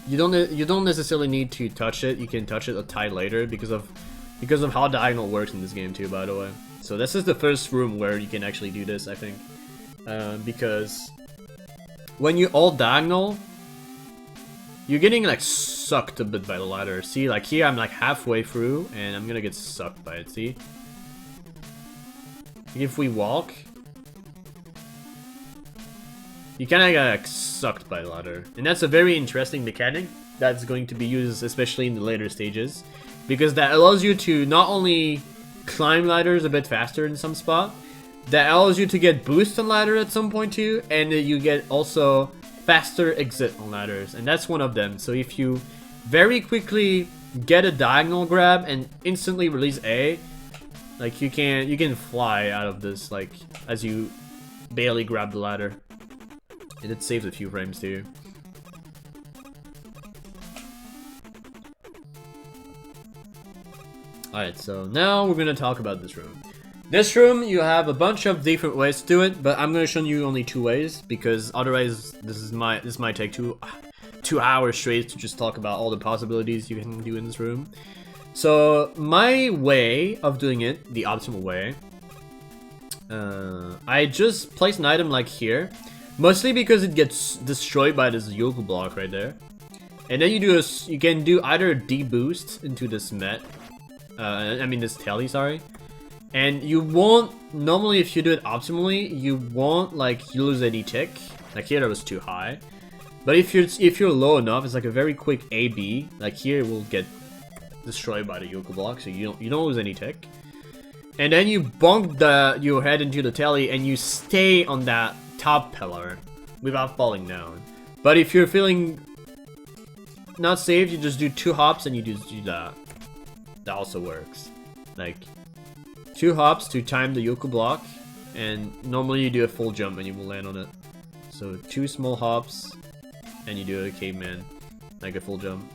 you don't necessarily need to touch it. You can touch it a tile later because of how diagonal works in this game too, by the way. So this is the first room where you can actually do this, I think, because when you all diagonal, you're getting like sucked a bit by the ladder. See, like here I'm like halfway through and I'm gonna get sucked by it. See, if we walk, you kind of get like, sucked by the ladder, and that's a very interesting mechanic that's going to be used especially in the later stages, because that allows you to not only climb ladders a bit faster in some spot, that allows you to get boost on ladder at some point too, and you get also faster exit on ladders, and that's one of them. So if you very quickly get a diagonal grab and instantly release A, like you can fly out of this like as you barely grab the ladder. And it saves a few frames too. Alright, so now we're gonna talk about this room. This room, you have a bunch of different ways to do it, but I'm gonna show you only 2 ways, because otherwise this might take two hours straight to just talk about all the possibilities you can do in this room. So my way of doing it, the optimal way, I just place an item like here. Mostly because it gets destroyed by this yoga block right there. And then you can do either a D-boost into this met. This telly, sorry. And you won't, normally if you do it optimally, you won't like lose any tick. Like here that was too high. But if you're low enough, it's like a very quick A-B. Like here it will get destroyed by the yoga block, so you don't lose any tick. And then you bonk your head into the telly and you stay on that top pillar without falling down. But if you're feeling not safe, you just do 2 hops and you just do that. That also works. Like 2 hops to time the yoku block, and normally you do a full jump and you will land on it. So 2 small hops and you do a caveman, like a full jump.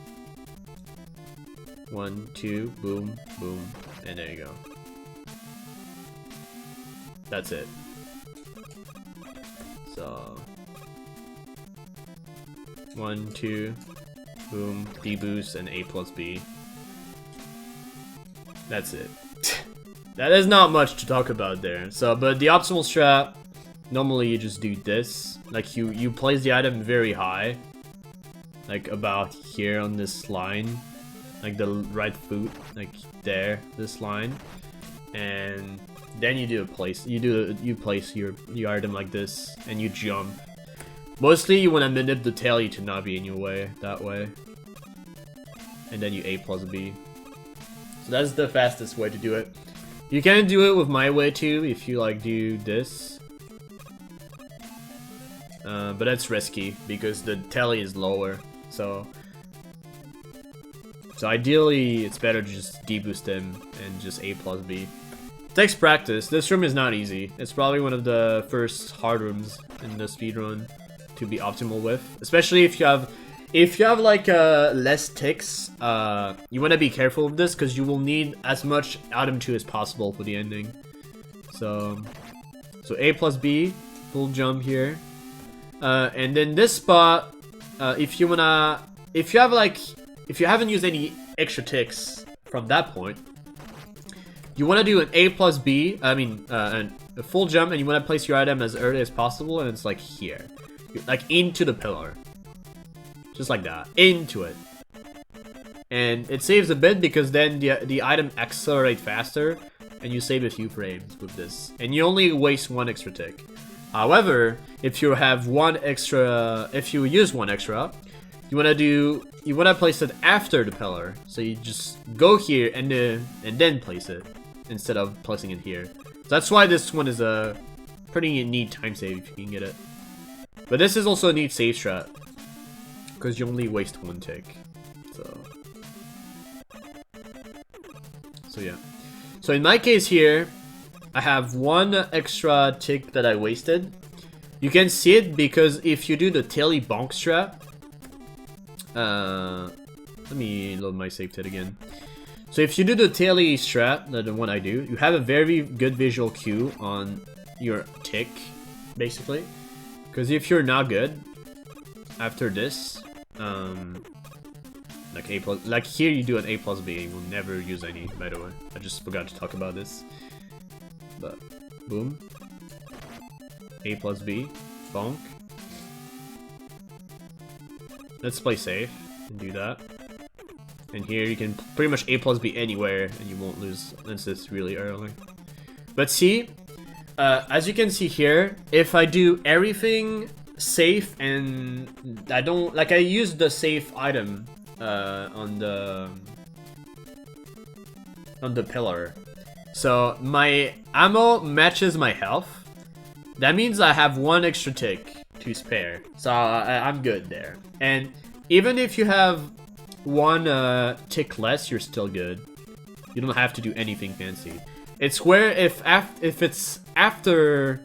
1, 2, boom, boom, and there you go. That's it. So 1, 2, boom, D boost, and A plus B. That's it. That is not much to talk about there. So, but the optimal strat, normally you just do this. Like you place the item very high, like about here on this line, like the right foot, like there, this line, and then you do a place. You place your item like this, and you jump. Mostly you want to manip the telly to not be in your way that way, and then you A plus B. So that's the fastest way to do it. You can do it with my way too if you like do this, but that's risky because the telly is lower. So ideally it's better to just deboost him and just A plus B. Takes practice. This room is not easy. It's probably one of the first hard rooms in the speedrun to be optimal with, especially if you have like less ticks. You want to be careful with this because you will need as much item 2 as possible for the ending. So A plus B, full jump here, and then this spot, if you haven't used any extra ticks from that point, you want to do an A plus B, a full jump, and you want to place your item as early as possible, and it's like here. Like into the pillar. Just like that. Into it. And it saves a bit because then the item accelerates faster, and you save a few frames with this. And you only waste 1 extra tick. However, if you use one extra, you wanna place it after the pillar. So you just go here and then place it instead of placing it here. So that's why this one is a pretty neat time save if you can get it. But this is also a neat save strat because you only waste one tick. So yeah. So in my case here, I have one extra tick that I wasted. You can see it because if you do the taily bonk strat, let me load my save tit again. So if you do the taily strat, the one I do, you have a very good visual cue on your tick, basically. Because if you're not good, after this, like A plus, like here you do an A plus B, you will never use any, by the way. I just forgot to talk about this. But, boom. A plus B, bonk. Let's play safe and do that. And here you can pretty much A plus B anywhere and you won't lose unless it's really early. But see, as you can see here, if I do everything safe and I don't, like I use the safe item on the pillar. So my ammo matches my health. That means I have one extra tick to spare. So I'm good there. And even if you have one tick less, you're still good. You don't have to do anything fancy. It's where if it's after,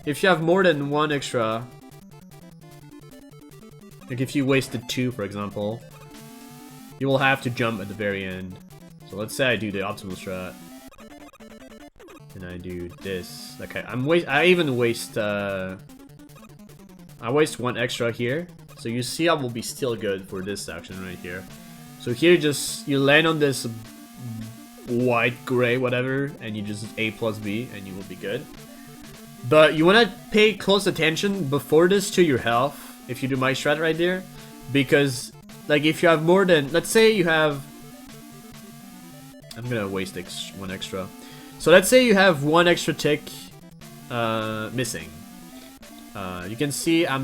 if you have more than one extra, like if you wasted 2 for example, you will have to jump at the very end. So let's say I do the optimal strat and I do this. Like I even waste I waste 1 extra here. So you see I will be still good for this action right here. So here just you land on this white, gray, whatever, and you just A plus B and you will be good. But you want to pay close attention before this to your health if you do my strat right there, because like if you have more than, let's say you have, I'm gonna waste 1 extra. So let's say you have 1 extra tick missing. You can see I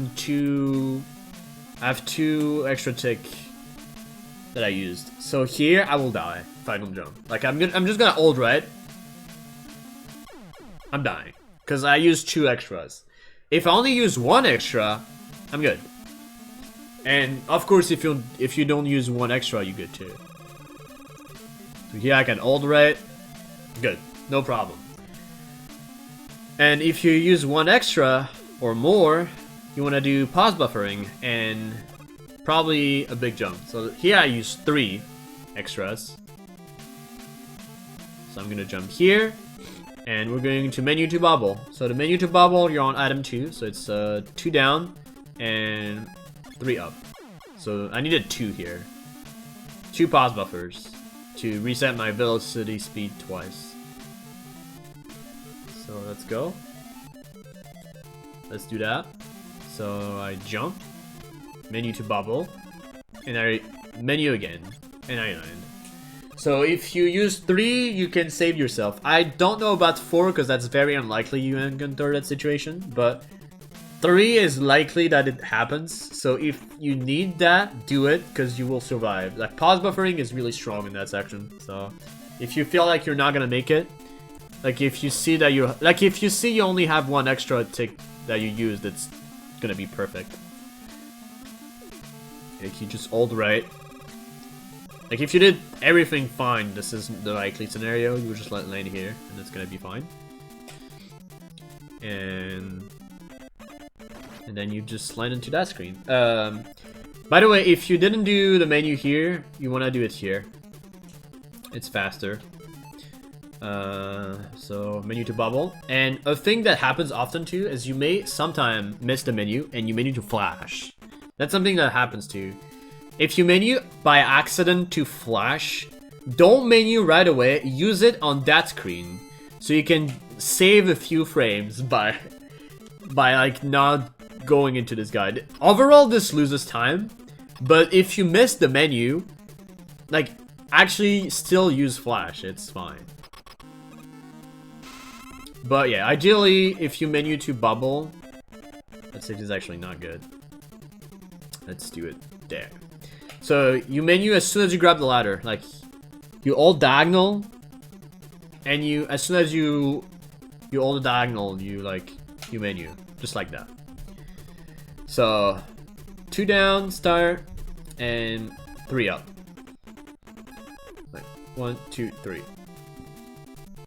have 2 extra tick that I used. So here I will die if I don't jump. Like I'm just gonna ult right. I'm dying because I used 2 extras. If I only use 1 extra, I'm good. And of course, if you don't use 1 extra, you're good too. So here I can ult right. Good, no problem. And if you use 1 extra or more, you want to do pause buffering and probably a big jump. So here I use 3 extras. So I'm gonna jump here, and we're going to menu to bubble. So the menu to bubble, you're on item 2, so it's 2 down and 3 up. So I needed 2 here. 2 pause buffers to reset my velocity speed twice. So let's go. Let's do that. So I jump, menu to bubble, and I menu again, and I land. So if you use 3, you can save yourself. I don't know about 4 because that's very unlikely you encounter that situation, but 3 is likely that it happens. So if you need that, do it because you will survive. Like pause buffering is really strong in that section. So if you feel like you're not gonna make it, like if you see that you only have 1 extra tick that you used, it's gonna be perfect. Like you just ult right. Like if you did everything fine, this isn't the likely scenario. You would just let it land here, and it's gonna be fine. And then you just land into that screen. By the way, if you didn't do the menu here, you wanna do it here. It's faster. So menu to bubble, and a thing that happens often too is you may sometime miss the menu and you menu to flash. That's something that happens too. If you menu by accident to flash, don't menu right away. Use it on that screen so you can save a few frames by like not going into this guide. Overall, this loses time, but if you miss the menu, like actually still use flash. It's fine. But yeah, ideally, if you menu to bubble, let's say this is actually not good. let's do it there. So you menu as soon as you grab the ladder, like you all diagonal, and you as soon as you all the diagonal, you menu just like that. So 2 down, start, and 3 up. Like 1, 2, 3,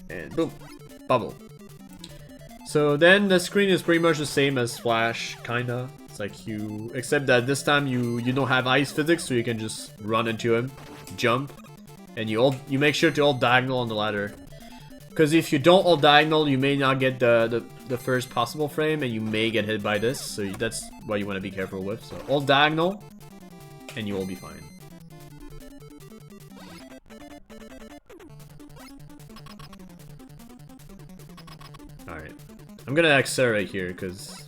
and boom, bubble. So then the screen is pretty much the same as Flash, kinda. It's like you, except that this time you don't have ice physics, so you can just run into him, jump, and you make sure to all diagonal on the ladder. Because if you don't all diagonal, you may not get the first possible frame, and you may get hit by this. So that's what you want to be careful with. So all diagonal, and you will be fine. All right, I'm gonna accelerate here because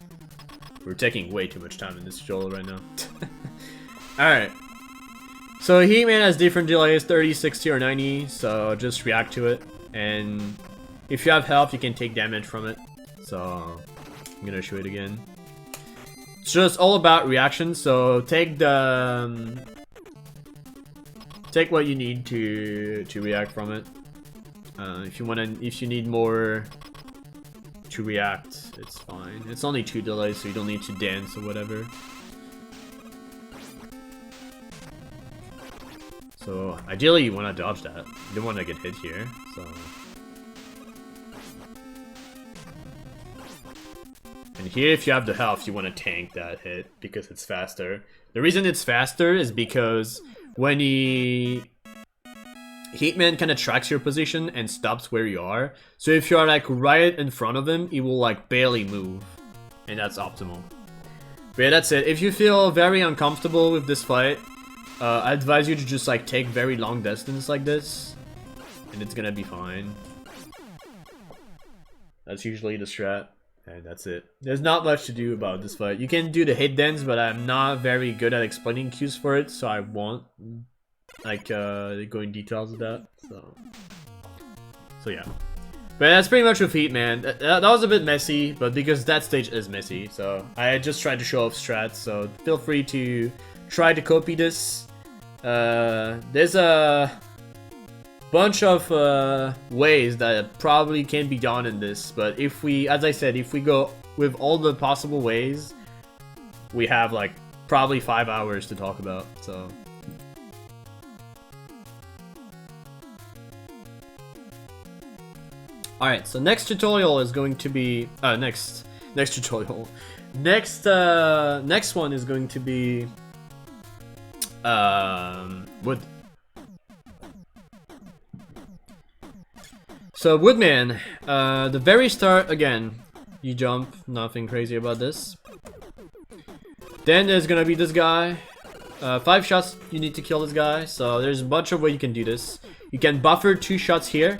we're taking way too much time in this tutorial right now. Alright. So He-Man has different delays, 30, 60, or 90, so just react to it. And if you have health, you can take damage from it. So I'm gonna show it again. It's just all about reaction, so take the take what you need to react from it. If you need more to react, it's fine. It's only 2 delays, so you don't need to dance or whatever. So ideally you want to dodge that. You don't want to get hit here, so. And here, if you have the health, you want to tank that hit because it's faster. The reason it's faster is because when Hitman kind of tracks your position and stops where you are. So if you are like right in front of him, he will like barely move. And that's optimal. But yeah, that's it. If you feel very uncomfortable with this fight, I advise you to just like take very long distance like this. And it's gonna be fine. That's usually the strat. And that's it. There's not much to do about this fight. You can do the hit dance, but I'm not very good at explaining cues for it, so I won't. Like, go in details of that, so yeah. But that's pretty much with Heat, man. That was a bit messy, but because that stage is messy, so I just tried to show off strats, so feel free to try to copy this. There's a bunch of ways that probably can be done in this, but if we, as I said, if we go with all the possible ways, we have like probably 5 hours to talk about, so. Alright, so next tutorial is going to be next tutorial. Next one is going to be wood. So Woodman, the very start again, you jump, nothing crazy about this. Then there's gonna be this guy. 5 shots you need to kill this guy, so there's a bunch of ways you can do this. You can buffer 2 shots here.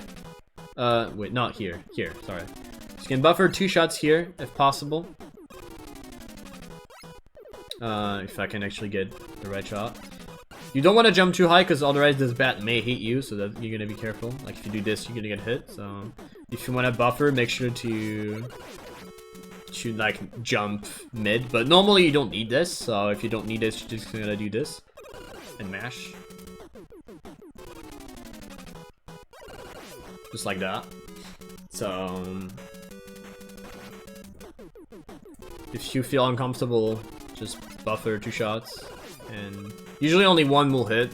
Wait, not here. Here, sorry. So you can buffer 2 shots here, if possible. If I can actually get the right shot. You don't want to jump too high, because otherwise this bat may hit you, so that you're gonna be careful. Like, if you do this, you're gonna get hit, so... If you want to buffer, make sure to like, jump mid. But normally you don't need this, so if you don't need this, you're just gonna do this. And mash. Just like that. So if you feel uncomfortable, just buffer 2 shots, and usually only 1 will hit,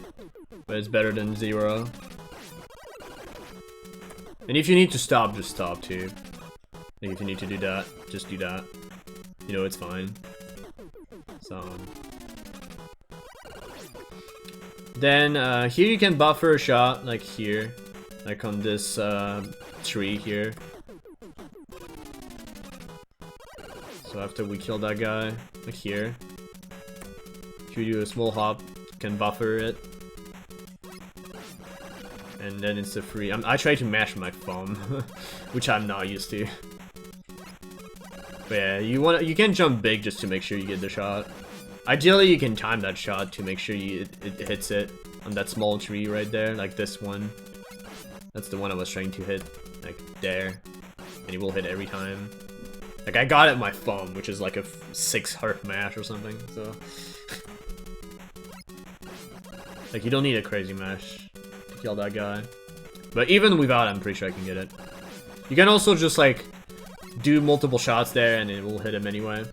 but it's better than 0. And if you need to stop, just stop too. Like if you need to do that, just do that. You know, it's fine. So then here you can buffer a shot, like here. Like on this tree here. So after we kill that guy, like here. If you do a small hop, you can buffer it. And then it's a free. I try to mash my thumb, which I'm not used to. But yeah, you can jump big just to make sure you get the shot. Ideally, you can time that shot to make sure it hits it on that small tree right there, like this one. That's the one I was trying to hit, like there, and he will hit every time. Like I got it with my thumb, which is like a 6 heart mash or something. So Like, you don't need a crazy mash to kill that guy. But even without, I'm pretty sure I can get it. You can also just, like, do multiple shots there and it will hit him anyway.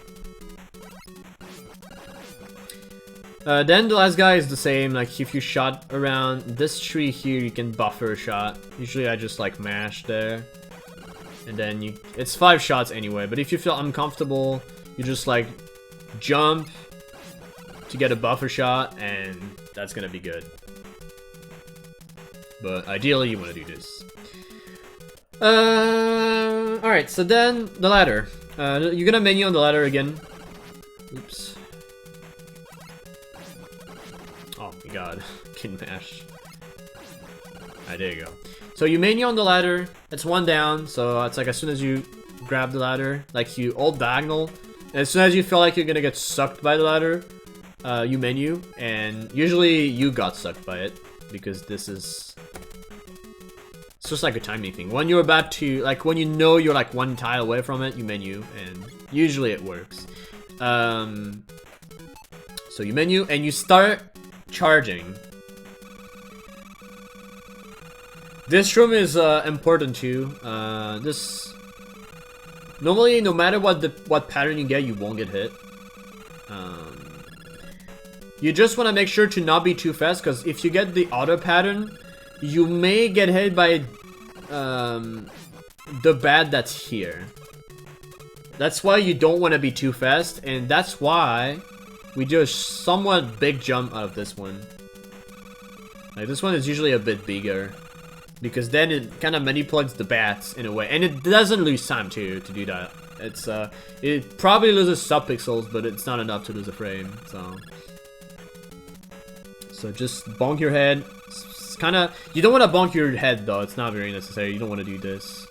Then the last guy is the same. Like, if you shot around this tree here, you can buffer a shot. Usually I just, like, mash there. And then it's 5 shots anyway. But if you feel uncomfortable, you just, like, jump to get a buffer shot, and that's gonna be good. But ideally, you want to do this. Alright, so then the ladder. You're gonna menu on the ladder again. Oops. Oh my god. Can mash. Alright, there you go. So you menu on the ladder. It's 1 down, so it's like as soon as you grab the ladder, like you hold diagonal. And as soon as you feel like you're gonna get sucked by the ladder, you menu, and usually you got sucked by it, because this is... It's just like a timing thing. When you're about to, like, when you know you're like 1 tile away from it, you menu, and usually it works. So you menu, and you start charging. This room is important too. Normally, no matter what pattern you get, you won't get hit. You just want to make sure to not be too fast, because if you get the auto pattern, you may get hit by the bat that's here. That's why you don't want to be too fast, and that's why we do a somewhat big jump out of this one. Like, this one is usually a bit bigger, because then it kind of manipulates the bats in a way, and it doesn't lose time to do that. It's it probably loses sub-pixels, but it's not enough to lose a frame. So just bonk your head. It's kind of, you don't want to bonk your head though. It's not very necessary. You don't want to do this.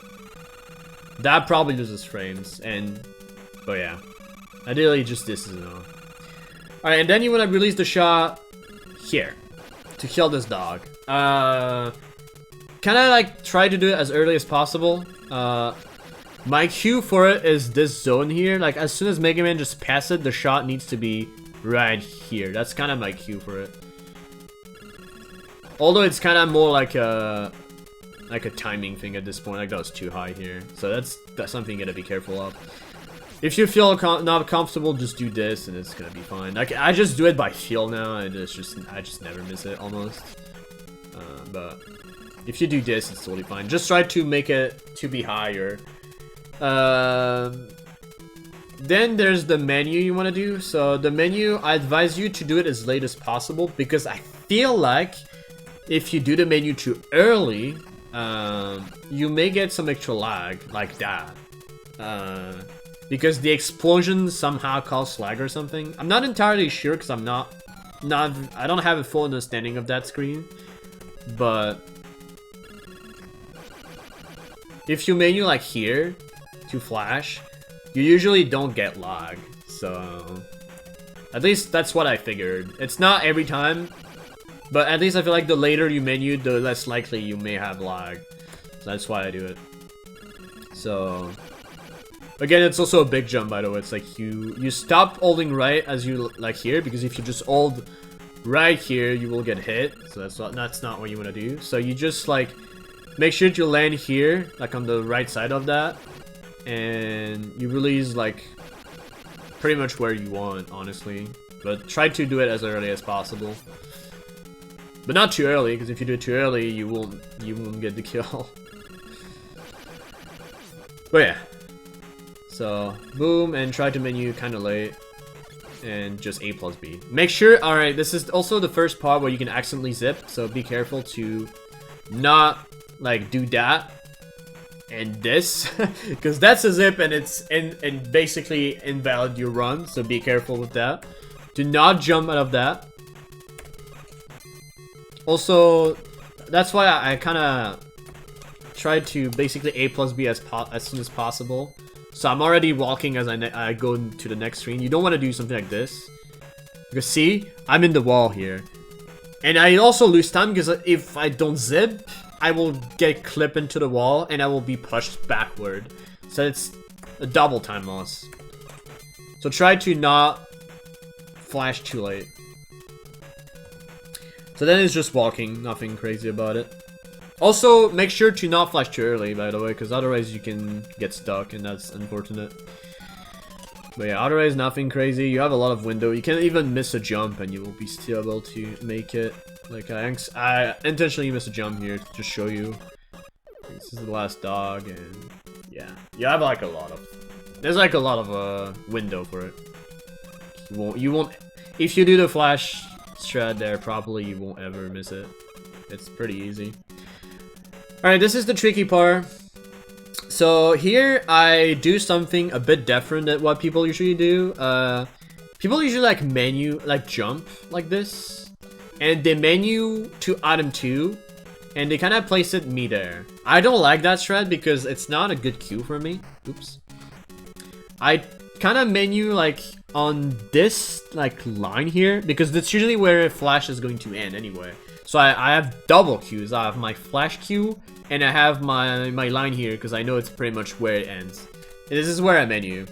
That probably loses frames, but yeah, ideally just this is enough. All right, and then you want to release the shot here to kill this dog. Kind of like try to do it as early as possible. My cue for it is this zone here. Like, as soon as Mega Man just passes it, the shot needs to be right here. That's kind of my cue for it. Although it's kind of more like a timing thing at this point. Like, that was too high here, so that's something you gotta be careful of. If you feel not comfortable, just do this, and it's gonna be fine. Like, I just do it by feel now, and I just never miss it almost. But if you do this, it's totally fine. Just try to make it to be higher. Then there's the menu you want to do. So the menu, I advise you to do it as late as possible, because I feel like if you do the menu too early, you may get some extra lag like that. Because the explosion somehow caused lag or something. I'm not entirely sure, because I don't have a full understanding of that screen. But if you menu like here to flash, you usually don't get lag. So at least that's what I figured. It's not every time, but at least I feel like the later you menu, the less likely you may have lag. So that's why I do it. So again, it's also a big jump, by the way. It's like you stop holding right as you like here, because if you just hold right here, you will get hit. So that's not what you want to do. So you just like make sure to land here, like on the right side of that, and you release like pretty much where you want, honestly. But try to do it as early as possible, but not too early, because if you do it too early, you won't get the kill. But yeah, so boom, and try to menu kind of late, and just A plus B. Make sure, alright, this is also the first part where you can accidentally zip, so be careful to not like do that and this, because that's a zip and it's and basically invalid your run, so be careful with that. Do not jump out of that. Also, that's why I kind of tried to basically A plus B as soon as possible. So I'm already walking as I go to the next screen. You don't want to do something like this, because see, I'm in the wall here, and I also lose time, because if I don't zip, I will get clipped into the wall and I will be pushed backward. So it's a double time loss. So try to not flash too late. So then it's just walking, nothing crazy about it. Also, make sure to not flash too early, by the way, because otherwise you can get stuck, and that's unfortunate. But yeah, otherwise nothing crazy. You have a lot of window. You can even miss a jump, and you will be still able to make it. Like I intentionally missed a jump here to just show you. This is the last dog, and yeah, you have like a lot of. There's like a lot of window for it. You won't. If you do the flash strat there properly, you won't ever miss it. It's pretty easy. Alright, this is the tricky part. So here I do something a bit different than what people usually do. People usually like menu, like jump like this. And they menu to item 2. And they kind of place it mid-air. I don't like that strat because it's not a good cue for me. Oops. I kind of menu like on this like line here because that's usually where flash is going to end anyway. So I have double queues. I have my flash queue and I have my line here because I know it's pretty much where it ends. And this is where I menu.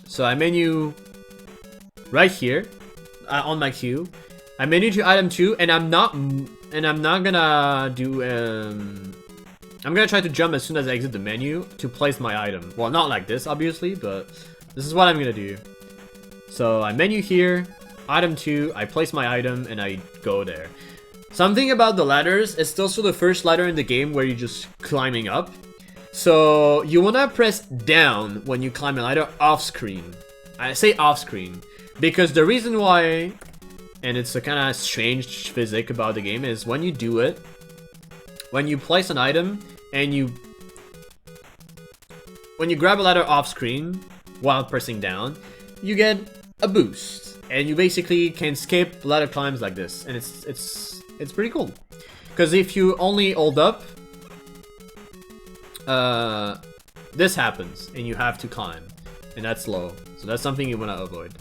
So I menu right here on my queue. I menu to item 2 and I'm not gonna do I'm gonna try to jump as soon as I exit the menu to place my item. Well, not like this obviously, but this is what I'm gonna do. So I menu here, item 2, I place my item and I go there. Something about the ladders, it's also the first ladder in the game where you're just climbing up. So you wanna press down when you climb a ladder off screen. I say off screen because the reason why, and it's a kind of strange physics about the game, is when you do it, when you place an item and when you grab a ladder off screen while pressing down, you get a boost and you basically can skip ladder climbs like this, and it's pretty cool because if you only hold up, this happens and you have to climb, and that's slow. So that's something you want to avoid.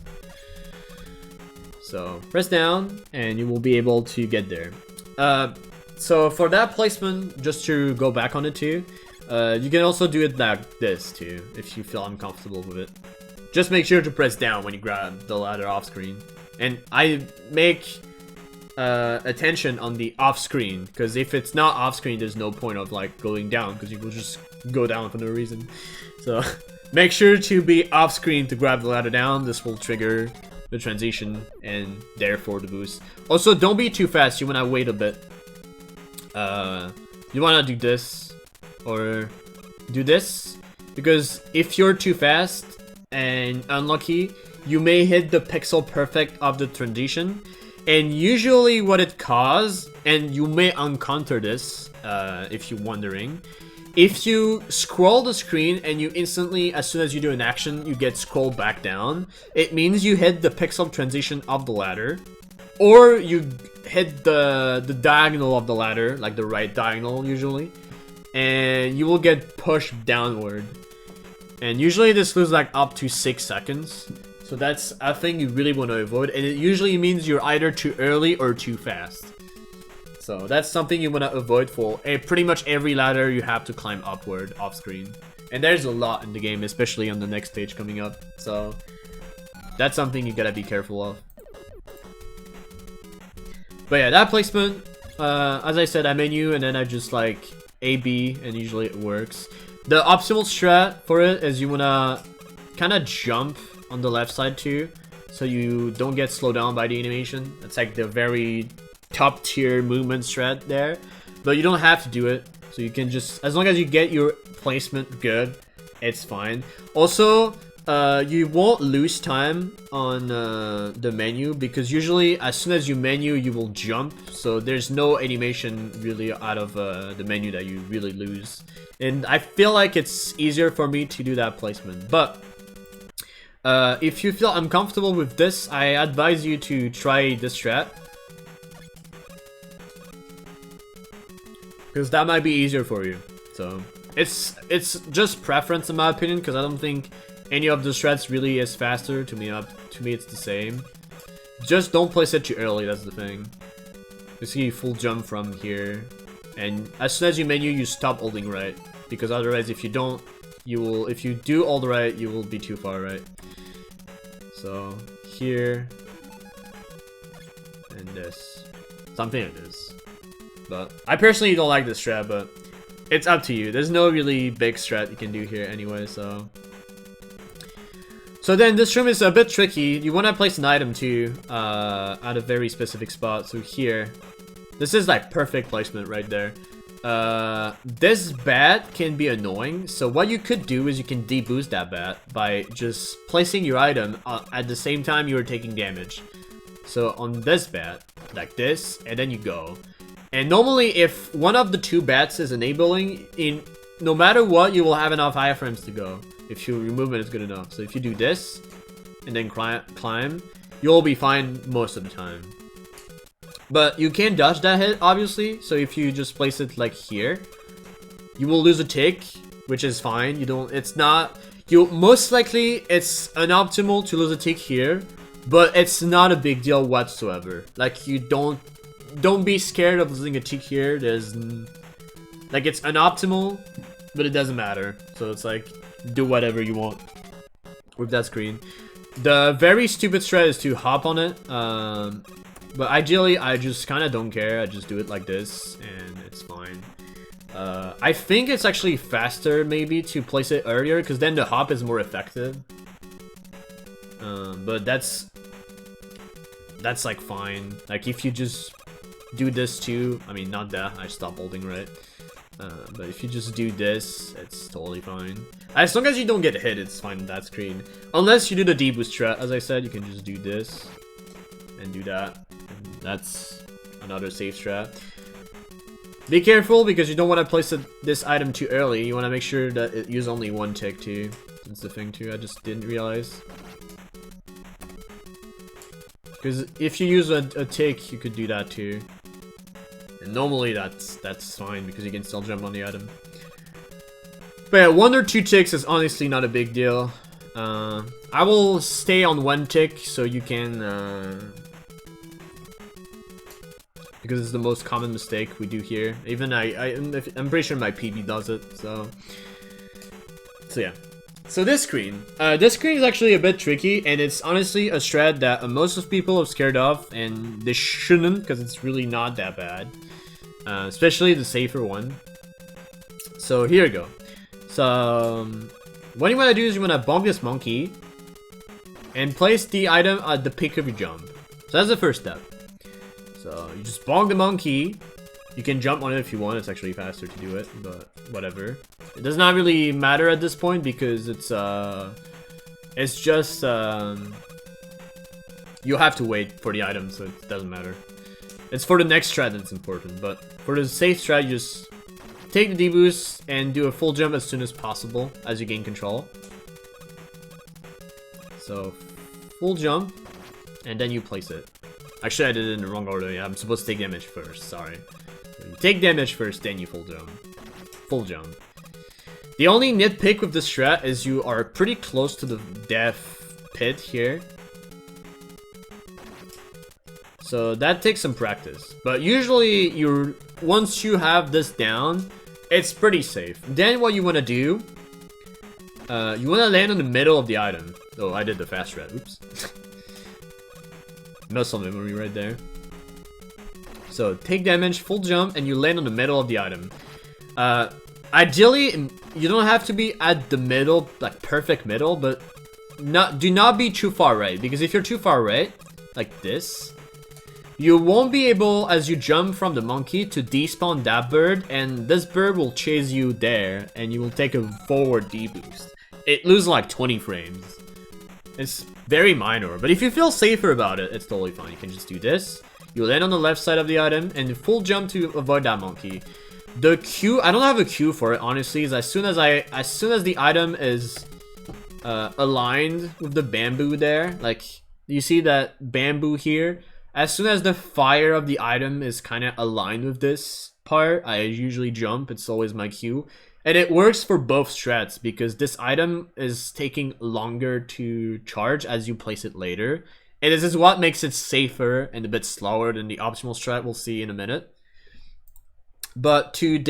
So press down and you will be able to get there. So for that placement, just to go back on it too, you can also do it like this too if you feel uncomfortable with it. Just make sure to press down when you grab the ladder off screen. And I make attention on the off screen, because if it's not off screen, there's no point of like going down, because you will just go down for no reason. So make sure to be off screen to grab the ladder down. This will trigger the transition and therefore the boost. Also, don't be too fast. You want to wait a bit. You want to do this or do this, because if you're too fast and unlucky, you may hit the pixel perfect of the transition, and usually what it causes, and you may encounter this if you're wondering, if you scroll the screen and you instantly, as soon as you do an action, you get scrolled back down, it means you hit the pixel transition of the ladder, or you hit the diagonal of the ladder, like the right diagonal usually, and you will get pushed downward. And usually this loses like up to 6 seconds. So that's a thing you really want to avoid, and it usually means you're either too early or too fast. So that's something you want to avoid for pretty much every ladder you have to climb upward off screen. And there's a lot in the game, especially on the next stage coming up. So that's something you gotta be careful of. But yeah, that placement, as I said, I menu and then I just like A, B, and usually it works. The optimal strat for it is you wanna kind of jump on the left side too, so you don't get slowed down by the animation. It's like the very top tier movement strat there, but you don't have to do it. So you can just, as long as you get your placement good, it's fine. Also, you won't lose time on the menu, because usually as soon as you menu, you will jump. So there's no animation really out of the menu that you really lose. And I feel like it's easier for me to do that placement. But if you feel uncomfortable with this, I advise you to try this strat, because that might be easier for you. So it's just preference in my opinion, because I don't think any of the strats really is faster. To me it's the same. Just don't place it too early, that's the thing. You see full jump from here, and as soon as you menu, you stop holding right, because otherwise if you don't, you will, if you do hold right, you will be too far right. So here and this. Something like this. But I personally don't like this strat, but it's up to you. There's no really big strat you can do here anyway, so... So then this room is a bit tricky. You want to place an item too, at a very specific spot. So here, this is like perfect placement right there. This bat can be annoying. So what you could do is you can deboost that bat by just placing your item at the same time you are taking damage. So on this bat, like this, and then you go. And normally if one of the two bats is enabling, no matter what, you will have enough iframes to go. If your movement is good enough. So if you do this, and then climb, you'll be fine most of the time. But you can dodge that hit, obviously. So if you just place it like here, you will lose a tick, which is fine. Most likely, it's unoptimal to lose a tick here, but it's not a big deal whatsoever. Like, you don't be scared of losing a tick here. It's unoptimal, but it doesn't matter. So it's like, do whatever you want with that screen. The very stupid strat is to hop on it, but ideally I just kind of don't care. I just do it like this and it's fine. I think it's actually faster maybe to place it earlier, because then the hop is more effective, but that's like fine. Like if you just do this too, I mean not that, I stopped holding right. But if you just do this, it's totally fine. As long as you don't get hit, it's fine on that screen. Unless you do the deboost strat. As I said, you can just do this and do that. And that's another safe strat. Be careful because you don't want to place this item too early. You want to make sure that it uses only one tick too. That's the thing too, I just didn't realize. Because if you use a tick, you could do that too. And normally that's fine because you can still jump on the item. But yeah, 1 or 2 ticks is honestly not a big deal. I will stay on 1 tick so you can... because it's the most common mistake we do here. Even I'm pretty sure my PB does it, so yeah. So this screen is actually a bit tricky, and it's honestly a strat that most of people are scared of, and they shouldn't, because it's really not that bad. Especially the safer one. So here we go. So what you want to do is you want to bonk this monkey and place the item at the peak of your jump. So that's the first step. So you just bonk the monkey. You can jump on it if you want. It's actually faster to do it, but whatever. It does not really matter at this point because it's just you have to wait for the item, so it doesn't matter. It's for the next strat that's important, but for the safe strat, you just take the deboost and do a full jump as soon as possible as you gain control. So full jump, and then you place it. Actually, I did it in the wrong order. Yeah, I'm supposed to take damage first. Sorry. You take damage first, then you full jump. Full jump. The only nitpick with this strat is you are pretty close to the death pit here. So that takes some practice. But usually, once you have this down, it's pretty safe. Then what you want to do, you want to land in the middle of the item. Oh, I did the fast strat. Oops. Muscle memory right there. So take damage, full jump, and you land in the middle of the item. Ideally, you don't have to be at the middle, like perfect middle, but do not be too far right, because if you're too far right, like this, you won't be able, as you jump from the monkey, to despawn that bird, and this bird will chase you there, and you will take a forward deboost. It loses like 20 frames. It's very minor, but if you feel safer about it, it's totally fine. You can just do this. You land on the left side of the item, and full jump to avoid that monkey. The Q, I don't have a Q for it, honestly, is as soon as the item is aligned with the bamboo there, like, you see that bamboo here? As soon as the fire of the item is kind of aligned with this part, I usually jump. It's always my Q. And it works for both strats because this item is taking longer to charge as you place it later. And this is what makes it safer and a bit slower than the optimal strat we'll see in a minute. But to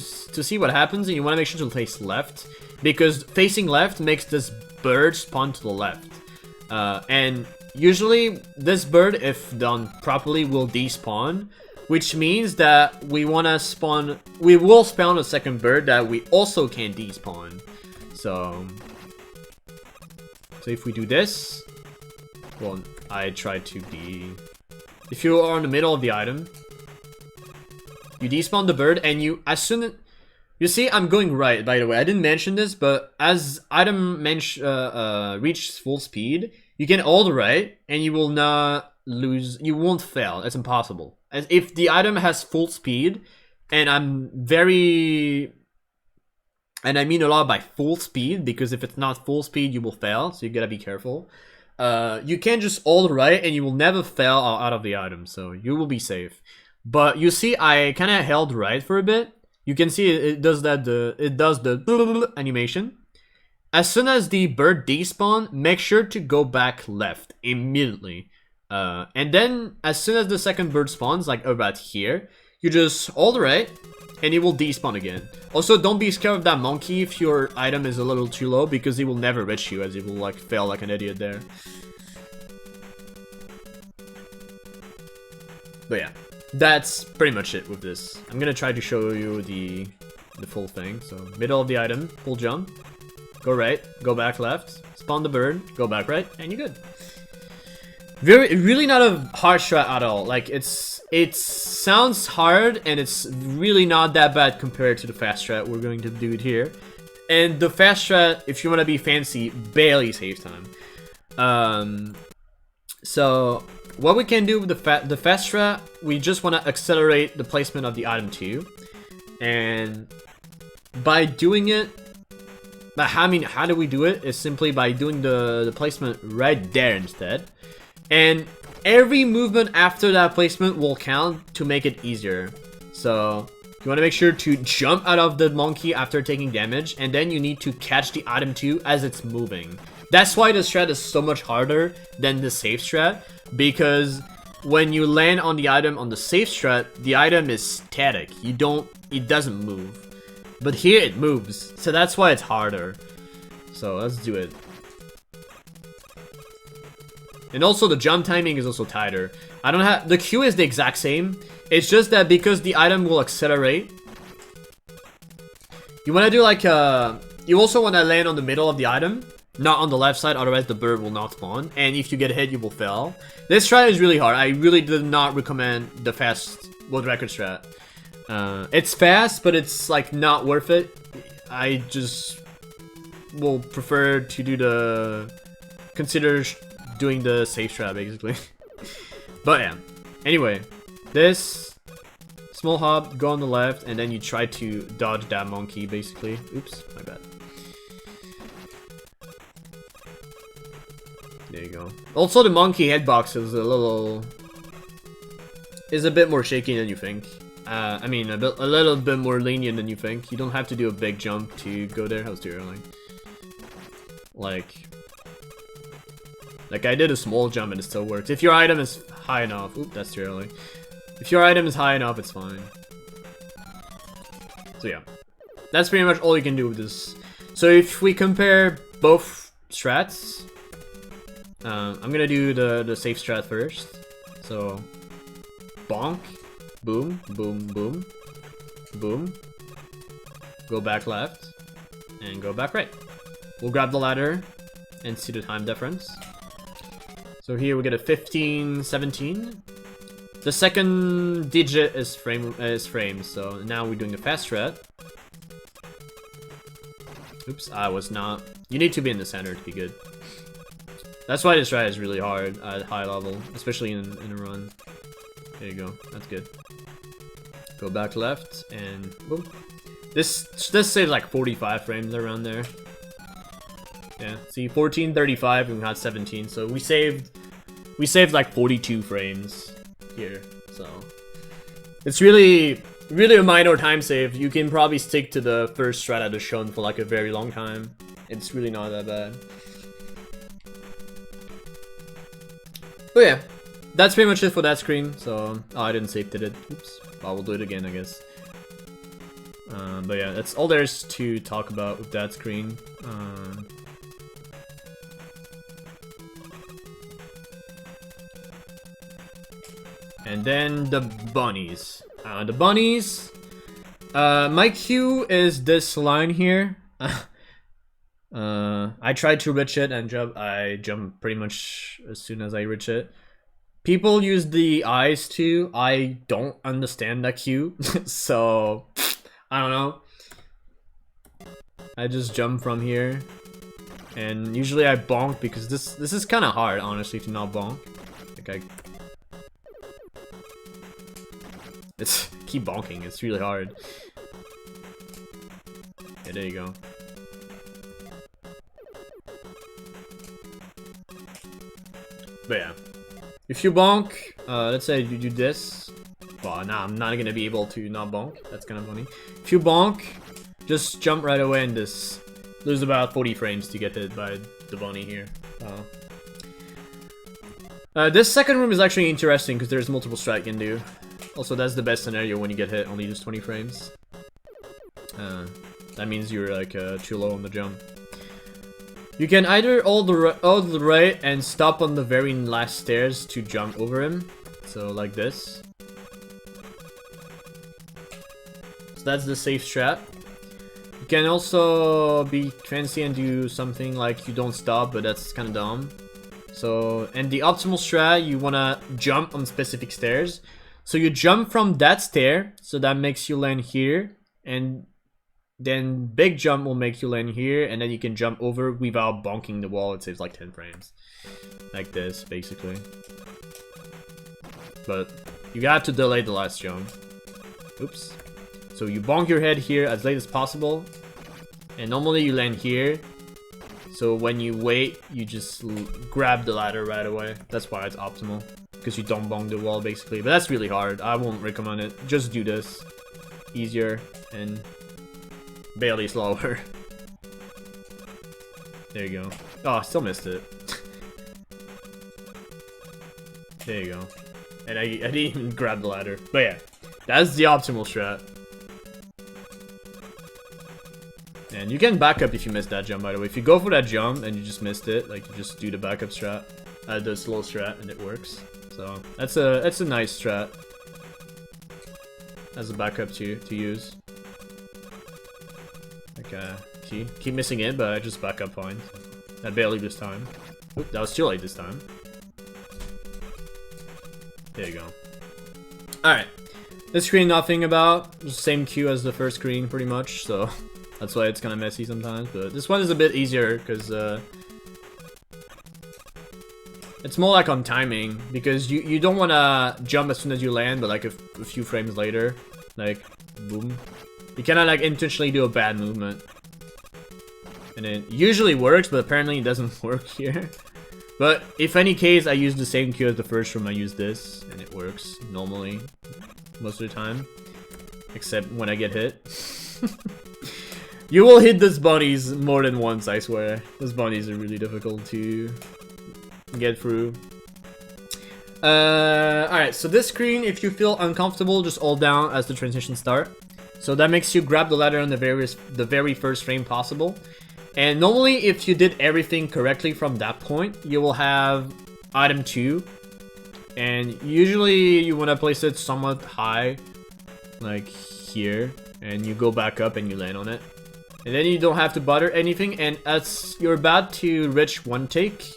see what happens, you want to make sure to face left, because facing left makes this bird spawn to the left. And usually this bird, if done properly, will despawn, which means that we will spawn a second bird that we also can despawn. So if we do this, well, I try to be... If you are in the middle of the item, you despawn the bird, and you, as soon as... You see, I'm going right, by the way. I didn't mention this, but as item reaches full speed, you can hold right, and you will not lose... You won't fail. It's impossible. As if the item has full speed, and I'm very... And I mean a lot by full speed, because if it's not full speed, you will fail, so you gotta be careful. You can just hold right, and you will never fail out of the item, so you will be safe. But you see, I kind of held right for a bit. You can see it does that. It does the animation. As soon as the bird despawn, make sure to go back left immediately. And then, as soon as the second bird spawns, like about here, you just hold right, and it will despawn again. Also, don't be scared of that monkey if your item is a little too low, because he will never reach you, as he will like fail like an idiot there. But yeah, that's pretty much it with this. I'm gonna try to show you the full thing. So middle of the item, full jump, go right, go back left, spawn the bird, go back right, and you're good. Really not a hard strat at all. Like it sounds hard, and it's really not that bad compared to the fast strat we're going to do it here. And the fast strat, if you want to be fancy, barely saves time. So what we can do with the fast strat, we just want to accelerate the placement of the item too. And by doing it, how do we do it? Is simply by doing the placement right there instead. And every movement after that placement will count to make it easier. So you want to make sure to jump out of the monkey after taking damage, and then you need to catch the item too as it's moving. That's why the strat is so much harder than the safe strat, because when you land on the item on the safe strat, the item is static. It doesn't move. But here it moves, so that's why it's harder. So let's do it. And also the jump timing is also tighter. The Q is the exact same. It's just that because the item will accelerate, you want to do like you also want to land on the middle of the item, not on the left side, otherwise the bird will not spawn. And if you get hit, you will fail. This strat is really hard. I really did not recommend the fast world record strat. It's fast, but it's like not worth it. I just will prefer to do consider doing the safe strat basically. But yeah, anyway, this small hop, go on the left, and then you try to dodge that monkey basically. Oops, my bad. There you go. Also, the monkey hitbox is a bit more shaky than you think. I mean, a little bit more lenient than you think. You don't have to do a big jump to go there. How's too early? Like I did a small jump and it still works. If your item is high enough. Oop, that's too early. If your item is high enough, it's fine. So yeah, that's pretty much all you can do with this. So if we compare both strats, I'm gonna do the safe strat first. So bonk, boom, boom, boom, boom. Go back left and go back right. We'll grab the ladder and see the time difference. So here we get a 15, 17. The second digit is frames, so now we're doing the fast strat. Oops, I was not. You need to be in the center to be good. That's why this strat is really hard at high level, especially in a run. There you go, that's good. Go back left and boom. This saves like 45 frames around there. Yeah, see, 14:35 and we had 17, so we saved like 42 frames here. So it's really a minor time save. You can probably stick to the first strat I just shown for like a very long time. It's really not that bad. But yeah, that's pretty much it for that screen. So I didn't save it. Oops. I will do it again, I guess. But yeah, that's all there is to talk about with that screen. And then the bunnies. The bunnies. My Q is this line here. I tried to reach it and jump. I jump pretty much as soon as I reach it. People use the eyes too. I don't understand that Q, so I don't know. I just jump from here, and usually I bonk because this is kind of hard, honestly, to not bonk. Like it's keep bonking. It's really hard. Yeah, there you go. But yeah, if you bonk, let's say you do this. Well, nah, I'm not gonna be able to not bonk. That's kind of funny. If you bonk, just jump right away and just lose about 40 frames to get hit by the bunny here. This second room is actually interesting because there's multiple strat you can do. Also, that's the best scenario when you get hit, only just 20 frames. That means you're like too low on the jump. You can either hold the right and stop on the very last stairs to jump over him. So like this. So that's the safe strat. You can also be fancy and do something like you don't stop, but that's kind of dumb. So, and the optimal strat, you want to jump on specific stairs. So you jump from that stair, so that makes you land here. And then big jump will make you land here, and then you can jump over without bonking the wall. It saves like 10 frames. Like this, basically. But you got to delay the last jump. Oops. So you bonk your head here as late as possible. And normally you land here. So when you wait, you just grab the ladder right away. That's why it's optimal. Because you don't bonk the wall, basically. But that's really hard. I won't recommend it. Just do this. Easier and barely slower. There you go. Oh, I still missed it. There you go. And I didn't even grab the ladder. But yeah, that's the optimal strat. And you can back up if you missed that jump, by the way. If you go for that jump and you just missed it, like you just do the backup strat, the slow strat, and it works. So that's a nice strat as a backup to use. Like see, keep missing it, but I just back up fine. I barely this time. Oop, that was too late this time. There you go. All right, this screen nothing about, just same queue as the first screen pretty much. So that's why it's kind of messy sometimes. But this one is a bit easier because it's more like on timing, because you don't want to jump as soon as you land, but like a few frames later, like boom. You cannot like intentionally do a bad movement. And it usually works, but apparently it doesn't work here. But if any case, I use the same cue as the first room. I use this, and it works normally most of the time, except when I get hit. You will hit these bunnies more than once, I swear. Those bunnies are really difficult to get through. Alright, so this screen, if you feel uncomfortable, just hold down as the transition start. So that makes you grab the ladder on the very first frame possible. And normally, if you did everything correctly from that point, you will have item 2. And usually you want to place it somewhat high, like here. And you go back up and you land on it. And then you don't have to bother anything. And as you're about to reach one take,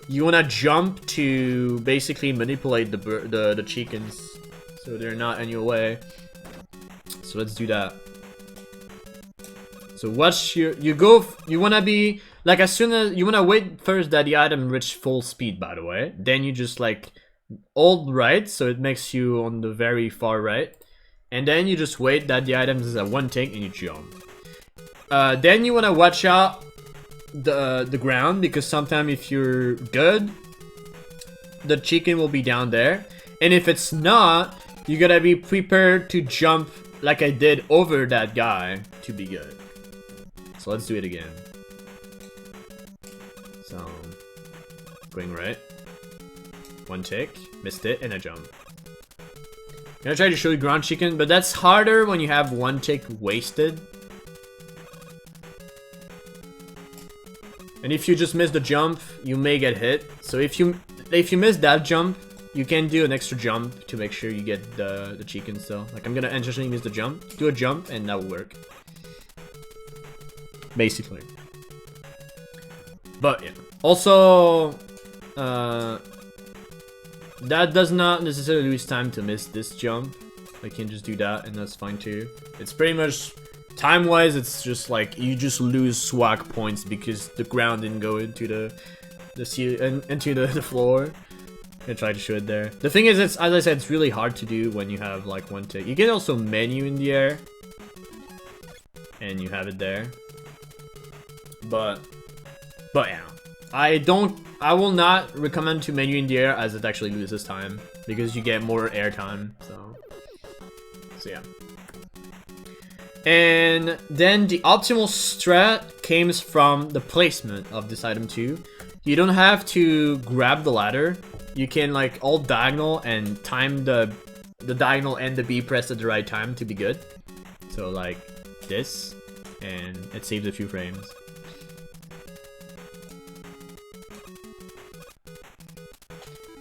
you want to jump to basically manipulate the chickens, so they're not in your way. So let's do that. So watch you wanna be like, as soon as you wanna wait first that the item reach full speed, by the way. Then you just like hold right, so it makes you on the very far right. And then you just wait that the item is at one tick and you jump. Then you wanna watch out the ground, because sometimes if you're good, the chicken will be down there. And if it's not, you gotta be prepared to jump like I did over that guy to be good. So let's do it again. So going right, one tick, missed it, and I jump. I'm gonna try to show you ground chicken, but that's harder when you have one tick wasted. And if you just miss the jump, you may get hit. So if you miss that jump, you can do an extra jump to make sure you get the chicken still. Like, I'm gonna intentionally use the jump, do a jump, and that will work. Basically. But yeah. Also, that does not necessarily lose time to miss this jump. I can just do that, and that's fine too. It's pretty much, time-wise, it's just like, you just lose swag points because the ground didn't go into the floor. I tried to show it there. The thing is, it's, as I said, it's really hard to do when you have like one tick. You can also menu in the air, and you have it there. But yeah, I will not recommend to menu in the air as it actually loses time because you get more air time. So yeah. And then the optimal strat comes from the placement of this item too. You don't have to grab the ladder. You can like hold diagonal and time the diagonal and the B press at the right time to be good. So like this, and it saves a few frames.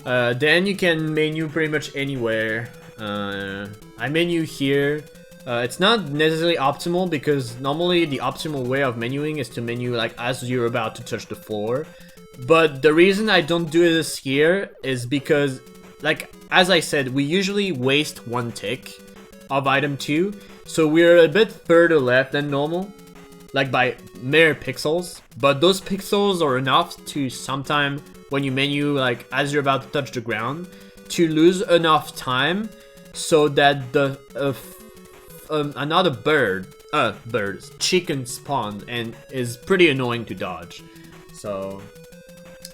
Then you can menu pretty much anywhere. I menu here. It's not necessarily optimal because normally the optimal way of menuing is to menu like as you're about to touch the floor. But the reason I don't do this here is because, like, as I said, we usually waste one tick of item 2. So we're a bit further left than normal, like by mere pixels. But those pixels are enough to sometime when you menu like as you're about to touch the ground to lose enough time so that the another chicken spawned and is pretty annoying to dodge. So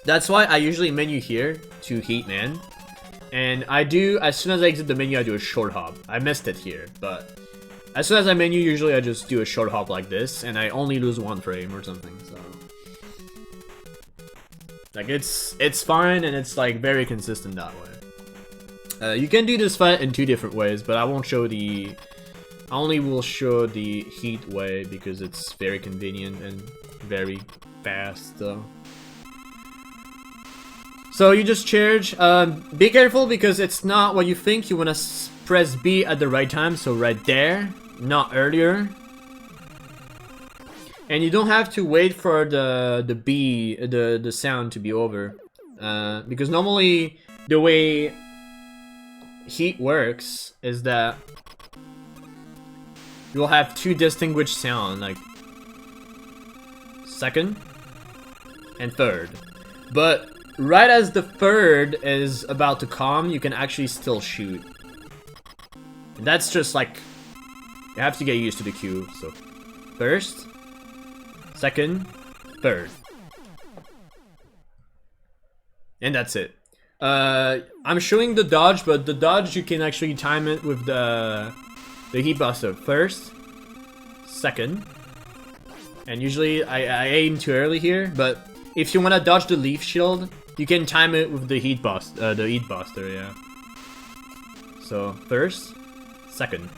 that's why I usually menu here to Heatman, and I do, as soon as I exit the menu, I do a short hop. I missed it here, but as soon as I menu, usually I just do a short hop like this, and I only lose 1 frame or something. So like it's fine, and it's like very consistent that way. You can do this fight in 2 different ways, but I won't show the. I only will show the heat way because it's very convenient and very fast. So you just charge. Be careful because it's not what you think. You want to press B at the right time, so right there, not earlier. And you don't have to wait for the sound to be over, because normally the way heat works is that you'll have 2 distinguished sound, like second and third. But right as the third is about to come, you can actually still shoot. And that's just like, you have to get used to the cue. So first, second, third. And that's it. I'm showing the dodge, but the dodge you can actually time it with the heat buster. First, second, and usually I aim too early here, but if you want to dodge the leaf shield, you can time it with the heat buster, yeah. So first, second.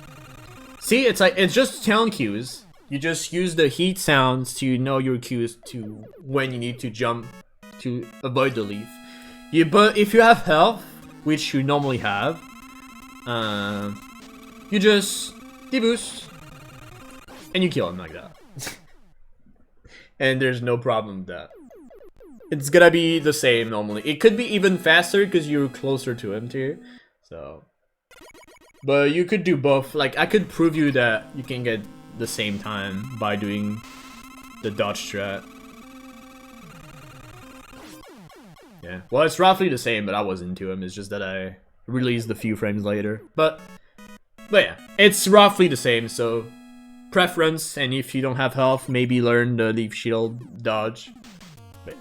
See, it's like, it's just sound cues. You just use the heat sounds to know your cues to when you need to jump to avoid the leaf. But if you have health, which you normally have, you just deboost and you kill him like that. And there's no problem with that. It's gonna be the same normally. It could be even faster because you're closer to him too. So, but you could do both. Like, I could prove you that you can get the same time by doing the dodge strat. Yeah, well, it's roughly the same, but I wasn't into him. It's just that I released a few frames later. But yeah, it's roughly the same. So preference, and if you don't have health, maybe learn the leaf shield dodge. But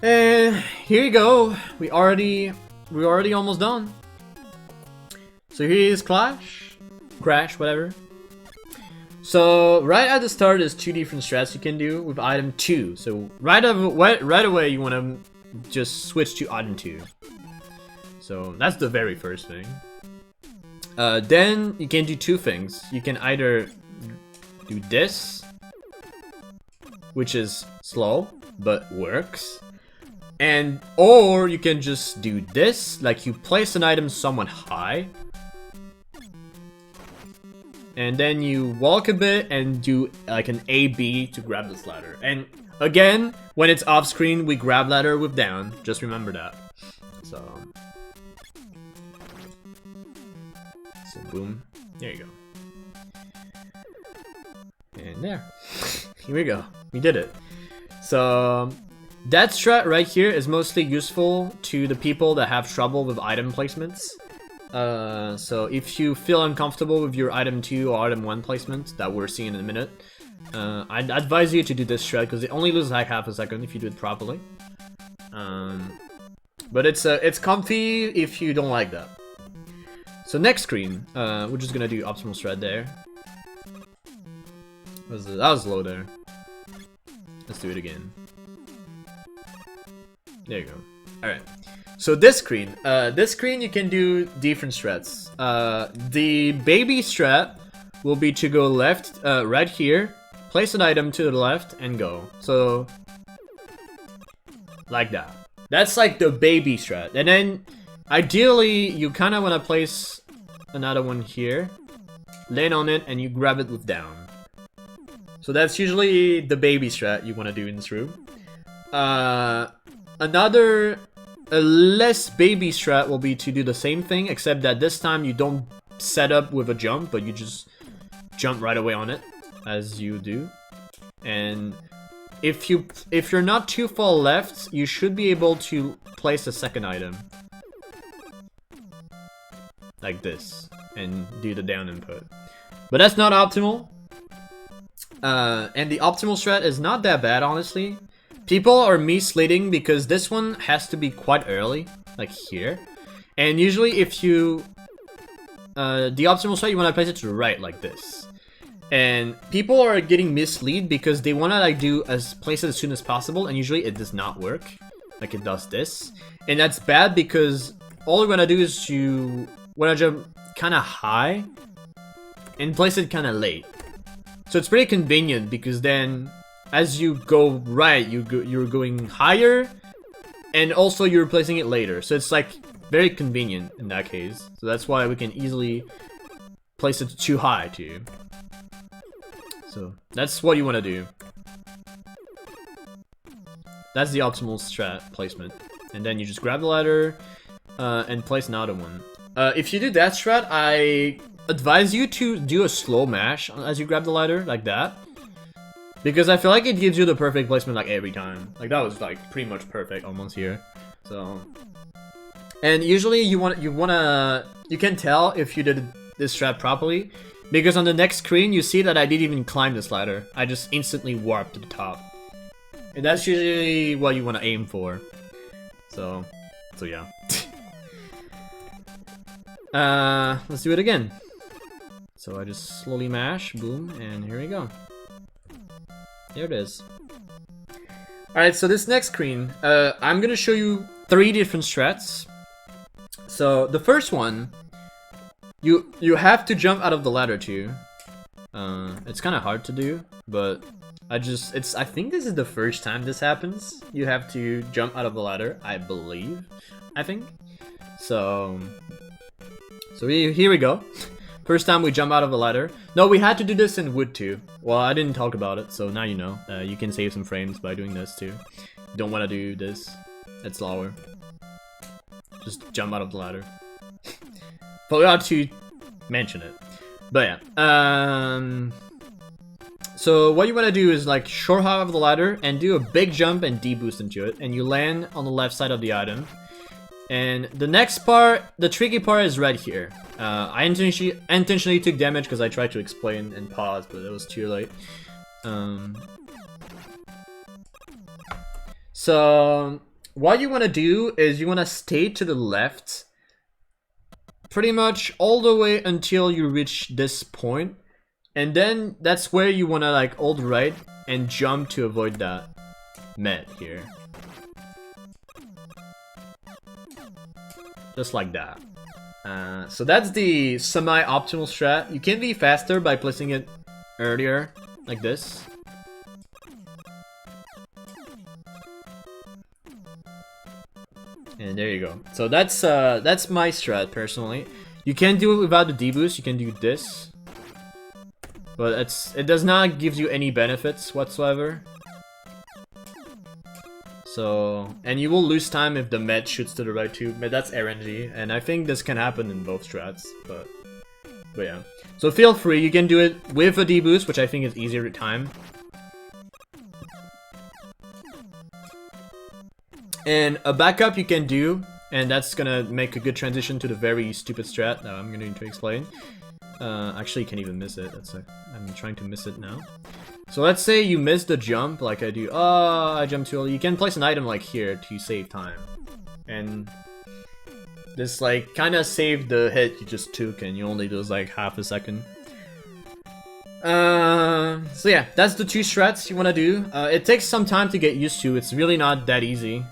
and here you go. We already almost done. So here is Crash, whatever. So right at the start, there's 2 different strats you can do with item 2. So right away, you want to just switch to item 2. So that's the very first thing. Then you can do 2 things. You can either do this, which is slow but works, And or you can just do this, like you place an item somewhat high, and then you walk a bit and do like an A-B to grab this ladder. And again, when it's off screen, we grab ladder with down. Just remember that. So boom, there you go. And there, here we go, we did it. So that strat right here is mostly useful to the people that have trouble with item placements. So if you feel uncomfortable with your item 2 or item 1 placement that we're seeing in a minute, I'd advise you to do this strat because it only loses like half a second if you do it properly. But it's comfy if you don't like that. So next screen, we're just gonna do optimal strat there. That was low there. Let's do it again. There you go. Alright. So this screen you can do different strats. The baby strat will be to go left, right here, place an item to the left, and go. So, like that. That's like the baby strat. And then, ideally, you kind of want to place another one here, land on it, and you grab it with down. So that's usually the baby strat you want to do in this room. Another less baby strat will be to do the same thing, except that this time you don't set up with a jump, but you just jump right away on it, as you do. And if you're not too far left, you should be able to place a second item. Like this, and do the down input. But that's not optimal. And the optimal strat is not that bad, honestly. People are misleading because this one has to be quite early, like here. And usually if you... the optimal strat, you want to place it to the right, like this. And people are getting misled because they want to like place it as soon as possible, and usually it does not work. Like it does this. And that's bad because all you're going to do is you want to jump kind of high and place it kind of late. So it's pretty convenient because then as you go right, you're going higher, and also you're placing it later. So it's like very convenient in that case. So that's why we can easily place it too high too. So that's what you want to do. That's the optimal strat placement. And then you just grab the ladder and place another one. If you do that strat, I advise you to do a slow mash as you grab the ladder, like that. Because I feel like it gives you the perfect placement like every time. Like that was like pretty much perfect almost here. So, and usually you can tell if you did this strat properly, because on the next screen you see that I didn't even climb this ladder. I just instantly warped to the top. And that's usually what you want to aim for. So yeah. Let's do it again. So I just slowly mash, boom, and here we go. There it is. Alright, so this next screen, I'm gonna show you 3 different strats. So the first one, you have to jump out of the ladder too. It's kind of hard to do, but I think this is the first time this happens. You have to jump out of the ladder, I believe. I think. So here we go. First time we jump out of a ladder. No, we had to do this in wood too. Well, I didn't talk about it, so now you know. You can save some frames by doing this too. You don't want to do this. It's slower. Just jump out of the ladder. Forgot to mention it. But yeah. So what you want to do is like short hop of the ladder and do a big jump and D-boost into it. And you land on the left side of the item. And the next part, the tricky part is right here. I intentionally took damage because I tried to explain and pause, but it was too late. So what you want to do is you want to stay to the left pretty much all the way until you reach this point, and then that's where you want to like hold right and jump to avoid that met here. Just like that. So that's the semi-optimal strat. You can be faster by placing it earlier, like this. And there you go. So that's my strat personally. You can do it without the D-boost, you can do this. But it does not give you any benefits whatsoever. So, and you will lose time if the med shoots to the right too. But that's RNG, and I think this can happen in both strats, but yeah. So feel free, you can do it with a D-boost, which I think is easier to time. And a backup you can do, and that's gonna make a good transition to the very stupid strat that I'm going to explain. Actually, you can't even miss it. I'm trying to miss it now. So let's say you miss the jump, like I do. Oh, I jumped too early. You can place an item like here to save time. And this like kind of saved the hit you just took, and you only lose like half a second. So yeah, that's the two strats you want to do. It takes some time to get used to. It's really not that easy.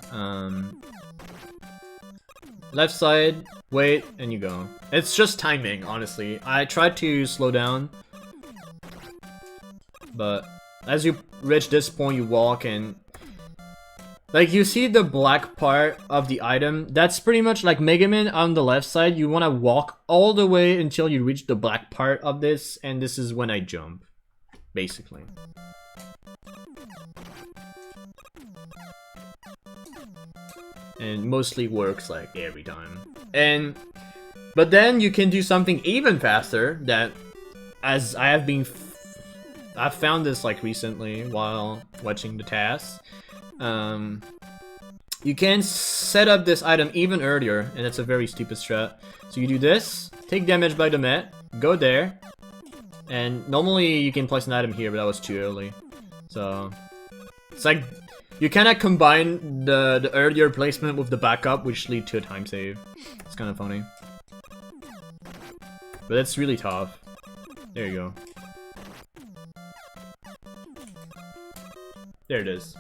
Left side, wait, and you go. It's just timing, honestly. I tried to slow down, but as you reach this point, you walk and like you see the black part of the item. That's pretty much like Mega Man on the left side. You want to walk all the way until you reach the black part of this, and this is when I jump, basically. And mostly works like every time. But then you can do something even faster that, as I've found this like recently while watching the tasks. You can set up this item even earlier, and it's a very stupid strat. So you do this, take damage by the Met, go there, and normally you can place an item here, but that was too early. So it's like you kind of combine the earlier placement with the backup, which lead to a time save. It's kind of funny, but it's really tough. There you go. There it is.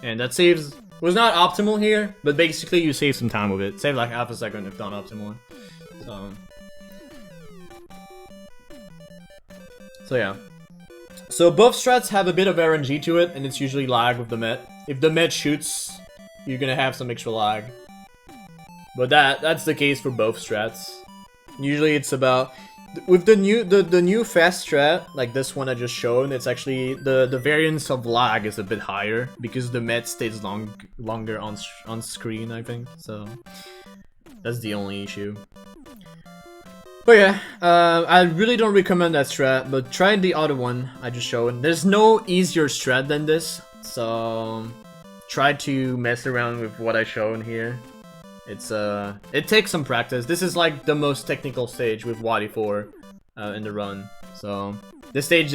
And that saves was not optimal here, but basically you save some time with it. Save like half a second if not optimal. So yeah. So both strats have a bit of RNG to it, and it's usually lag with the Met. If the Met shoots, you're gonna have some extra lag. But that's the case for both strats. Usually it's about with the new fast strat, like this one I just showed, it's actually the variance of lag is a bit higher because the Met stays longer on screen, I think. So that's the only issue. But yeah, I really don't recommend that strat, but try the other one I just showed. There's no easier strat than this, so try to mess around with what I showed here. It takes some practice. This is like the most technical stage with Wadi 4 in the run. So this stage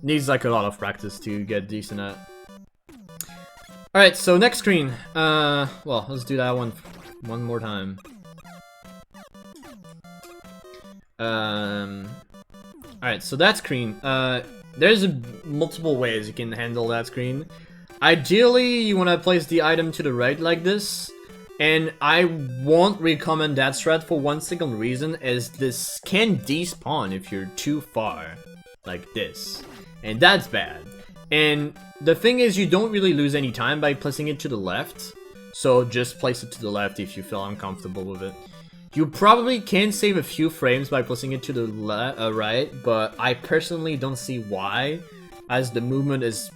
needs like a lot of practice to get decent at. Alright, so next screen. Well, let's do that one more time. Alright, so that screen. There's multiple ways you can handle that screen. Ideally, you want to place the item to the right like this. And I won't recommend that strat for one single reason, as this can despawn if you're too far, like this. And that's bad. And the thing is, you don't really lose any time by placing it to the left, so just place it to the left if you feel uncomfortable with it. You probably can save a few frames by placing it to the right, but I personally don't see why, as the movement is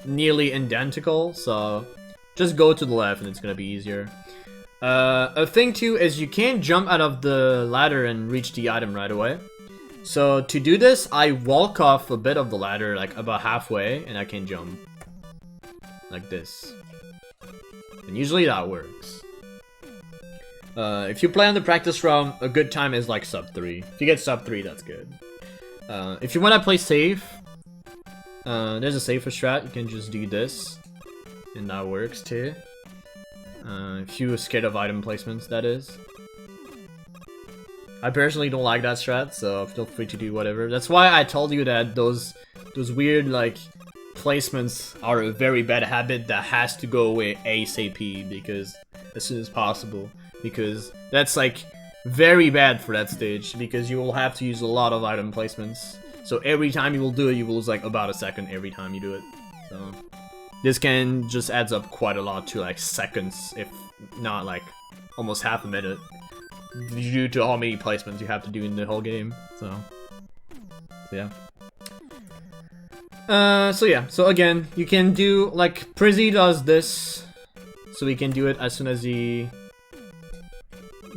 nearly identical, so just go to the left and it's gonna be easier. A thing too is you can't jump out of the ladder and reach the item right away. So to do this, I walk off a bit of the ladder, like about halfway, and I can jump. Like this. And usually that works. If you play on the practice ROM, a good time is like sub 3. If you get sub 3, that's good. If you want to play safe, there's a safer strat. You can just do this, and that works too. If you're scared of item placements, that is. I personally don't like that strat, so feel free to do whatever. That's why I told you that those weird like placements are a very bad habit that has to go away ASAP, because as soon as possible, because that's like very bad for that stage, because you will have to use a lot of item placements. So every time you will do it, you will lose like about a second every time you do it. So this can just adds up quite a lot to like seconds, if not like almost half a minute, due to how many placements you have to do in the whole game. So yeah. So again, you can do like Prizzy does this, so we can do it as soon as he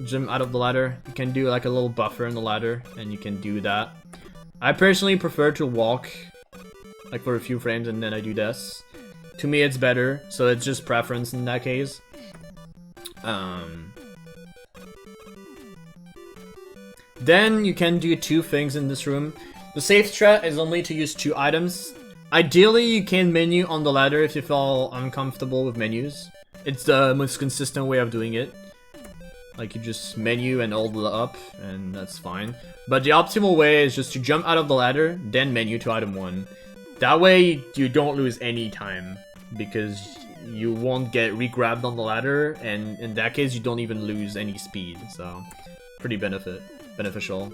jump out of the ladder. You can do like a little buffer in the ladder, and you can do that. I personally prefer to walk like for a few frames and then I do this. To me it's better, so it's just preference in that case. Then you can do two things in this room. The safe strat is only to use 2 items. Ideally you can menu on the ladder if you feel uncomfortable with menus. It's the most consistent way of doing it. Like, you just menu and hold up, and that's fine. But the optimal way is just to jump out of the ladder, then menu to item 1. That way, you don't lose any time, because you won't get re-grabbed on the ladder, and in that case, you don't even lose any speed, so pretty beneficial.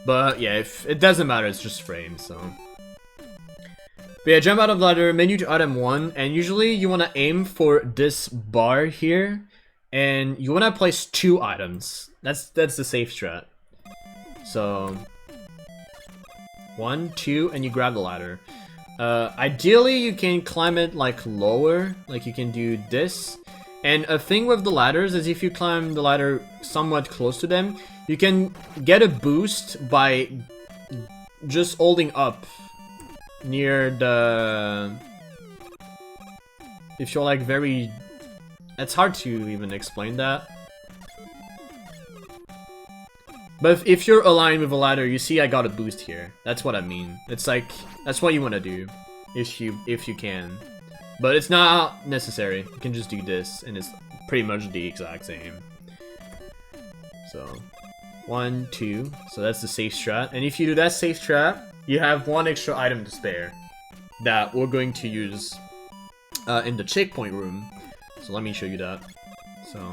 But yeah, if it doesn't matter, it's just frames, so. But yeah, jump out of the ladder, menu to item 1, and usually you want to aim for this bar here. And you want to place 2 items. That's the safe strat. So 1, 2, and you grab the ladder. Ideally, you can climb it like lower, like you can do this. And a thing with the ladders is if you climb the ladder somewhat close to them, you can get a boost by just holding up near the. If you're like very. It's hard to even explain that. But if you're aligned with a ladder, you see I got a boost here. That's what I mean. It's like, that's what you want to do. If you can. But it's not necessary. You can just do this, and it's pretty much the exact same. So, 1, 2. So that's the safe strat. And if you do that safe strat, you have 1 extra item to spare that we're going to use in the checkpoint room. So let me show you that. So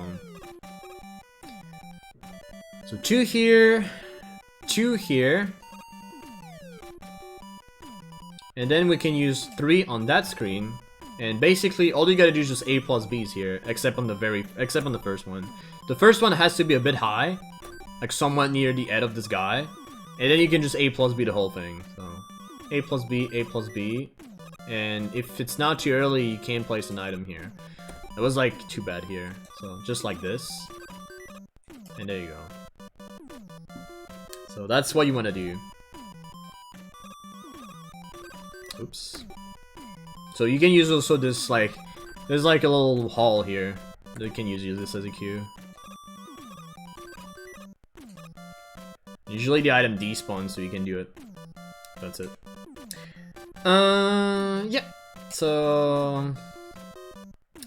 2 here, 2 here, and then we can use 3 on that screen. And basically, all you gotta do is just A plus B's here, except on the first one. The first one has to be a bit high, like somewhat near the head of this guy, and then you can just A plus B the whole thing. So A plus B, and if it's not too early, you can place an item here. It was like too bad here, so just like this, and there you go. So that's what you want to do. Oops. So you can use also this like, there's like a little hall here. You can use this as a queue. Usually the item despawns, so you can do it. That's it. Yeah. So.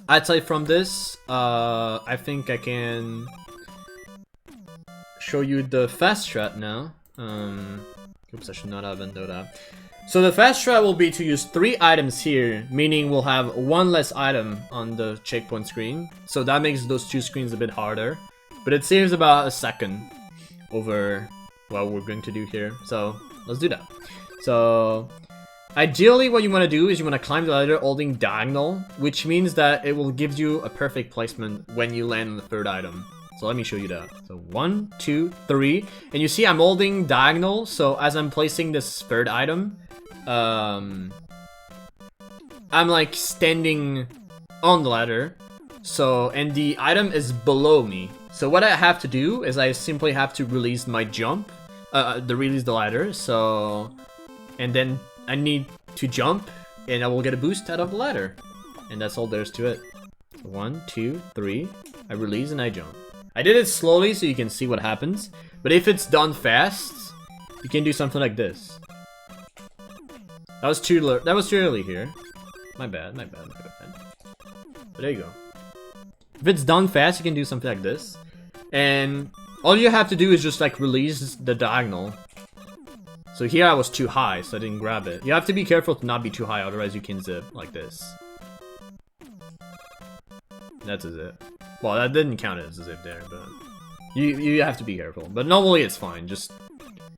I'd say from this, I think I can show you the fast strat now. Oops, I should not have done that. So the fast strat will be to use 3 items here, meaning we'll have 1 less item on the checkpoint screen. So that makes those 2 screens a bit harder, but it saves about a second over what we're going to do here. So let's do that. So ideally, what you want to do is you want to climb the ladder holding diagonal, which means that it will give you a perfect placement when you land on the 3rd item. So let me show you that. So 1, 2, 3, and you see I'm holding diagonal, so as I'm placing this 3rd item, I'm like standing on the ladder, so, and the item is below me. So what I have to do is I simply have to release my jump, release the ladder, so, and then I need to jump, and I will get a boost out of the ladder. And that's all there is to it. 1, 2, 3, I release and I jump. I did it slowly so you can see what happens, but if it's done fast, you can do something like this. That was too early here. My bad. But there you go. If it's done fast, you can do something like this. And all you have to do is just like release the diagonal. So here I was too high, so I didn't grab it. You have to be careful to not be too high, otherwise you can zip like this. That's a zip. Well, that didn't count as a zip there, but you have to be careful. But normally it's fine. Just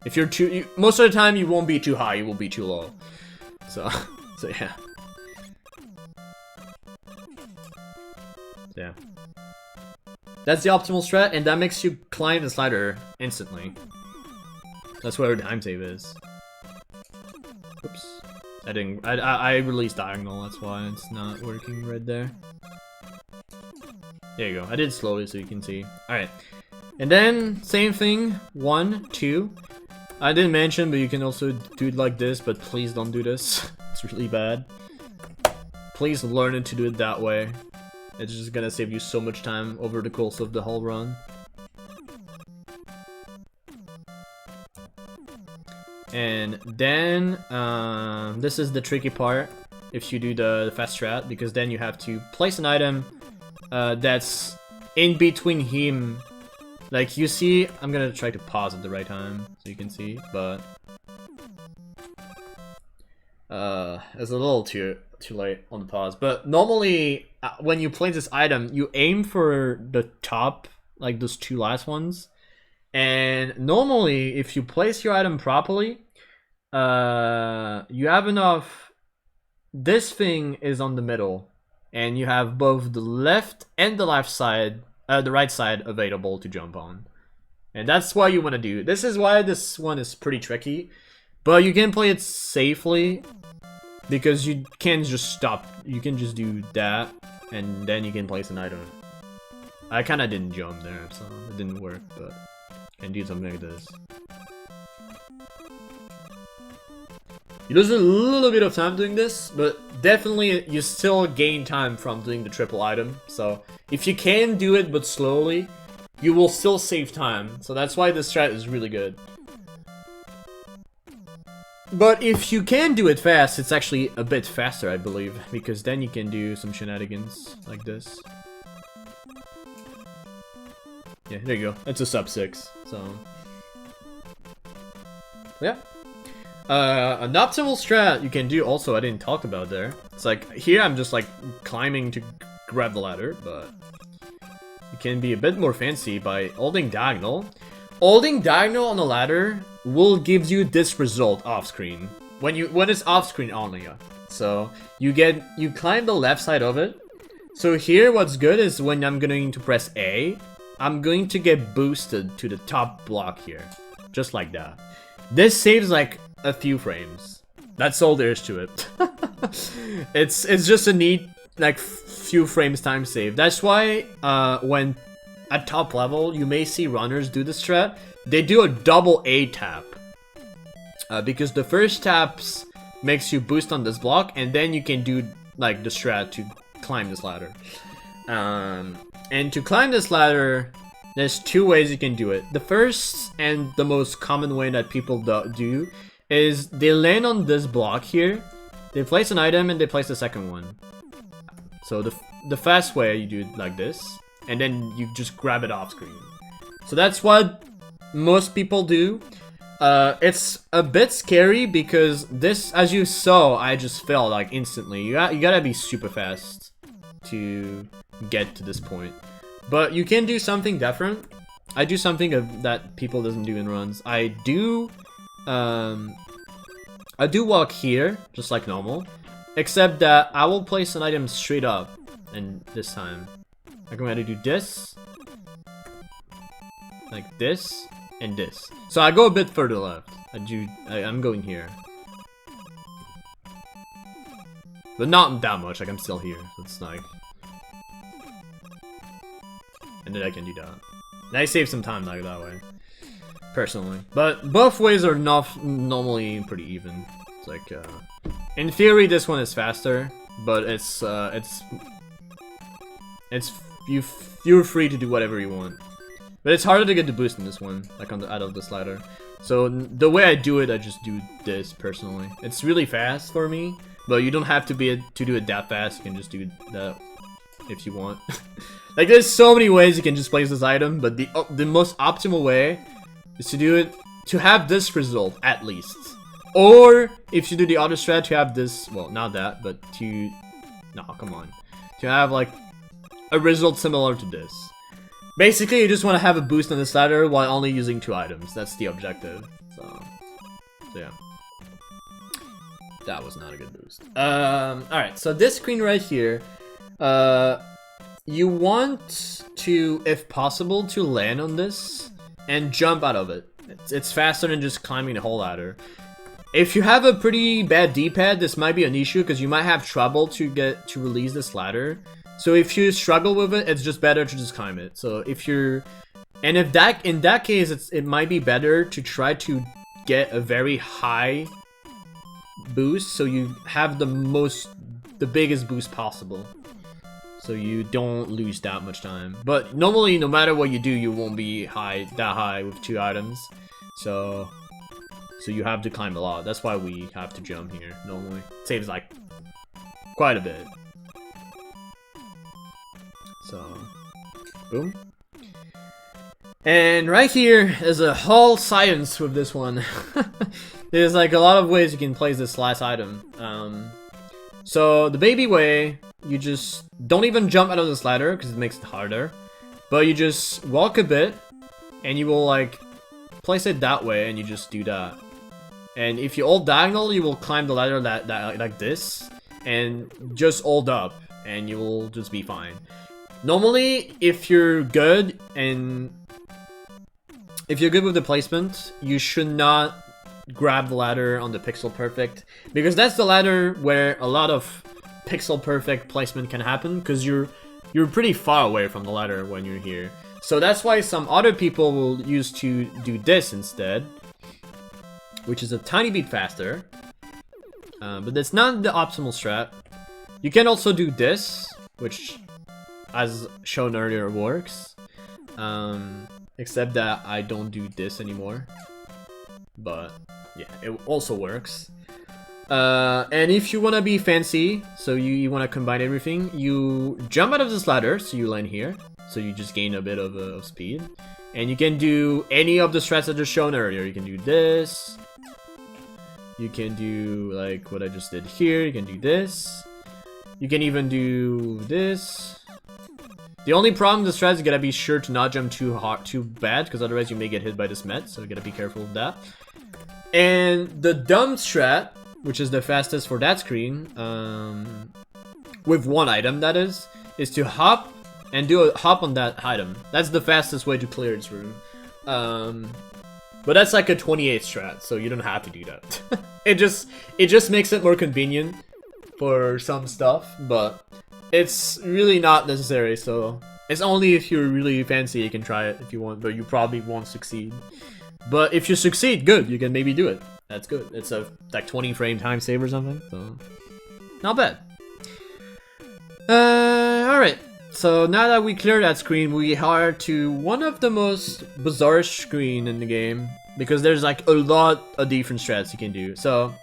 if you're too, most of the time you won't be too high, you will be too low. So yeah. Yeah. That's the optimal strat, and that makes you climb the slider instantly. That's where the time save is. Oops. I released diagonal, that's why it's not working right there. There you go. I did slowly so you can see. Alright. And then, same thing. 1, 2. I didn't mention, but you can also do it like this, but please don't do this. It's really bad. Please learn to do it that way. It's just gonna save you so much time over the course of the whole run. And then, this is the tricky part if you do the fast strat, because then you have to place an item that's in between him. Like, you see, I'm gonna try to pause at the right time so you can see, but it's a little too late on the pause. But normally, when you place this item, you aim for the top, like those two last ones. And normally, if you place your item properly, you have enough. This thing is on the middle, and you have both the left and the left side, the right side available to jump on. And that's what you want to do. This is why this one is pretty tricky, but you can play it safely because you can't just stop. You can just do that, and then you can place an item. I kind of didn't jump there, so it didn't work, but I can do something like this. You lose a little bit of time doing this, but definitely you still gain time from doing the triple item. So if you can do it but slowly, you will still save time. So that's why this strat is really good. But if you can do it fast, it's actually a bit faster, I believe, because then you can do some shenanigans like this. Yeah, there you go. It's a sub 6, so yeah. An optimal strat you can do also, I didn't talk about there. It's like, here I'm just like climbing to grab the ladder, but you can be a bit more fancy by holding diagonal. Holding diagonal on the ladder will give you this result off screen. When it's off screen only. So you climb the left side of it. So here what's good is when I'm going to press A, I'm going to get boosted to the top block here. Just like that. This saves like a few frames. That's all there is to it. It's just a neat like few frames time save. That's why when at top level you may see runners do the strat. They do a double A tap because the first taps makes you boost on this block, and then you can do like the strat to climb this ladder. And to climb this ladder, there's two ways you can do it. The first and the most common way that people do is they land on this block here, they place an item, and they place the second one. So the fast way, you do it like this, and then you just grab it off screen. So that's what most people do. It's a bit scary because this, as you saw, I just fell like instantly. You gotta be super fast to get to this point. But you can do something different. I do something that people doesn't do in runs. I do walk here, just like normal. Except that I will place an item straight up. And this time, I'm going to do this. Like this, and this. So I go a bit further left. I'm going here. But not that much, like I'm still here. So it's like... And then I can do that. And I save some time like that way, personally. But both ways are not normally pretty even. It's like, in theory, this one is faster, but you're free to do whatever you want. But it's harder to get the boost in this one, like on the out of the slider. So the way I do it, I just do this personally. It's really fast for me, but you don't have to do it that fast. You can just do that if you want. Like, there's so many ways you can just place this item, but the most optimal way is to do it to have this result at least. Or if you do the other strat, to have this, well, not that, but to come on, to have like a result similar to this. Basically, you just want to have a boost on the slider while only using 2 items. That's the objective. So yeah, that was not a good boost. All right, so this screen right here, you want to, if possible, to land on this and jump out of it. It's faster than just climbing the whole ladder. If you have a pretty bad D-pad, this might be an issue because you might have trouble to release this ladder. So if you struggle with it, it's just better to just climb it. So if you're, and if that, in that case, it might be better to try to get a very high boost so you have the biggest boost possible. So you don't lose that much time. But normally, no matter what you do, you won't be that high with 2 items. So you have to climb a lot. That's why we have to jump here normally. It saves like quite a bit. So, boom. And right here is a whole science with this one. There's like a lot of ways you can place this last item. So the baby way, you just don't even jump out of this ladder because it makes it harder. But you just walk a bit and you will like place it that way and you just do that. And if you hold diagonal, you will climb the ladder that like this and just hold up and you will just be fine. Normally, if you're good with the placement, you should not grab the ladder on the pixel perfect because that's the ladder where a lot of pixel perfect placement can happen because you're pretty far away from the ladder when you're here. So that's why some other people will use to do this instead, which is a tiny bit faster, but that's not the optimal strat. You can also do this, which, as shown earlier, works, except that I don't do this anymore, but yeah, it also works. And if you want to be fancy, so you want to combine everything, you jump out of this ladder, so you land here, so you just gain a bit of speed, and you can do any of the strats that are shown earlier. You can do this, you can do like what I just did here, you can do this, you can even do this. The only problem with the strat is you gotta be sure to not jump too bad, because otherwise you may get hit by this met, so you gotta be careful with that. And the dumb strat, which is the fastest for that screen, with one item that is to hop and do a hop on that item. That's the fastest way to clear its room. But that's like a 28 strat, so you don't have to do that. it just makes it more convenient for some stuff, but it's really not necessary. So it's only if you're really fancy you can try it if you want, but you probably won't succeed. But if you succeed, good, you can maybe do it. That's good. It's a like 20 frame time save or something, so not bad. Alright. So now that we clear that screen, we are to one of the most bizarre screen in the game, because there's like a lot of different strats you can do. So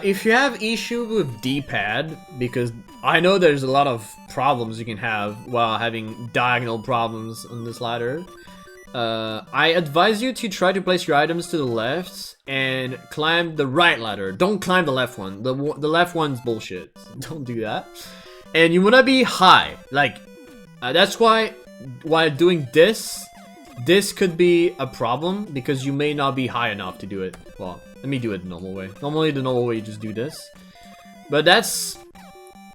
if you have issue with D-pad, because I know there's a lot of problems you can have while having diagonal problems on this ladder, I advise you to try to place your items to the left and climb the right ladder. Don't climb the left one. The left one's bullshit. Don't do that. And you wanna be high. Like, that's why while doing this could be a problem, because you may not be high enough to do it. Well, let me do it the normal way. Normally the normal way you just do this. But that's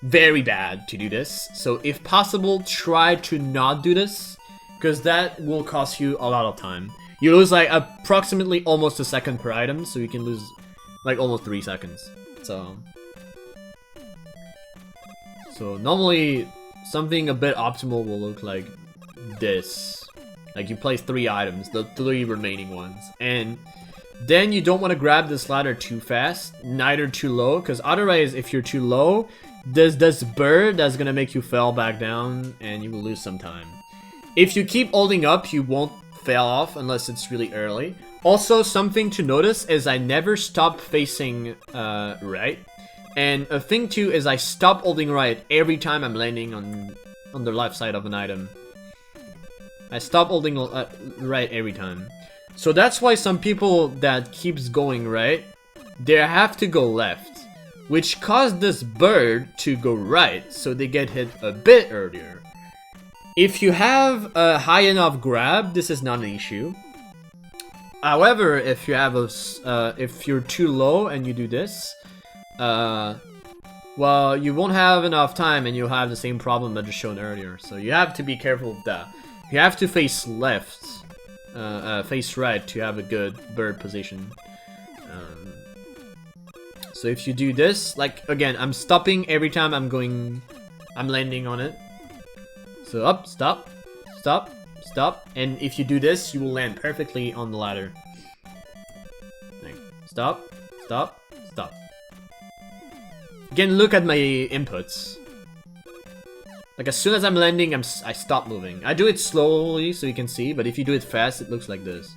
very bad to do this. So if possible, try to not do this, because that will cost you a lot of time. You lose like approximately almost a second per item, so you can lose like almost 3 seconds. So normally something a bit optimal will look like this. Like you place 3 items, the 3 remaining ones, and then you don't want to grab this ladder too fast, neither too low, because otherwise if you're too low, there's this bird that's gonna make you fall back down and you will lose some time. If you keep holding up, you won't fail off unless it's really early. Also, something to notice is I never stop facing right. And a thing too is I stop holding right every time I'm landing on the left side of an item. I stop holding right every time. So that's why some people that keeps going right, they have to go left, which caused this bird to go right, so they get hit a bit earlier. If you have a high enough grab, this is not an issue. However, if you have if you're too low and you do this, well, you won't have enough time and you'll have the same problem that just shown earlier. So you have to be careful with that. You have to face left, face right to have a good bird position. So if you do this, like, again, I'm stopping every time I'm landing on it. So up, stop, stop, stop. And if you do this, you will land perfectly on the ladder. Like, stop, stop, stop. Again, look at my inputs. Like, as soon as I'm landing, I stop moving. I do it slowly so you can see, but if you do it fast, it looks like this.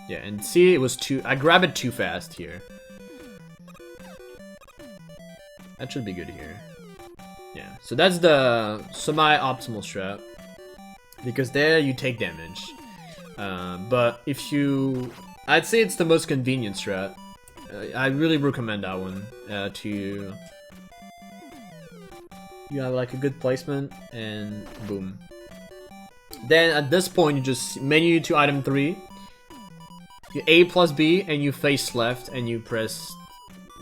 Yeah, and see, it was I grabbed it too fast here. That should be good here. Yeah, so that's the semi-optimal strat. Because there you take damage. But if you... I'd say it's the most convenient strat. I really recommend that one. You have like a good placement, and boom. Then at this point, you just menu to item 3. You A plus B, and you face left, and you press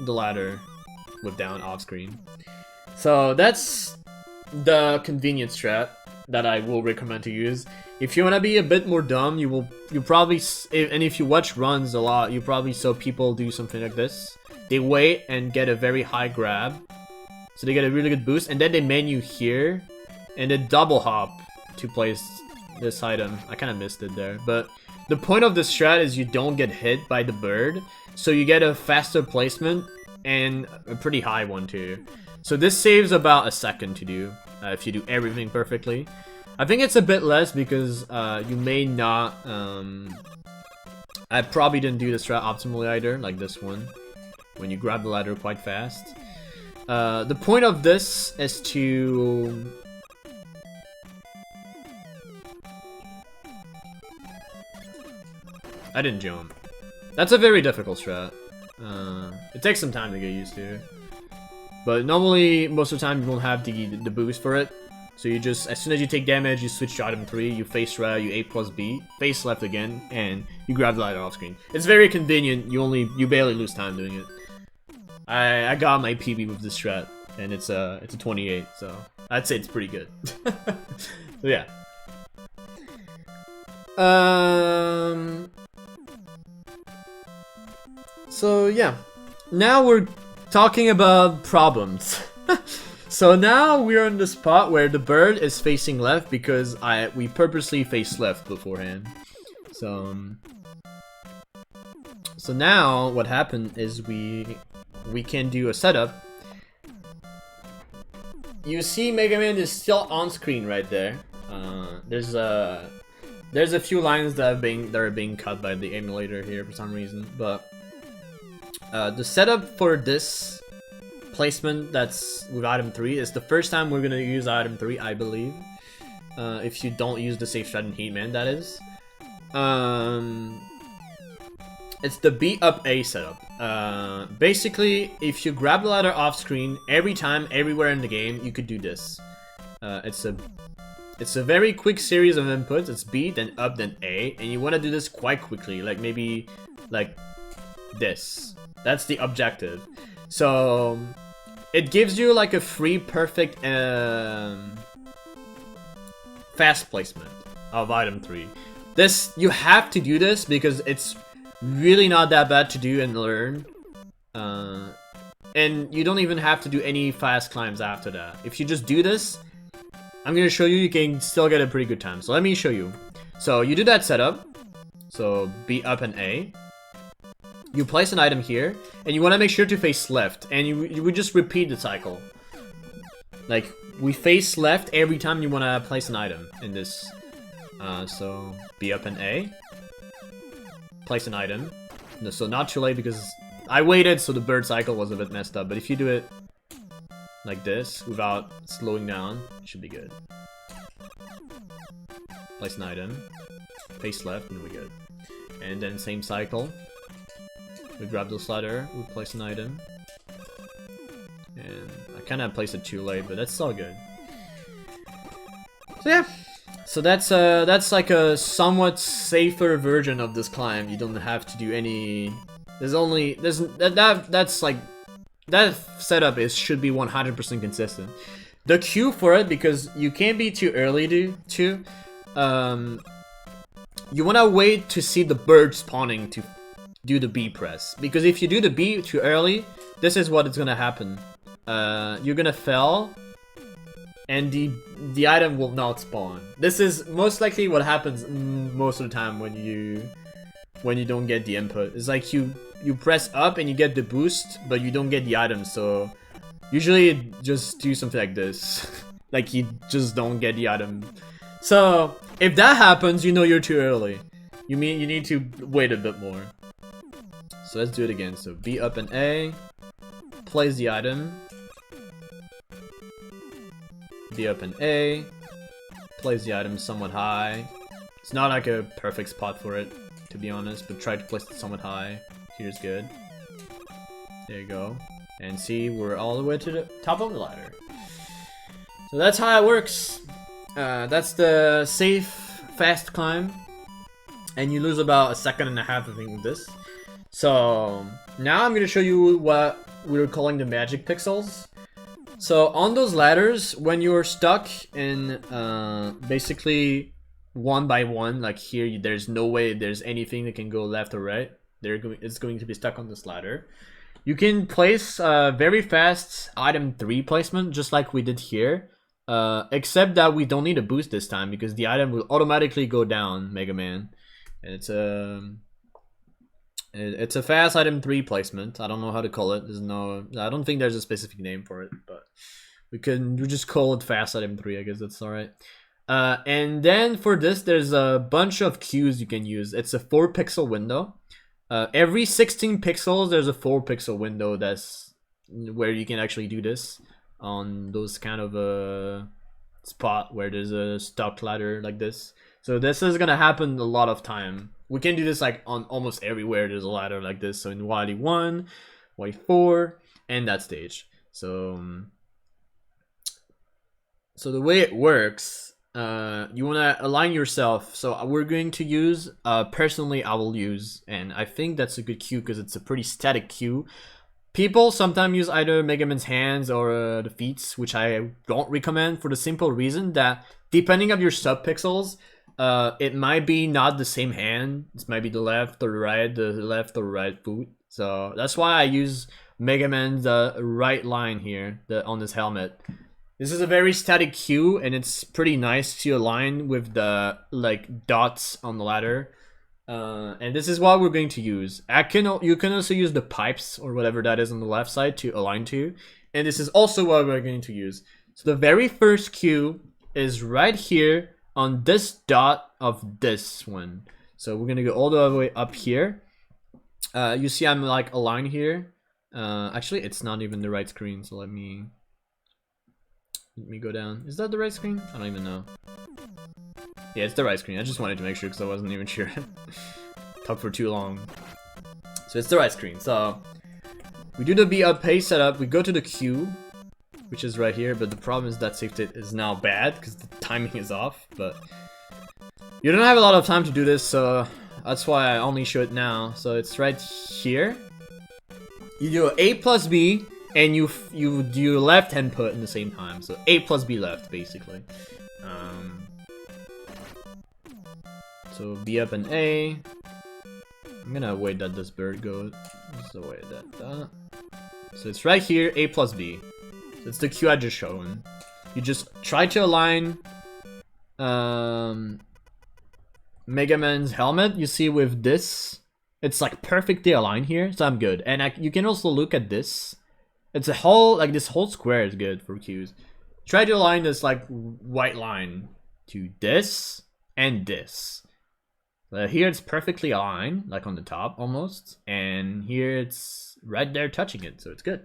the ladder with down off screen. So that's the convenient strat that I will recommend to use. If you want to be a bit more dumb, you probably, and if you watch runs a lot, you probably saw people do something like this. They wait and get a very high grab, so they get a really good boost, and then they menu here, and then double hop to place this item. I kind of missed it there, but the point of this strat is you don't get hit by the bird, so you get a faster placement, and a pretty high one too. So this saves about a second to do, if you do everything perfectly. I think it's a bit less because you may not... I probably didn't do the strat optimally either, like this one, when you grab the ladder quite fast. The point of this is to... I didn't jump. That's a very difficult strat. It takes some time to get used to. But normally, most of the time, you won't have the boost for it. So you just, as soon as you take damage, you switch to item 3, you face right, you A plus B, face left again, and you grab the ladder off screen. It's very convenient, you barely lose time doing it. I got my PB with this strat, and it's a 28, so I'd say it's pretty good. So yeah. So yeah, now we're talking about problems. So now we're in the spot where the bird is facing left because we purposely faced left beforehand. So now what happened is we can do a setup. You see Mega Man is still on screen right there. There's a few lines that are being cut by the emulator here for some reason, but the setup for this placement that's with item 3 is the first time we're gonna use item 3, I believe. If you don't use the safe strat in Heatman, that is. It's the B up A setup. Basically, if you grab the ladder off screen, every time, everywhere in the game, you could do this. It's a very quick series of inputs. It's B, then up, then A, and you want to do this quite quickly, like maybe like this. That's the objective. So it gives you like a free perfect fast placement of item 3. This, you have to do this because it's really not that bad to do and learn. And you don't even have to do any fast climbs after that. If you just do this, I'm gonna show you, you can still get a pretty good time. So let me show you. So you do that setup. So B up and A. You place an item here, and you want to make sure to face left, and you would just repeat the cycle. Like, we face left every time you want to place an item in this. So, B up and A. Place an item. No, so not too late because I waited, so the bird cycle was a bit messed up. But if you do it like this, without slowing down, it should be good. Place an item. Face left, and we're good. And then same cycle. We grab this ladder, we place an item. And I kinda placed it too late, but that's all good. So yeah. So that's like a somewhat safer version of this climb. You don't have to do any That's like that setup should be 100% consistent. The Q for it, because you can't be too early to you wanna wait to see the bird spawning to do the B press, because if you do the B too early, this is what is gonna happen. You're gonna fail, and the item will not spawn. This is most likely what happens most of the time when you don't get the input. It's like you press up and you get the boost, but you don't get the item. So usually just do something like this, like you just don't get the item. So if that happens, you know you're too early. You need to wait a bit more. So let's do it again. So B up and A, place the item. B up and A, place the item somewhat high. It's not like a perfect spot for it, to be honest, but try to place it somewhat high. Here's good. There you go. And see, we're all the way to the top of the ladder. So that's how it works. That's the safe, fast climb. And you lose about a second and a half, I think, with this. So now I'm going to show you what we're calling the magic pixels. So on those ladders, when you're stuck in basically one by one, like here, there's no way there's anything that can go left or right. It's going to be stuck on this ladder. You can place very fast item 3 placement, just like we did here. Except that we don't need a boost this time, because the item will automatically go down, Mega Man. And it's a fast item 3 placement. I don't know how to call it. I don't think there's a specific name for it, but we just call it fast item 3. I guess that's all right. And then for this, there's a bunch of cues you can use. It's a 4 pixel window. Every 16 pixels, there's a 4 pixel window that's where you can actually do this on those kind of spot where there's a stock ladder like this. So this is gonna happen a lot of time. We can do this like on almost everywhere there's a ladder like this. So in Wily 1, Wily 4, and that stage. So the way it works, you wanna align yourself. So we're going to use, personally I will use, and I think that's a good cue because it's a pretty static cue. People sometimes use either Mega Man's hands or the feet, which I don't recommend for the simple reason that depending on your subpixels, it might be not the same hand. It might be the left or the right foot. So that's why I use Mega Man's right line here on this helmet. This is a very static cue, and it's pretty nice to align with the like dots on the ladder. And this is what we're going to use. You can also use the pipes or whatever that is on the left side to align to. And this is also what we're going to use. So the very first cue is right here on this dot of this one. So we're gonna go all the way up here. You see I'm like aligned here. Actually, it's not even the right screen, so let me go down. Is that the right screen? I don't even know. Yeah, it's the right screen. I just wanted to make sure because I wasn't even sure. Talked for too long. So it's the right screen. So we do the B up pace setup. We go to the Q, which is right here, but the problem is that save state is now bad because the timing is off. But you don't have a lot of time to do this, so that's why I only show it now. So it's right here. You do A plus B, and you do left input in the same time. So A plus B left, basically. So B up and A. I'm gonna wait that this bird goes. So wait that. So it's right here, A plus B. So it's the cue I just shown. You just try to align Mega Man's helmet. You see with this, it's like perfectly aligned here. So I'm good. And you can also look at this. It's a whole, like this whole square is good for cues. Try to align this like white line to this and this. Here it's perfectly aligned, like on the top almost, and here it's right there touching it, so it's good.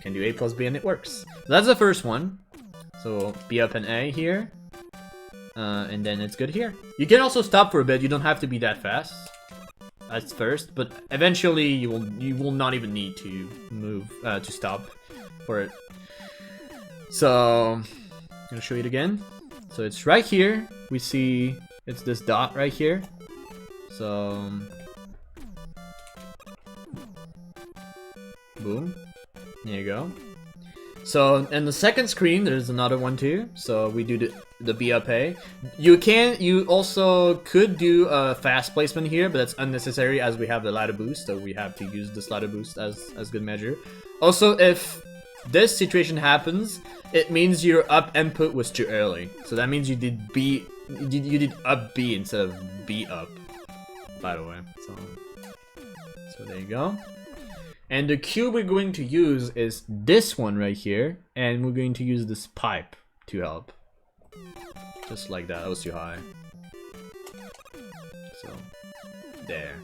Can do A plus B and it works. So that's the first one. So B up and A here, and then it's good here. You can also stop for a bit. You don't have to be that fast at first, but eventually you will not even need to move to stop for it. So I'm gonna show you it again. So it's right here. We see it's this dot right here. So boom. There you go. So in the second screen, there's another one too. So we do the B up A. You also could do a fast placement here, but that's unnecessary as we have the ladder boost. So we have to use this ladder boost as good measure. Also, if this situation happens, it means your up input was too early. So that means you did B, you did up B instead of B up. By the way, so there you go. And the cue we're going to use is this one right here, and we're going to use this pipe to help. Just like that. That was too high. So there.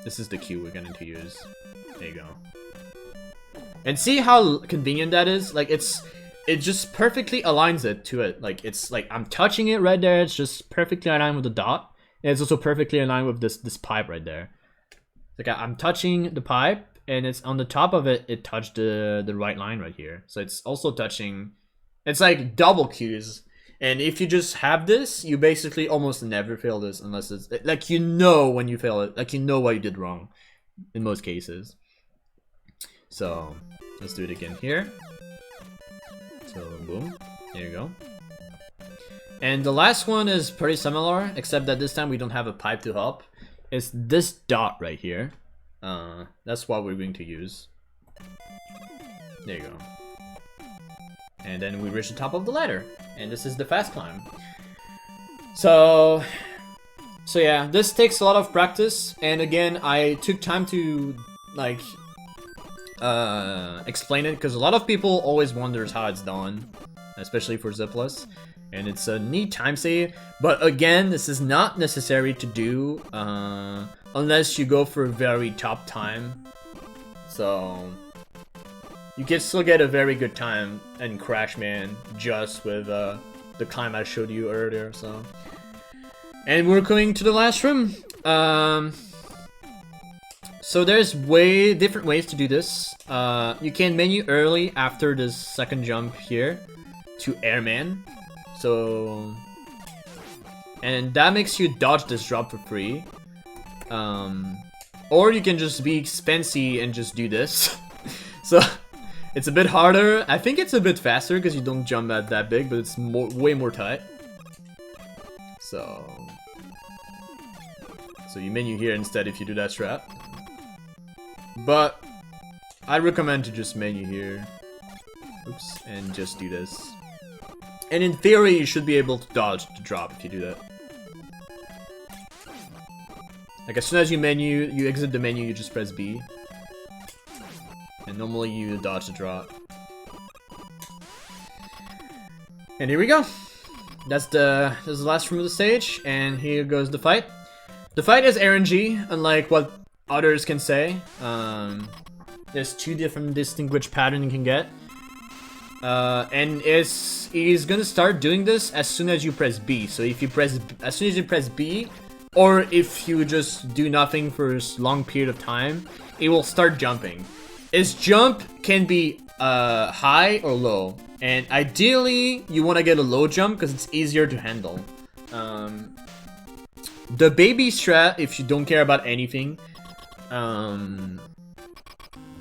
This is the cue we're going to use. There you go. And see how convenient that is? Like it just perfectly aligns it to it. Like it's like I'm touching it right there. It's just perfectly aligned with the dot. And it's also perfectly aligned with this pipe right there. Like I'm touching the pipe, and it's on the top of it. It touched the right line right here. So it's also touching. It's like double cues. And if you just have this, you basically almost never fail this unless it's like you know when you fail it. Like you know what you did wrong, in most cases. So let's do it again here. So boom, there you go. And the last one is pretty similar, except that this time we don't have a pipe to help. It's this dot right here. That's what we're going to use. There you go. And then we reach the top of the ladder. And this is the fast climb. So yeah, this takes a lot of practice. And again, I took time to like explain it, because a lot of people always wonders how it's done, especially for zipless. And it's a neat time save, but again, this is not necessary to do unless you go for a very top time. So you can still get a very good time in Crash Man just with the climb I showed you earlier. So, and we're going to the last room. So there's different ways to do this. You can menu early after this second jump here to Airman. So, and that makes you dodge this drop for free. Or you can just be expensive and just do this. So it's a bit harder. I think it's a bit faster because you don't jump at that big, but it's way more tight. So you menu here instead if you do that strat. But I recommend to just menu here. Oops, and just do this. And in theory, you should be able to dodge the drop if you do that. Like as soon as you exit the menu, you just press B. And normally you dodge the drop. And here we go. That's the last room of the stage, and here goes the fight. The fight is RNG, unlike what others can say. There's two different distinguished patterns you can get. And he's gonna start doing this as soon as you press B. So if you as soon as you press B, or if you just do nothing for a long period of time, it will start jumping. Its jump can be high or low, and ideally you want to get a low jump because it's easier to handle. The baby strat, if you don't care about anything,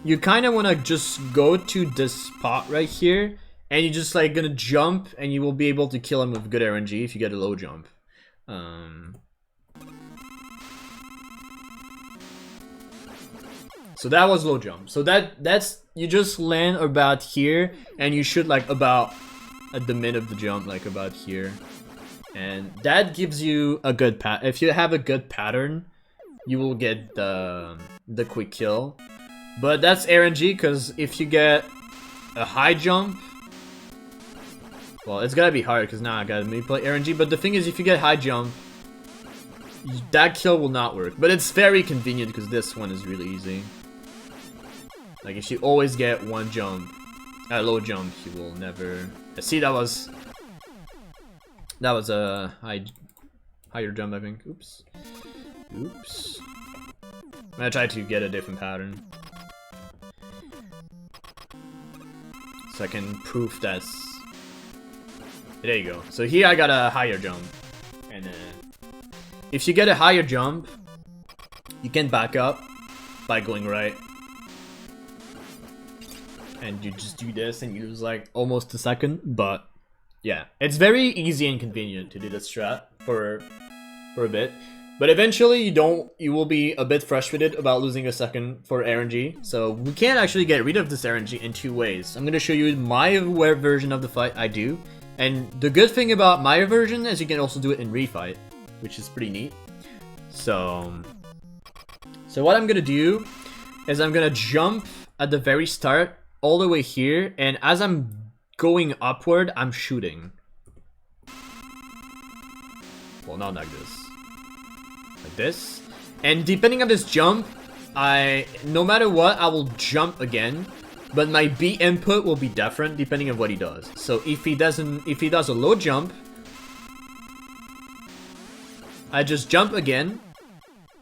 you kind of want to just go to this spot right here, and you're just like gonna jump, and you will be able to kill him with good RNG if you get a low jump. So that was low jump. So that's you just land about here, and you should like about at the mid of the jump, like about here, and that gives you a good if you have a good pattern, you will get the quick kill. But that's RNG, because if you get a high jump, well, it's gotta be hard because now I gotta manipulate RNG. But the thing is, if you get high jump, that kill will not work. But it's very convenient because this one is really easy. Like if you always get one jump, a low jump, you will never. See, that was a higher jump, I think. Oops. Oops. I'm gonna try to get a different pattern, so I can prove that's. There you go. So here I got a higher jump, and if you get a higher jump, You can back up by going right. And you just do this and you lose like almost a second, but yeah. It's very easy and convenient to do this strat for a bit. But eventually you will be a bit frustrated about losing a second for RNG. So we can actually get rid of this RNG in 2 ways. I'm gonna show you my version of the fight I do. And the good thing about my version is you can also do it in refight, which is pretty neat. So what I'm gonna do is I'm gonna jump at the very start all the way here, and as I'm going upward, I'm shooting. Well, not like this. Like this. And depending on this jump, no matter what, I will jump again. But my B input will be different depending on what he does. So if he does a low jump, I just jump again.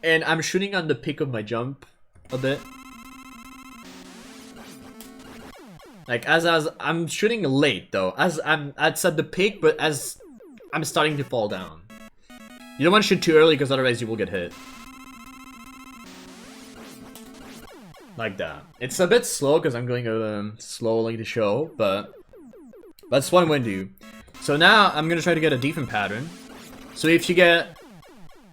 And I'm shooting on the peak of my jump a bit. Like as I'm shooting late though. As I'm at the peak, but as I'm starting to fall down. You don't want to shoot too early because otherwise you will get hit. Like that. It's a bit slow because I'm going slowly to show, but that's what I'm going to do. So now I'm going to try to get a different pattern. So if you get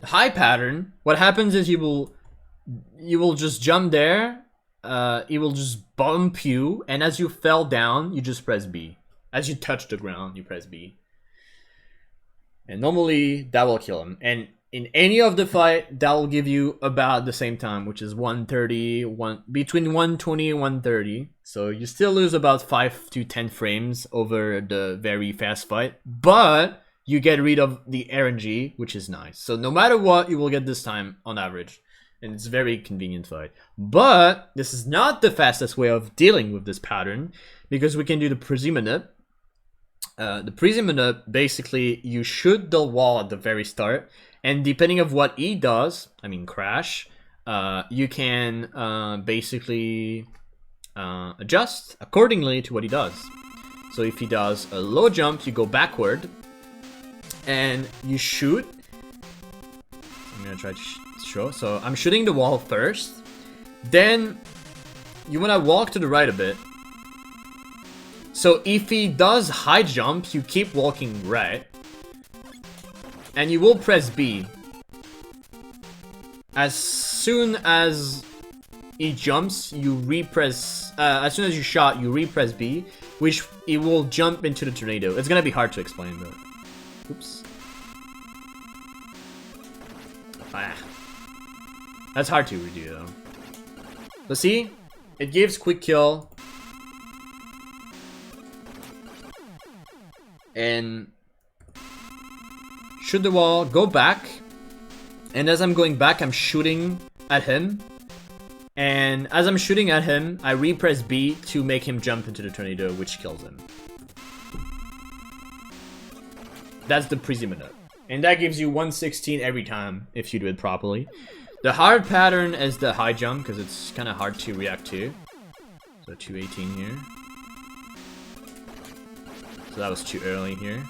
a high pattern, what happens is you will just jump there. It will just bump you, and as you fell down, you just press B. As you touch the ground, you press B. And normally, that will kill him. And in any of the fight, that will give you about the same time, which is 130, between 120 and 130. So you still lose about 5 to 10 frames over the very fast fight, but you get rid of the RNG, which is nice. So no matter what, you will get this time on average. And it's a very convenient fight. But this is not the fastest way of dealing with this pattern, because we can do the Presiminute. The Presiminute, basically, you shoot the wall at the very start, and depending on what he does, I mean crash, you can basically adjust accordingly to what he does. So if he does a low jump, you go backward, and you shoot. I'm gonna try to show. So I'm shooting the wall first, then you wanna walk to the right a bit. So if he does high jump, you keep walking right, and you will press B. As soon as he jumps, you repress. As soon as you shot, you repress B, which it will jump into the tornado. It's gonna be hard to explain, but oops. That's hard to redo though. So see, it gives quick kill. And shoot the wall, go back. And as I'm going back, I'm shooting at him. And as I'm shooting at him, I repress B to make him jump into the tornado, which kills him. That's the Presiminute. And that gives you 116 every time if you do it properly. The hard pattern is the high jump because it's kind of hard to react to. So 218 here. So that was too early here.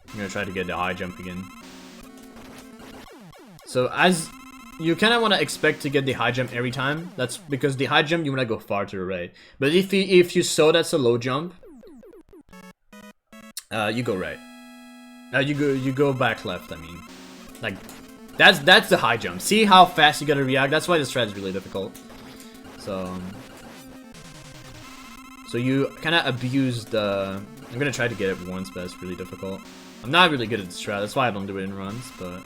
I'm gonna try to get the high jump again. So as you kind of want to expect to get the high jump every time. That's because the high jump you want to go far to the right. But if you saw that's a low jump, you go right. You go back left. I mean, like that's the high jump. See how fast you gotta react. That's why this strat is really difficult. So you kind of abuse the. I'm gonna try to get it once, but it's really difficult. I'm not really good at this strat. That's why I don't do it in runs. But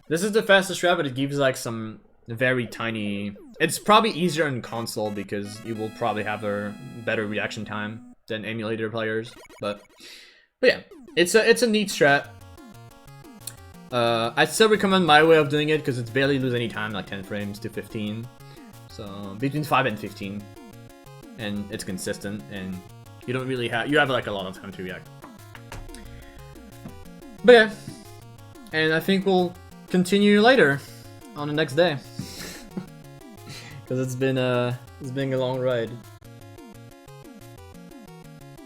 this is the fastest strat, but it gives like some very tiny. It's probably easier in console because you will probably have a better reaction time than emulator players. But yeah, it's a neat strat. I still recommend my way of doing it because it's barely lose any time, like 10 frames to 15. So between 5 and 15, and it's consistent, and you don't really have like a lot of time to react. But yeah, and I think we'll continue later on the next day because it's been a long ride.